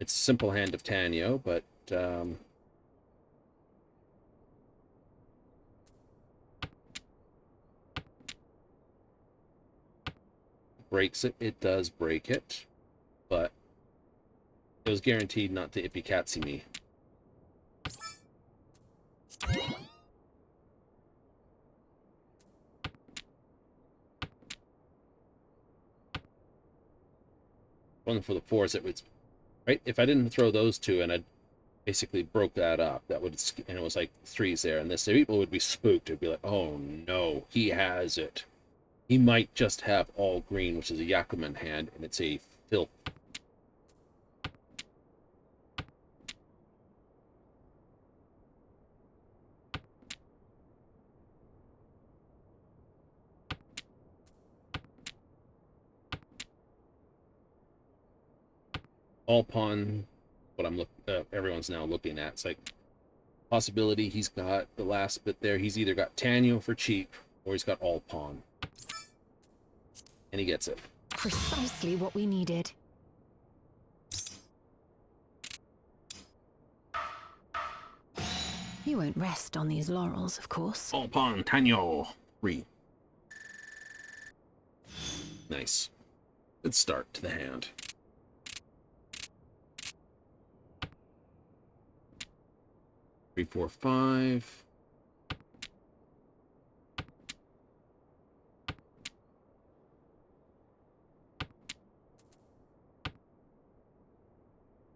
It's a simple hand of Tanyo, but breaks it. It does break it, but it was guaranteed not to ipikatsu me. One for the 4s, it was right. If I didn't throw those 2 and I basically broke that up, that would, and it was like 3s there, and this, people would be spooked. It'd be like, oh no, he has it. He might just have all green, which is a Yakuman hand, and it's a filth. All pawn, what I'm everyone's now looking at. It's like possibility he's got the last bit there. He's either got Tanyo for cheap, or he's got all pawn. And he gets it. Precisely what we needed. You won't rest on these laurels, of course. All pawn, Tanyo. 3. Nice. Good start to the hand. Three, 4, 5.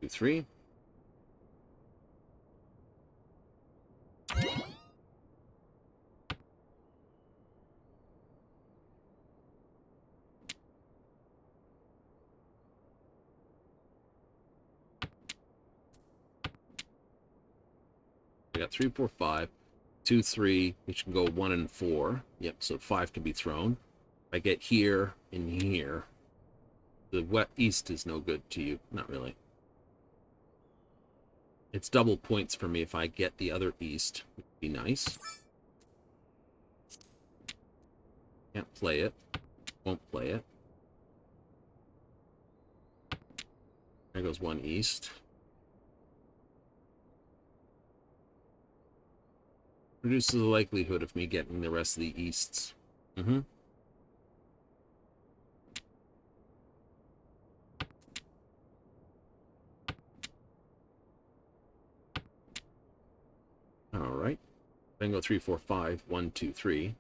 Two, 3. I got 3, 4, 5, 2, 3, which can go 1 and 4. Yep, so 5 can be thrown. If I get here and here, the wet east is no good to you. Not really. It's double points for me if I get the other east. Would be nice. Can't play it. Won't play it. There goes 1 east. Reduces the likelihood of me getting the rest of the easts. Alright. Then go 3, 4, 5. 1, 2, 3.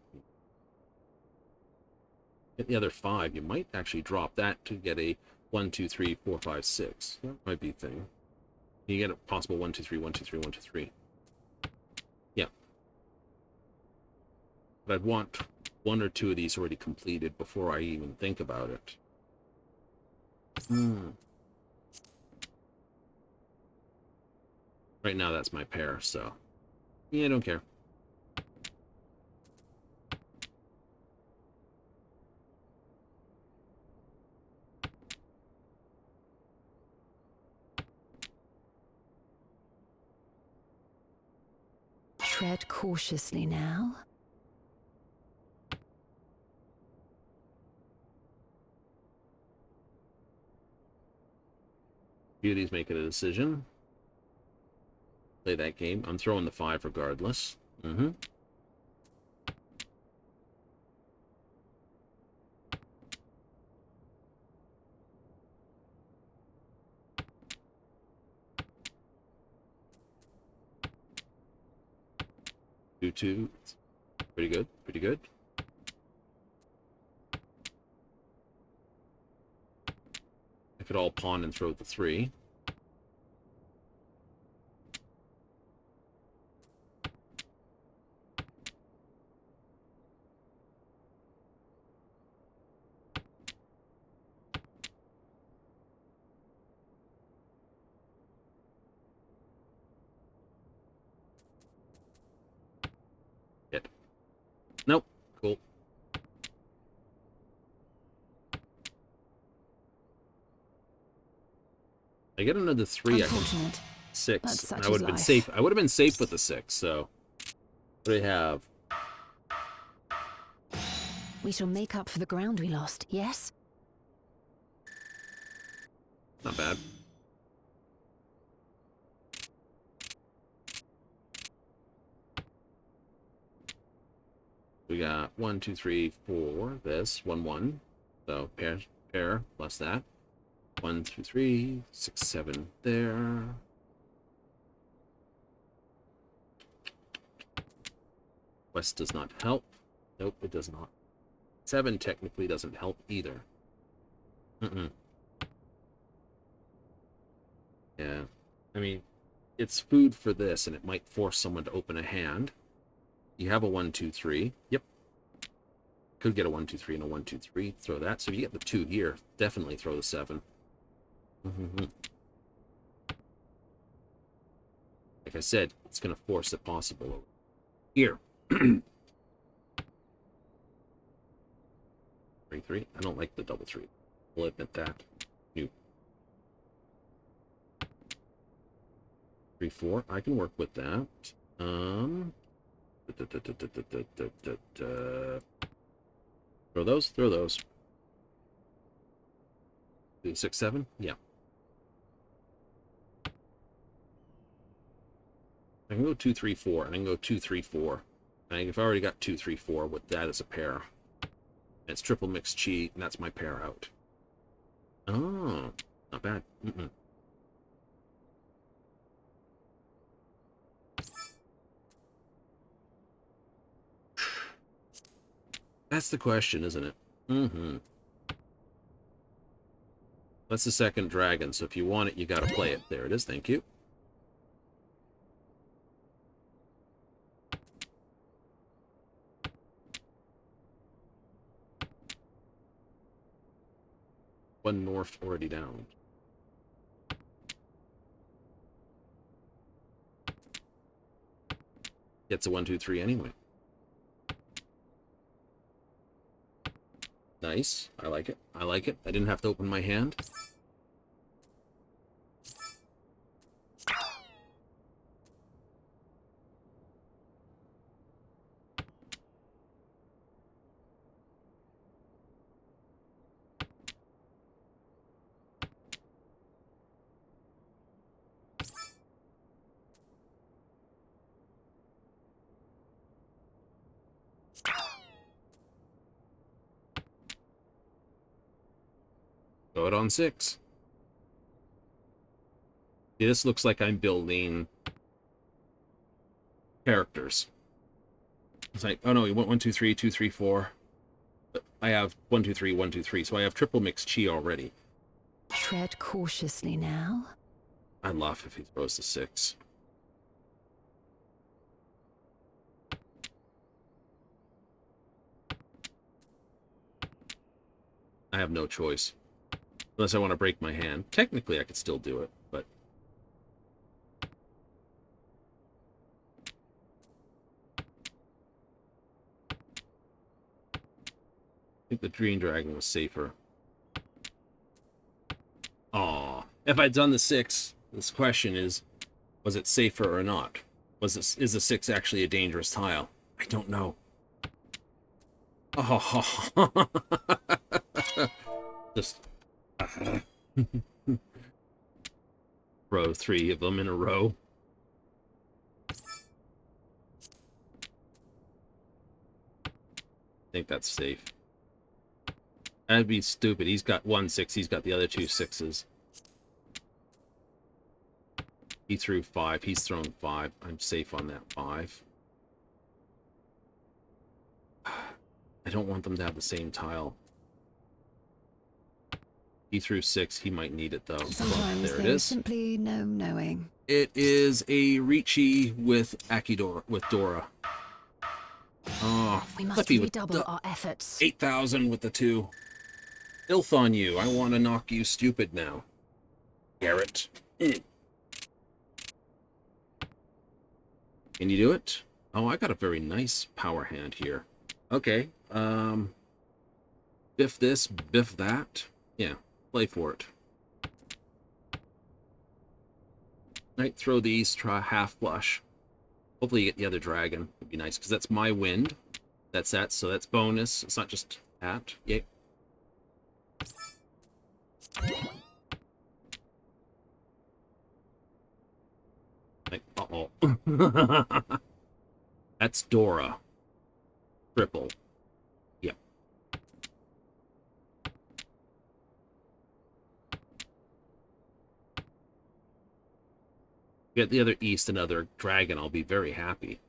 Get the other 5. You might actually drop that to get a 1, 2, 3, 4, 5, 6. That might be a thing. You get a possible 1, 2, 3, 1, 2, 3, 1, 2, 3. Yeah. But I'd want 1 or 2 of these already completed before I even think about it. Right now, that's my pair, so... yeah, I don't care. Tread cautiously now. Beauty's making a decision. Play that game. I'm throwing the 5 regardless. Mm-hmm. Two. Pretty good. Pretty good. I could all pawn and throw the 3. Hit. Nope. Cool. I get another 3. I can Unfortunate. 6. That's such I would have is been life. safe. I would have been safe with the 6. So what do we have? We shall make up for the ground we lost, yes? Not bad. We got 1, 2, 3, 4. This 1, 1. So pair plus that. 1, 2, 3, 6, 7 there. West does not help. Nope, it does not. 7 technically doesn't help either. Yeah. I mean, it's food for this, and it might force someone to open a hand. You have a 1, 2, 3. Yep. Could get a 1, 2, 3 and a 1, 2, 3. Throw that. So if you get the 2 here, definitely throw the 7. Like I said, it's going to force it possible. Here. 3, 3. I don't like the double 3. We'll admit that. New. 3, 4. I can work with that. Throw those. Throw those. 6, 7. Yeah. I can go 2, 3, 4, and I can go 2, 3, 4. And I've already got 2, 3, 4 with that as a pair. And it's triple mixed chi, and that's my pair out. Oh, not bad. That's the question, isn't it? That's the second dragon, so if you want it, you gotta play it. There it is, thank you. One north already down. Gets a 1, 2, 3 anyway. Nice. I like it. I like it. I didn't have to open my hand. Go it on 6. See, this looks like I'm building characters. It's like, oh no, you want 1, 2, 3, 2, 3, 4. But I have 1, 2, 3, 1, 2, 3, so I have triple mixed chi already. Tread cautiously now. I'd laugh if he throws the 6. I have no choice. Unless I want to break my hand. Technically, I could still do it, but... I think the Green Dragon was safer. Aw. If I'd done the 6, this question is, was it safer or not? Is the 6 actually a dangerous tile? I don't know. Oh. Just... Throw 3 of them in a row. I think that's safe. That'd be stupid. He's got 1 6. He's got the other 2 6s. He threw 5. He's thrown 5. I'm safe on that 5. I don't want them to have the same tile. He threw 6. He might need it, though. Sometimes there it there's is. simply no knowing. It is a Ricci with Dora. Oh, We must Flippy with redouble our efforts. 8,000 with the 2. Filth on you. I want to knock you stupid now. Garrett. Can you do it? Oh, I got a very nice power hand here. Okay. Biff this, biff that. Yeah, play for it. Right, throw these, try half flush. Hopefully you get the other dragon. Would be nice, because that's my wind. That's that, so that's bonus. It's not just that. Yay. Uh-oh. That's Dora. Triple. Yep. Get the other east, another dragon, I'll be very happy.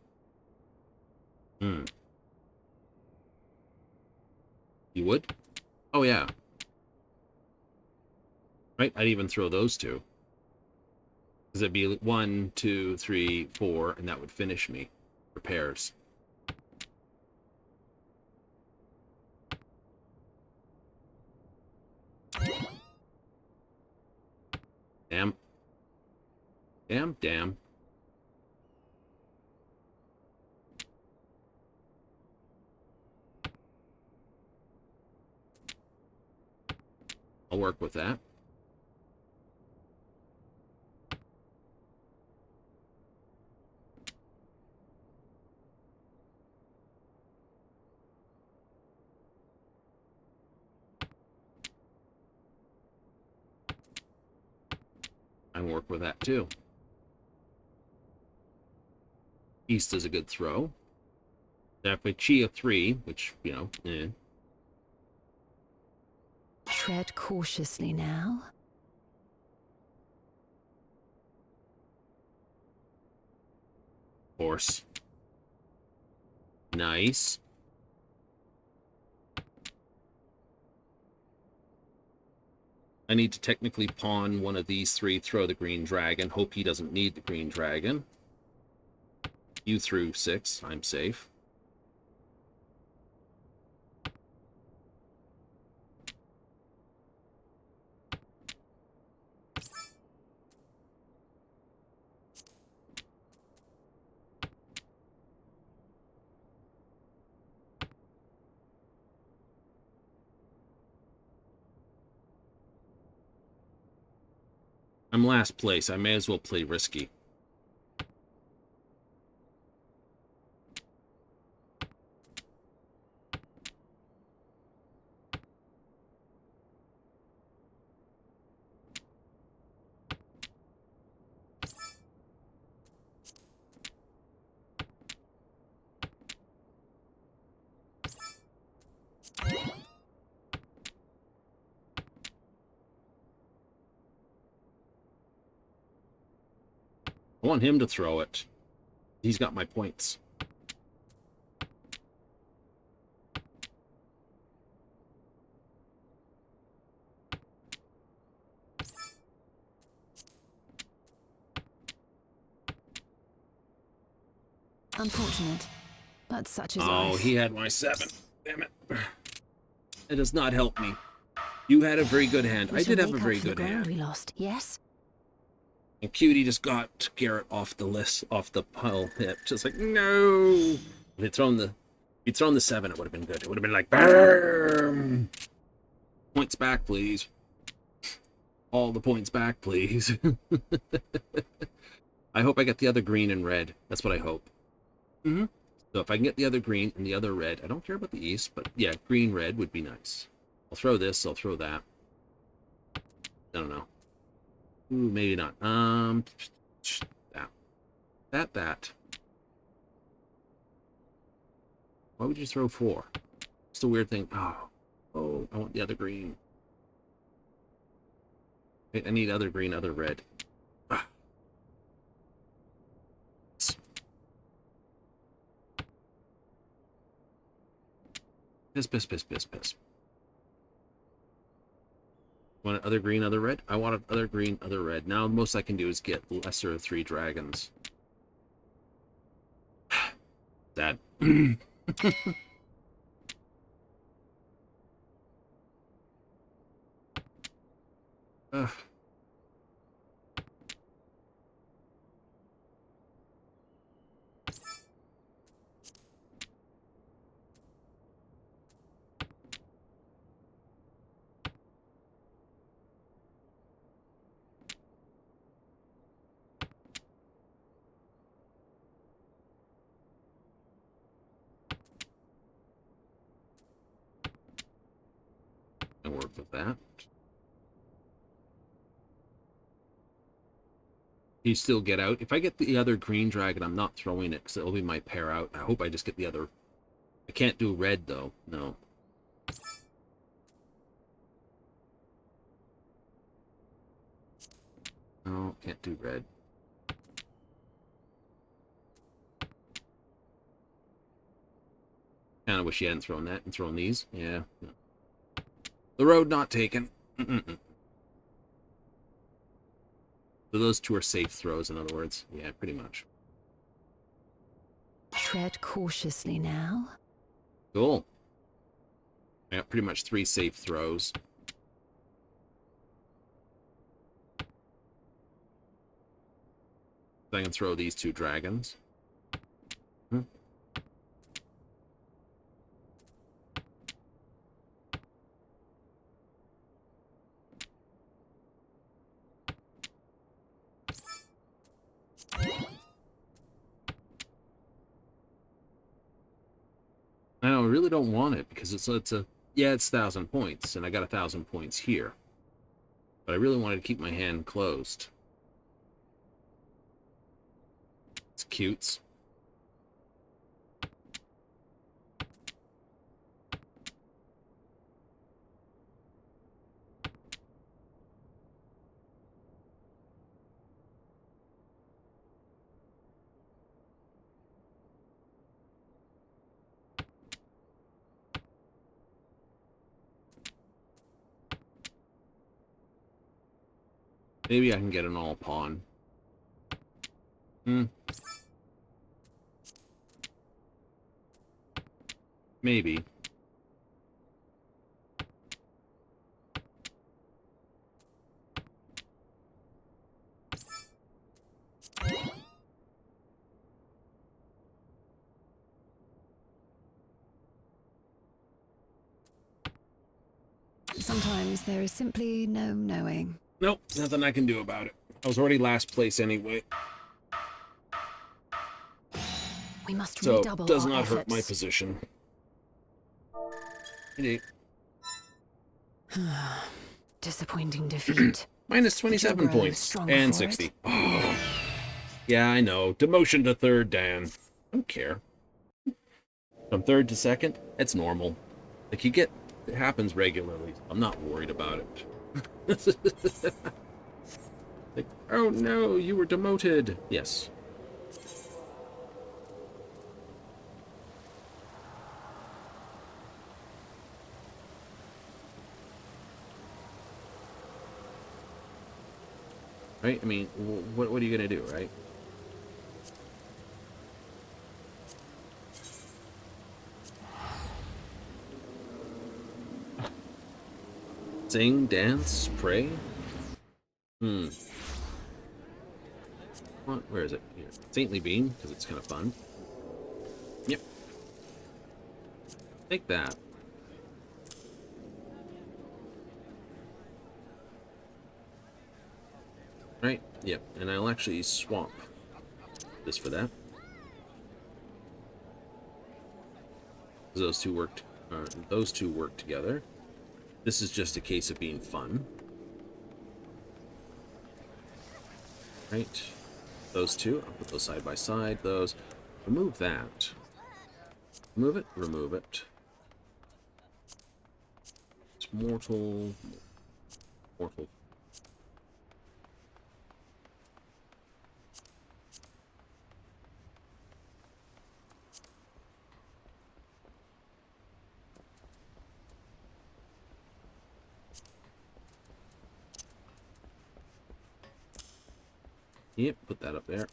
You would? Oh, yeah. Right, I'd even throw those 2. Because it'd be 1, 2, 3, 4, and that would finish me. Repairs. Damn. Damn, damn. I'll work with that. I can work with that too. East is a good throw. Now if I Chia 3, which, you know, Tread cautiously now. Horse. Nice. I need to technically pawn one of these 3, throw the green dragon. Hope he doesn't need the green dragon. You threw 6. I'm safe. I'm last place. I may as well play risky. I want him to throw it. He's got my points. Unfortunate, but such is Oh, life. he had my 7. Damn it. It does not help me. You had a very good hand. We I shall did have a make up very for the good ground hand. we lost. Yes. And Cutie just got Garrett off the list, off the pile hip. Just like, no. If he'd thrown the 7, it would have been good. It would have been like, BAM! Points back, please. All the points back, please. I hope I get the other green and red. That's what I hope. So if I can get the other green and the other red, I don't care about the east, but yeah, green, red would be nice. I'll throw this, I'll throw that. I don't know. Ooh, maybe not. That. Why would you throw 4? It's a weird thing. Oh, I want the other green. Wait, I need other green, other red. Ah. Piss. Want other green, other red? I want other green, other red. Now the most I can do is get lesser of 3 dragons. Sad. Ugh. I work with that. You still get out. If I get the other green dragon, I'm not throwing it because it'll be my pair out. I hope I just get the other. I can't do red though. No. No, can't do red. Kind of wish you hadn't thrown that and thrown these. Yeah. The road not taken. So those 2 are safe throws, in other words. Yeah, pretty much. Tread cautiously now. Cool. I got pretty much 3 safe throws. So I can throw these 2 dragons. I really don't want it because it's a yeah, it's 1,000 points, and I got 1,000 points here. But I really wanted to keep my hand closed. It's cutes. Maybe I can get an all pawn. Maybe. Sometimes there is simply no knowing. Nope, nothing I can do about it. I was already last place anyway. We must So, redouble does our not hurt efforts. my position. Indeed. Disappointing defeat. Minus 27 You'll grow points. stronger And for 60. it. Oh. Yeah, I know. Demotion to 3rd, Dan. I don't care. From 3rd to 2nd, it's normal. Like, it happens regularly. I'm not worried about it. Like, oh no, you were demoted. Yes. Right? I mean, what are you going to do, right? Sing, dance, pray? Where is it? Here. Saintly Bean, because it's kind of fun. Yep. Take that. Right? Yep. And I'll actually swap this for that. Those two work together. This is just a case of being fun. Right. Those two. I'll put those side by side. Those. Remove that. Remove it. Remove it. It's mortal. Mortal. Yep, put that up there.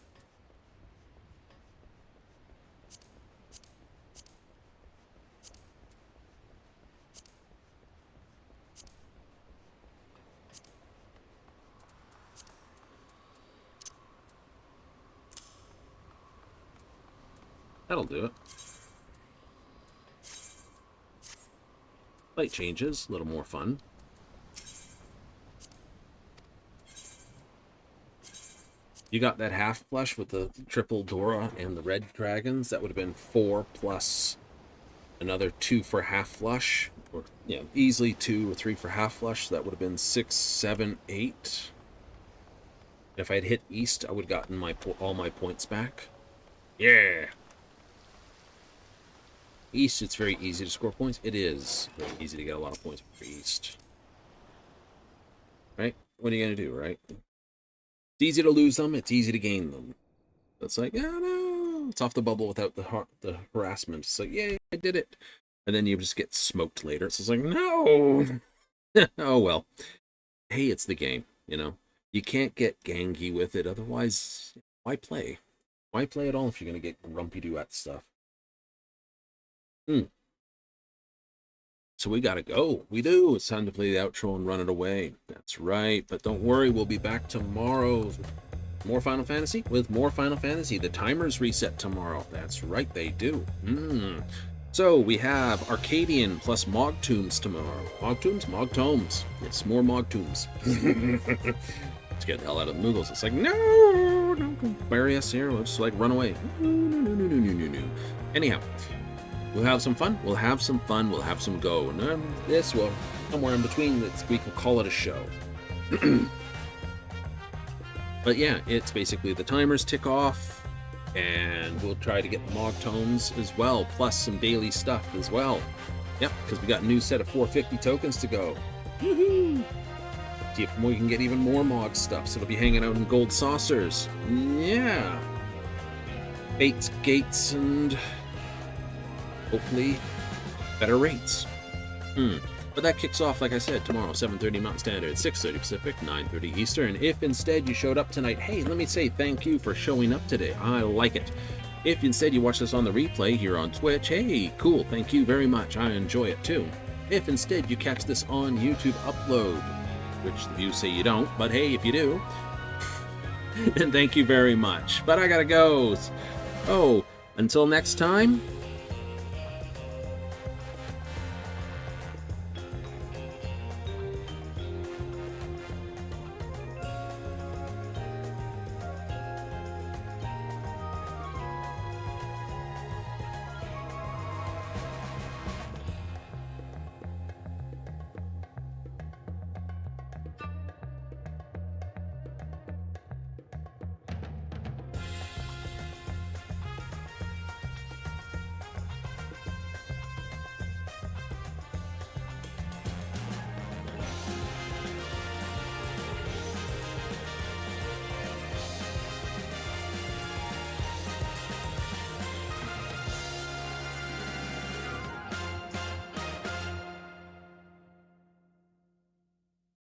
That'll do it. Light changes, a little more fun. You got that half flush with the triple Dora and the red dragons. That would have been 4 plus another 2 for half flush. Or, yeah, easily 2 or 3 for half flush. So that would have been 6, 7, 8. If I had hit East, I would have gotten all my points back. Yeah! East, it's very easy to score points. It is very easy to get a lot of points for East. Right? What are you going to do, right? It's easy to lose them. It's easy to gain them. It's like, oh no, it's off the bubble without the harassment. It's like, yay, I did it. And then you just get smoked later. It's just like, no. Oh, well. Hey, it's the game, you know. You can't get gangy with it. Otherwise, why play? Why play at all if you're going to get grumpy-do at stuff? So we gotta go. We do. It's time to play the outro and run it away. That's right. But don't worry, we'll be back tomorrow. More Final Fantasy with more Final Fantasy. The timers reset tomorrow. That's right, they do. So we have Arcadian plus Mogtombs tomorrow. Mogtombs? Mogtombs. Yes, more Mogtombs. Let's get the hell out of the Moogles. It's like, no, don't bury us here. We'll just like run away. No. Anyhow. We'll have some fun. We'll have some fun. We'll have some go. And this will somewhere in between. We can call it a show. But yeah, it's basically the timers tick off, and we'll try to get the Mogtones as well, plus some daily stuff as well. Yep, because we got a new set of 450 tokens to go. Woohoo! See if we can get even more Mog stuff. So it'll be hanging out in gold saucers. Yeah. Baits, gates, and hopefully better rates. But that kicks off, like I said, tomorrow, 7:30 Mountain Standard, 6:30 Pacific, 9:30 Eastern. If instead you showed up tonight, hey, let me say thank you for showing up today. I like it. If instead you watch this on the replay here on Twitch, hey, cool, thank you very much. I enjoy it too. If instead you catch this on YouTube upload, which the views say you don't, but hey, if you do, then thank you very much. But I gotta go. Oh, until next time,